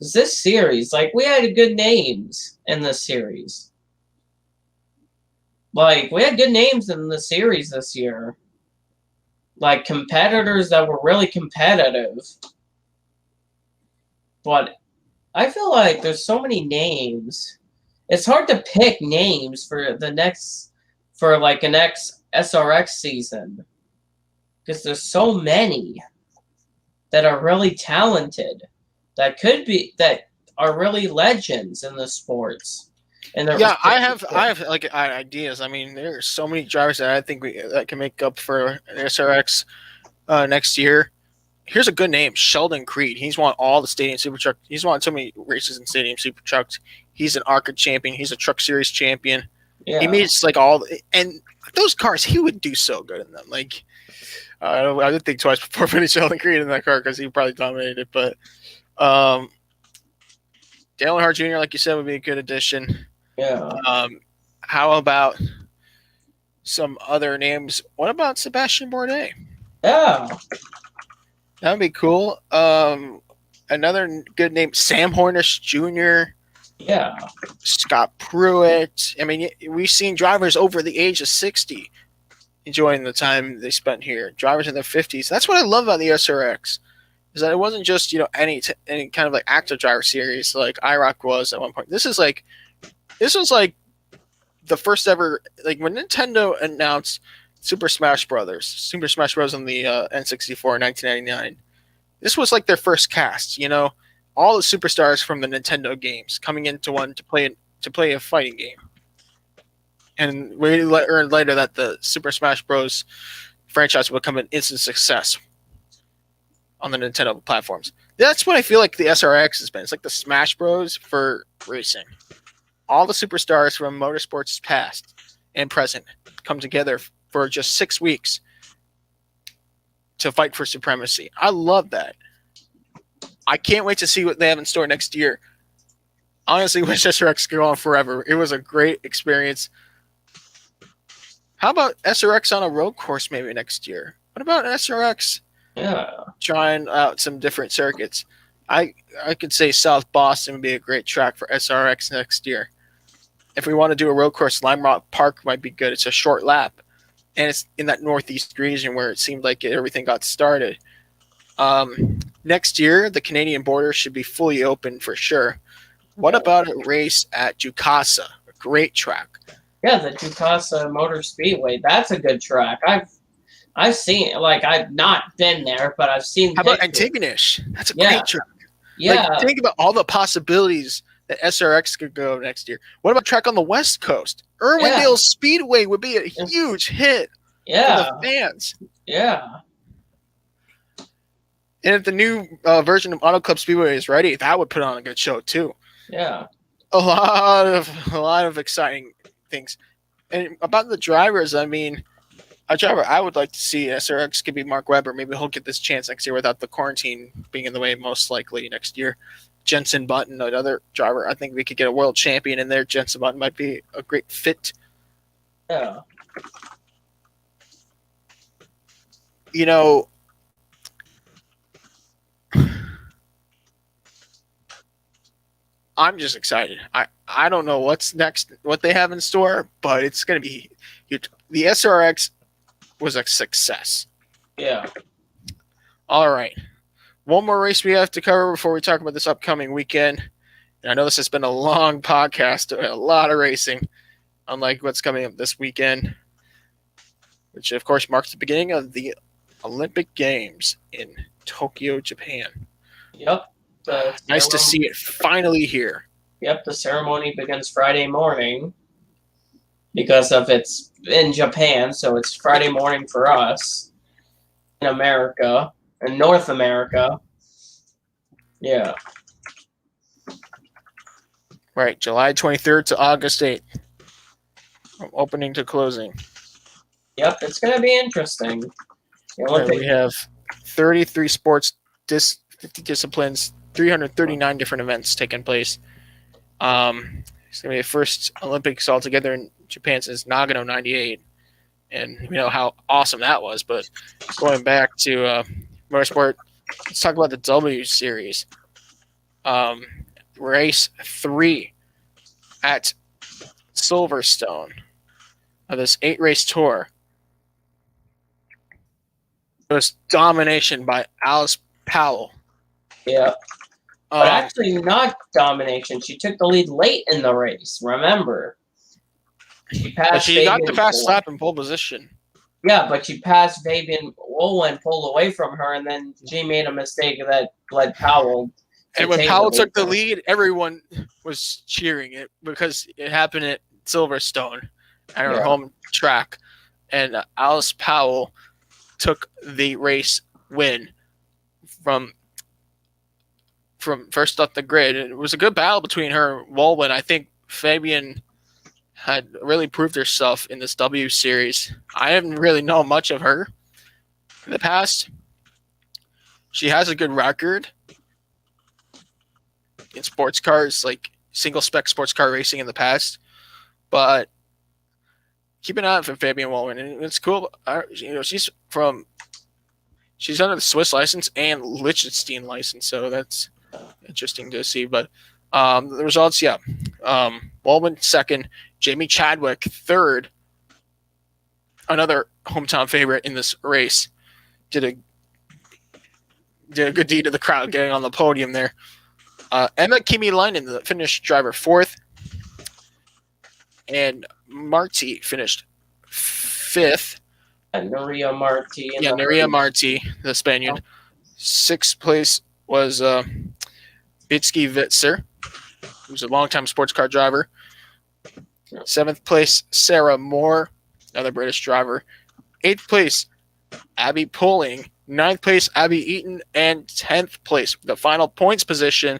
This series, we had good names in this series. We had good names in the series this year. Competitors that were really competitive. But I feel like there's so many names. It's hard to pick names for the next SRX season. Because there's so many that are really talented. That are really legends in the sports. I have ideas. I mean, there's so many drivers that I think that can make up for SRX next year. Here's a good name, Sheldon Creed. He's won all the Stadium Super Truck. He's won so many races in Stadium Super Trucks. He's an ARCA champion. He's a Truck Series champion. Yeah. He meets and those cars. He would do so good in them. I did think twice before putting Sheldon Creed in that car because he probably dominated it. But Dale Earnhardt Jr., like you said, would be a good addition. Yeah. How about some other names? What about Sebastian Bourdais? Yeah. That would be cool. Another good name, Sam Hornish Jr. Yeah. Scott Pruitt. I mean, we've seen drivers over the age of 60 enjoying the time they spent here. Drivers in their 50s. That's what I love about the SRX. Is that it wasn't just any kind of like active driver series like Aric was at one point. This was like the first ever, like when Nintendo announced Super Smash Bros. On the N64 in 1999. This was like their first cast. All the superstars from the Nintendo games coming into one to play a fighting game. And we learned later that the Super Smash Bros. Franchise would become an instant success on the Nintendo platforms. That's what I feel like the SRX has been. It's like the Smash Bros. For racing. All the superstars from motorsports past and present come together for just 6 weeks to fight for supremacy. I love that. I can't wait to see what they have in store next year. Honestly, wish SRX could go on forever. It was a great experience. How about SRX on a road course maybe next year? What about SRX? Yeah. Trying out some different circuits. I could say South Boston would be a great track for SRX next year. If we want to do a road course, Lime Rock Park might be good. It's a short lap, and it's in that northeast region where it seemed like everything got started. Next year, the Canadian border should be fully open for sure. What about a race at Jukasa? A great track. Yeah, the Jukasa Motor Speedway. That's a good track. I've seen it. Like, I've not been there, but I've seen. How about Antigonish? That's a great track. Yeah. Like, think about all the possibilities that SRX could go next year. What about track on the West Coast? Irwindale Speedway would be a huge hit for the fans. Yeah. And if the new version of Auto Club Speedway is ready, that would put on a good show too. Yeah. A lot of exciting things. And about the drivers, I mean, a driver I would like to see SRX could be Mark Webber. Maybe he'll get this chance next year without the quarantine being in the way, most likely next year. Jenson Button, another driver. I think we could get a world champion in there. Jenson Button might be a great fit. Yeah. I'm just excited. I don't know what's next, what they have in store, but it's going to be huge. The SRX was a success. Yeah. All right. One more race we have to cover before we talk about this upcoming weekend. And I know this has been a long podcast, a lot of racing, unlike what's coming up this weekend, which of course marks the beginning of the Olympic Games in Tokyo, Japan. Yep. Nice to see it finally here. Yep, the ceremony begins Friday morning because of it's in Japan, so it's Friday morning for us in America, in North America. Yeah. Right, July 23rd to August 8th. From opening to closing. Yep, it's going to be interesting. We have 33 sports, 50 disciplines, 339 different events taking place. It's going to be the first Olympics altogether in Japan since Nagano 98. And we know how awesome that was. But going back to motorsport, let's talk about the W Series. Race 3 at Silverstone of this 8-race tour. It was domination by Alice Powell. Yeah. But actually not domination. She took the lead late in the race, remember. She got the fast lap in pole position. Yeah, but she passed Fabian Woolin, pulled away from her, and then she made a mistake that led Powell. And when Powell took the lead, everyone was cheering it because it happened at Silverstone at her home track. And Alice Powell took the race win from first up the grid. It was a good battle between her and Woolin. I think Fabian had really proved herself in this W Series. I haven't really known much of her in the past. She has a good record in sports cars, like single spec sports car racing in the past. But keep an eye out for Fabian Woolin. And it's cool. She's under the Swiss license and Liechtenstein license, so that's interesting to see. But The results, yeah. Baldwin second, Jamie Chadwick third, another hometown favorite in this race. Did a good deed to the crowd getting on the podium there. Emma Kimi-Leinen, the Finnish driver, fourth. And Marti finished fifth. And Nuria Marti. Yeah, Nuria Marti, the Spaniard. Sixth place was Bitsky Witzer, who's a longtime sports car driver. Seventh place, Sarah Moore, another British driver. Eighth place, Abby Pulling. Ninth place, Abby Eaton. And 10th place, the final points position,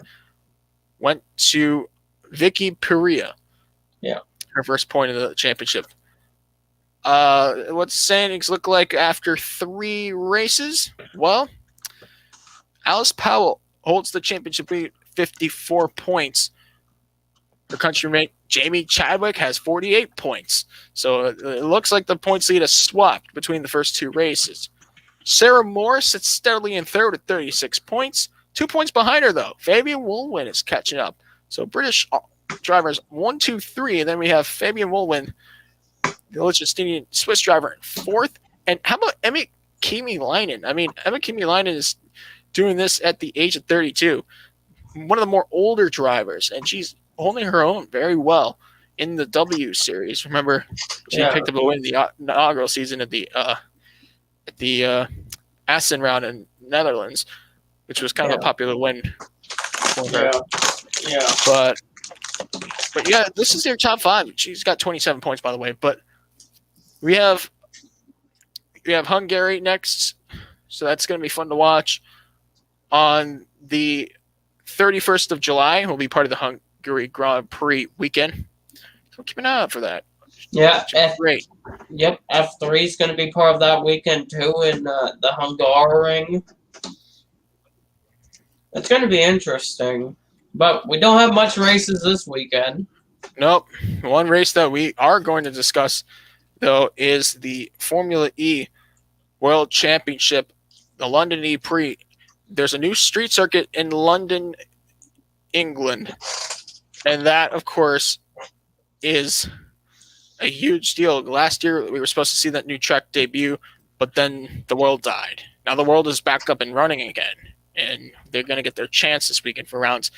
went to Vicky Perea. Yeah. Her first point of the championship. What's standings look like after 3 races? Well, Alice Powell holds the championship lead, 54 points. Her countrymate Jamie Chadwick has 48 points. So it looks like the points lead has swapped between the first 2 races. Sarah Moore sits steadily in third at 36 points. 2 points behind her, though. Fabian Woolwin is catching up. So British drivers 1, 2, 3. And then we have Fabian Woolwin, the Liechtensteinian Swiss driver, in fourth. And how about Emma Kimi-Leinen? I mean, Emma Kimi-Leinen is doing this at the age of 32. One of the more older drivers. And she's holding her own very well in the W Series. Remember, she picked up a win in the inaugural season at the Assen round in Netherlands, which was kind of a popular win for her. Yeah. But yeah, this is their top 5. She's got 27 points, by the way. But we have Hungary next, so that's going to be fun to watch. On the 31st of July, we'll be part of the Hungary Grand Prix weekend. So keep an eye out for that. Yeah, great. Yep, F3 is going to be part of that weekend too in the Hungaroring. It's going to be interesting, but we don't have much races this weekend. Nope. One race that we are going to discuss, though, is the Formula E World Championship, the London E Prix. There's a new street circuit in London, England, and that, of course, is a huge deal. Last year, we were supposed to see that new track debut, but then the world died. Now the world is back up and running again, and they're going to get their chance this weekend for rounds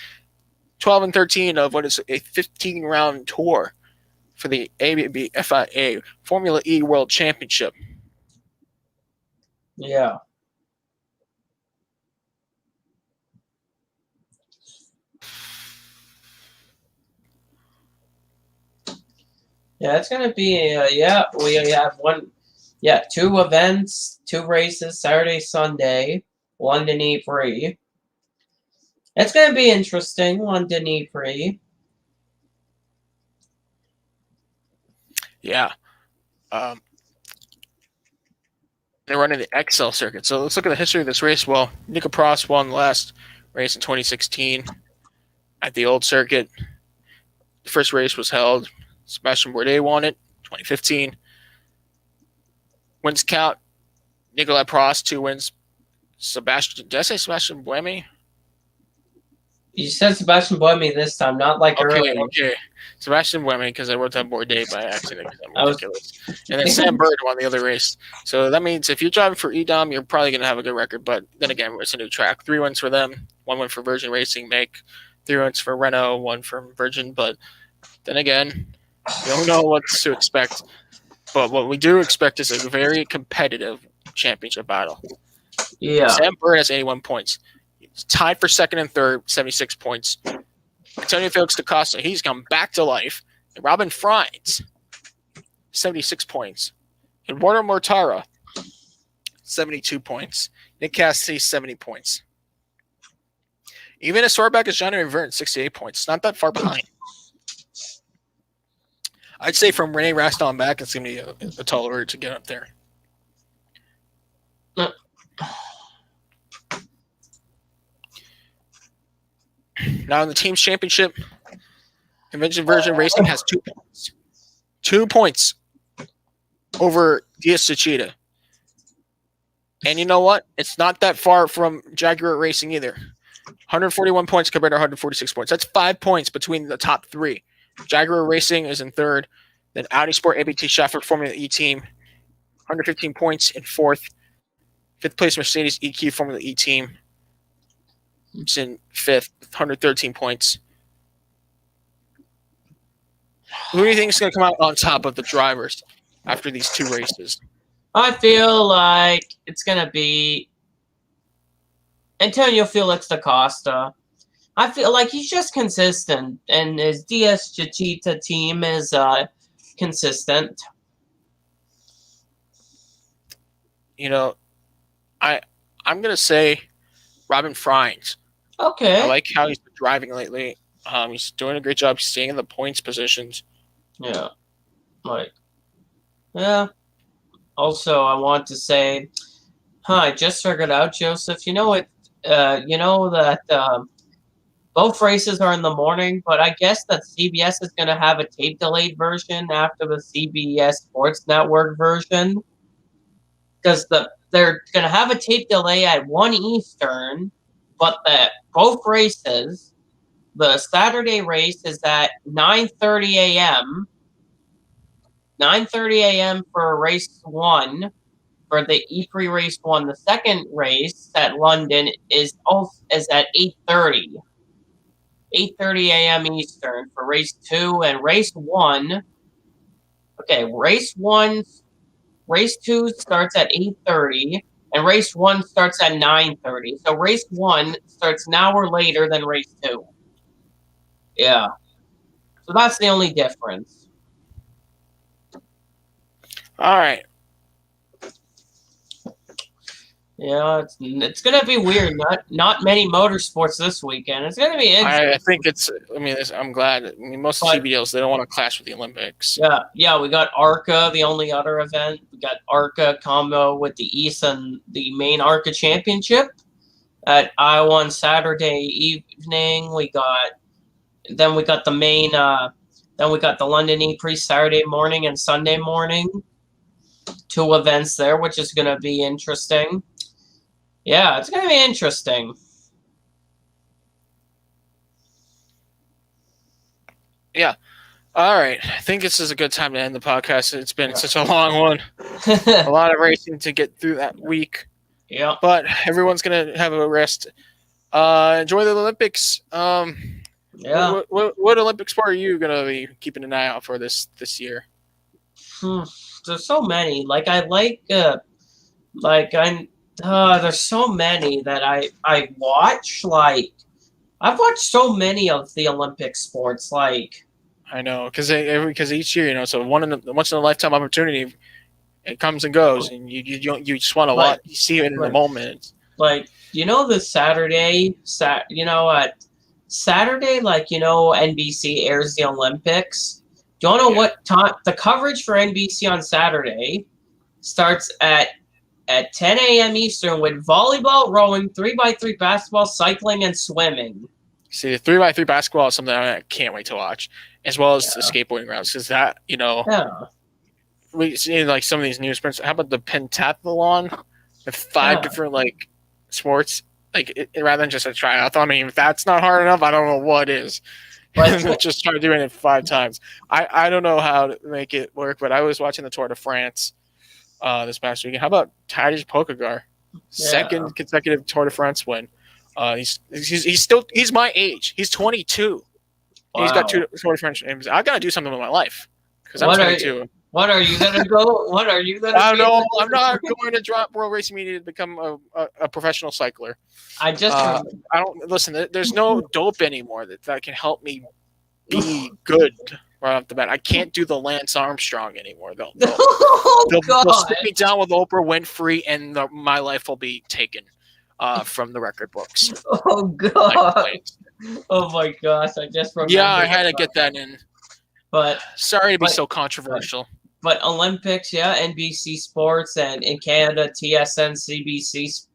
12 and 13 of what is a 15-round tour for the ABB FIA Formula E World Championship. Yeah. Yeah, it's going to be, we have 2 events, 2 races, Saturday, Sunday, London E Prix. It's going to be interesting, London E Prix. Yeah. They're running the XL circuit. So let's look at the history of this race. Well, Nico Prost won the last race in 2016 at the old circuit. The first race was held. Sebastian Bourdais won it, 2015. Wins count, Nicolas Prost, 2 wins. Did I say Sebastian Buemi? You said Sebastian Buemi this time, not like earlier. Okay. Sebastian Buemi, because I wrote down Bourdais by accident. I'm ridiculous. And then Sam Bird won the other race. So that means if you're driving for EDOM, you're probably going to have a good record. But then again, it's a new track. 3 wins for them, 1 win for Virgin Racing, 3 wins for Renault, 1 from Virgin. But then again, we don't know what to expect, but what we do expect is a very competitive championship battle. Yeah. Sam Bird has 81 points. He's tied for second and third, 76 points. Antonio Felix da Costa, he's come back to life. And Robin Freins, 76 points. Eduardo Mortara, 72 points. Nick Cassidy, 70 points. Even as far back as Johnny Verne, 68 points. Not that far behind. I'd say from Rene Rast on back, it's going to be a tall order to get up there. Now in the team's championship, Convention Virgin Racing has 2 points. 2 points over Diaz Suchida. And you know what? It's not that far from Jaguar Racing either. 141 points compared to 146 points. That's 5 points between the top three. Jaguar Racing is in third. Then Audi Sport ABT Schaffler Formula E team, 115 points in fourth. Fifth place Mercedes EQ Formula E team. It's in fifth with 113 points. Who do you think is going to come out on top of the drivers after these two races? I feel like it's going to be Antonio Felix da Costa. I feel like he's just consistent, and his DS Chachita team is consistent. You know, I'm going to say Robin Frines. Okay. I like how he's been driving lately. He's doing a great job staying in the points positions. Yeah. Yeah. Also, I want to say, I just figured out, Joseph, you know what? You know that both races are in the morning, but I guess that CBS is going to have a tape-delayed version after the CBS Sports Network version. Because they're going to have a tape delay at 1 Eastern, but both races, the Saturday race is at 9:30 a.m., 9:30 a.m. for race 1, for the E-Prix race 1. The second race at London is at 8:30. 8:30 a.m. Eastern for race 2, and race 1. Okay, race 2 starts at 8:30, and race 1 starts at 9:30. So race 1 starts an hour later than race 2. Yeah. So that's the only difference. All right. Yeah, it's gonna be weird. Not many motorsports this weekend. It's gonna be interesting. I think I'm glad. I mean, most CBLs, they don't want to clash with the Olympics. Yeah. We got ARCA, the only other event. We got ARCA combo with the East and the main ARCA championship at Iowa on Saturday evening. We got the main. Then we got the London E-Prix Saturday morning and Sunday morning. 2 events there, which is going to be interesting. Yeah, it's going to be interesting. Yeah. All right. I think this is a good time to end the podcast. It's been such a long one. A lot of racing to get through that week. Yeah. But everyone's going to have a rest. Enjoy the Olympics. Yeah. What Olympic sport are you going to be keeping an eye out for this year? There's so many. There's so many that I watch. Like, I've watched so many of the Olympic sports. Like, I know, because each year, it's a once in a lifetime opportunity. It comes and goes, and you just want to watch. You see it in the moment. Like, the Saturday, NBC airs the Olympics. Do you know what time the coverage for NBC on Saturday starts at 10 a.m. Eastern with volleyball, rowing, 3x3 basketball, cycling, and swimming. See, the 3x3 basketball is something I can't wait to watch, as well as the skateboarding routes, because that, we see like some of these new sprints. How about the pentathlon with 5 different sports, rather than just a triathlon? I mean, if that's not hard enough, I don't know what is. But just try doing it 5 times. I don't know how to make it work, but I was watching the Tour de France this past weekend. How about Tadej Pogacar? Second consecutive Tour de France win. He's my age. He's 22. Wow. He's got 2 Tour de France names. I got to do something with my life because I'm 22. What are you gonna go? What are you gonna? I know I'm not going to drop World Racing Media to become a professional cycler. I don't listen. There's no dope anymore that can help me be good right off the bat. I can't do the Lance Armstrong anymore. They'll sit me down with Oprah Winfrey, and my life will be taken from the record books. Oh God! Oh my gosh! I just remembered. Yeah, I had to get that in. But sorry to be so controversial. But Olympics, NBC Sports, and in Canada, TSN, CBC.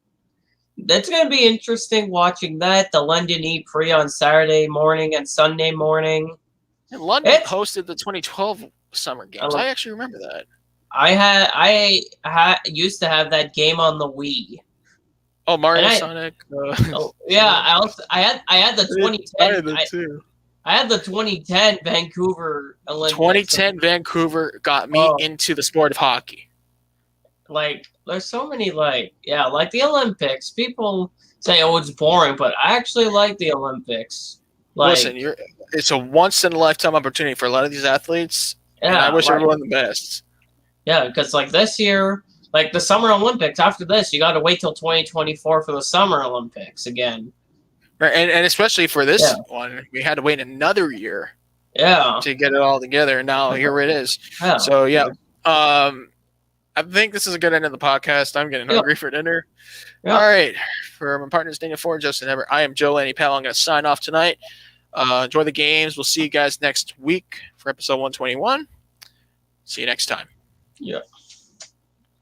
That's going to be interesting watching that. The London E-Prix on Saturday morning and Sunday morning. And London hosted the 2012 Summer Games. I actually remember that. I used to have that game on the Wii. Oh, Mario And Sonic. Oh, yeah, I had the 2010. too. I had the 2010 Vancouver Olympics. 2010 Vancouver got me into the sport of hockey. Like, there's so many, like the Olympics. People say, oh, it's boring, but I actually like the Olympics. Like, Listen, it's a once in a lifetime opportunity for a lot of these athletes, and I wish everyone the best. Yeah, because like this year, like the Summer Olympics, after this, you got to wait till 2024 for the Summer Olympics again. Right, and especially for this one, we had to wait another year. Yeah. To get it all together, and now here it is. Yeah. So I think this is a good end of the podcast. I'm getting hungry for dinner. Yep. All right. For my partners, Daniel Ford, Justin Everett, I am Joe Laney Powell. I'm going to sign off tonight. Enjoy the games. We'll see you guys next week for episode 121. See you next time. Yeah.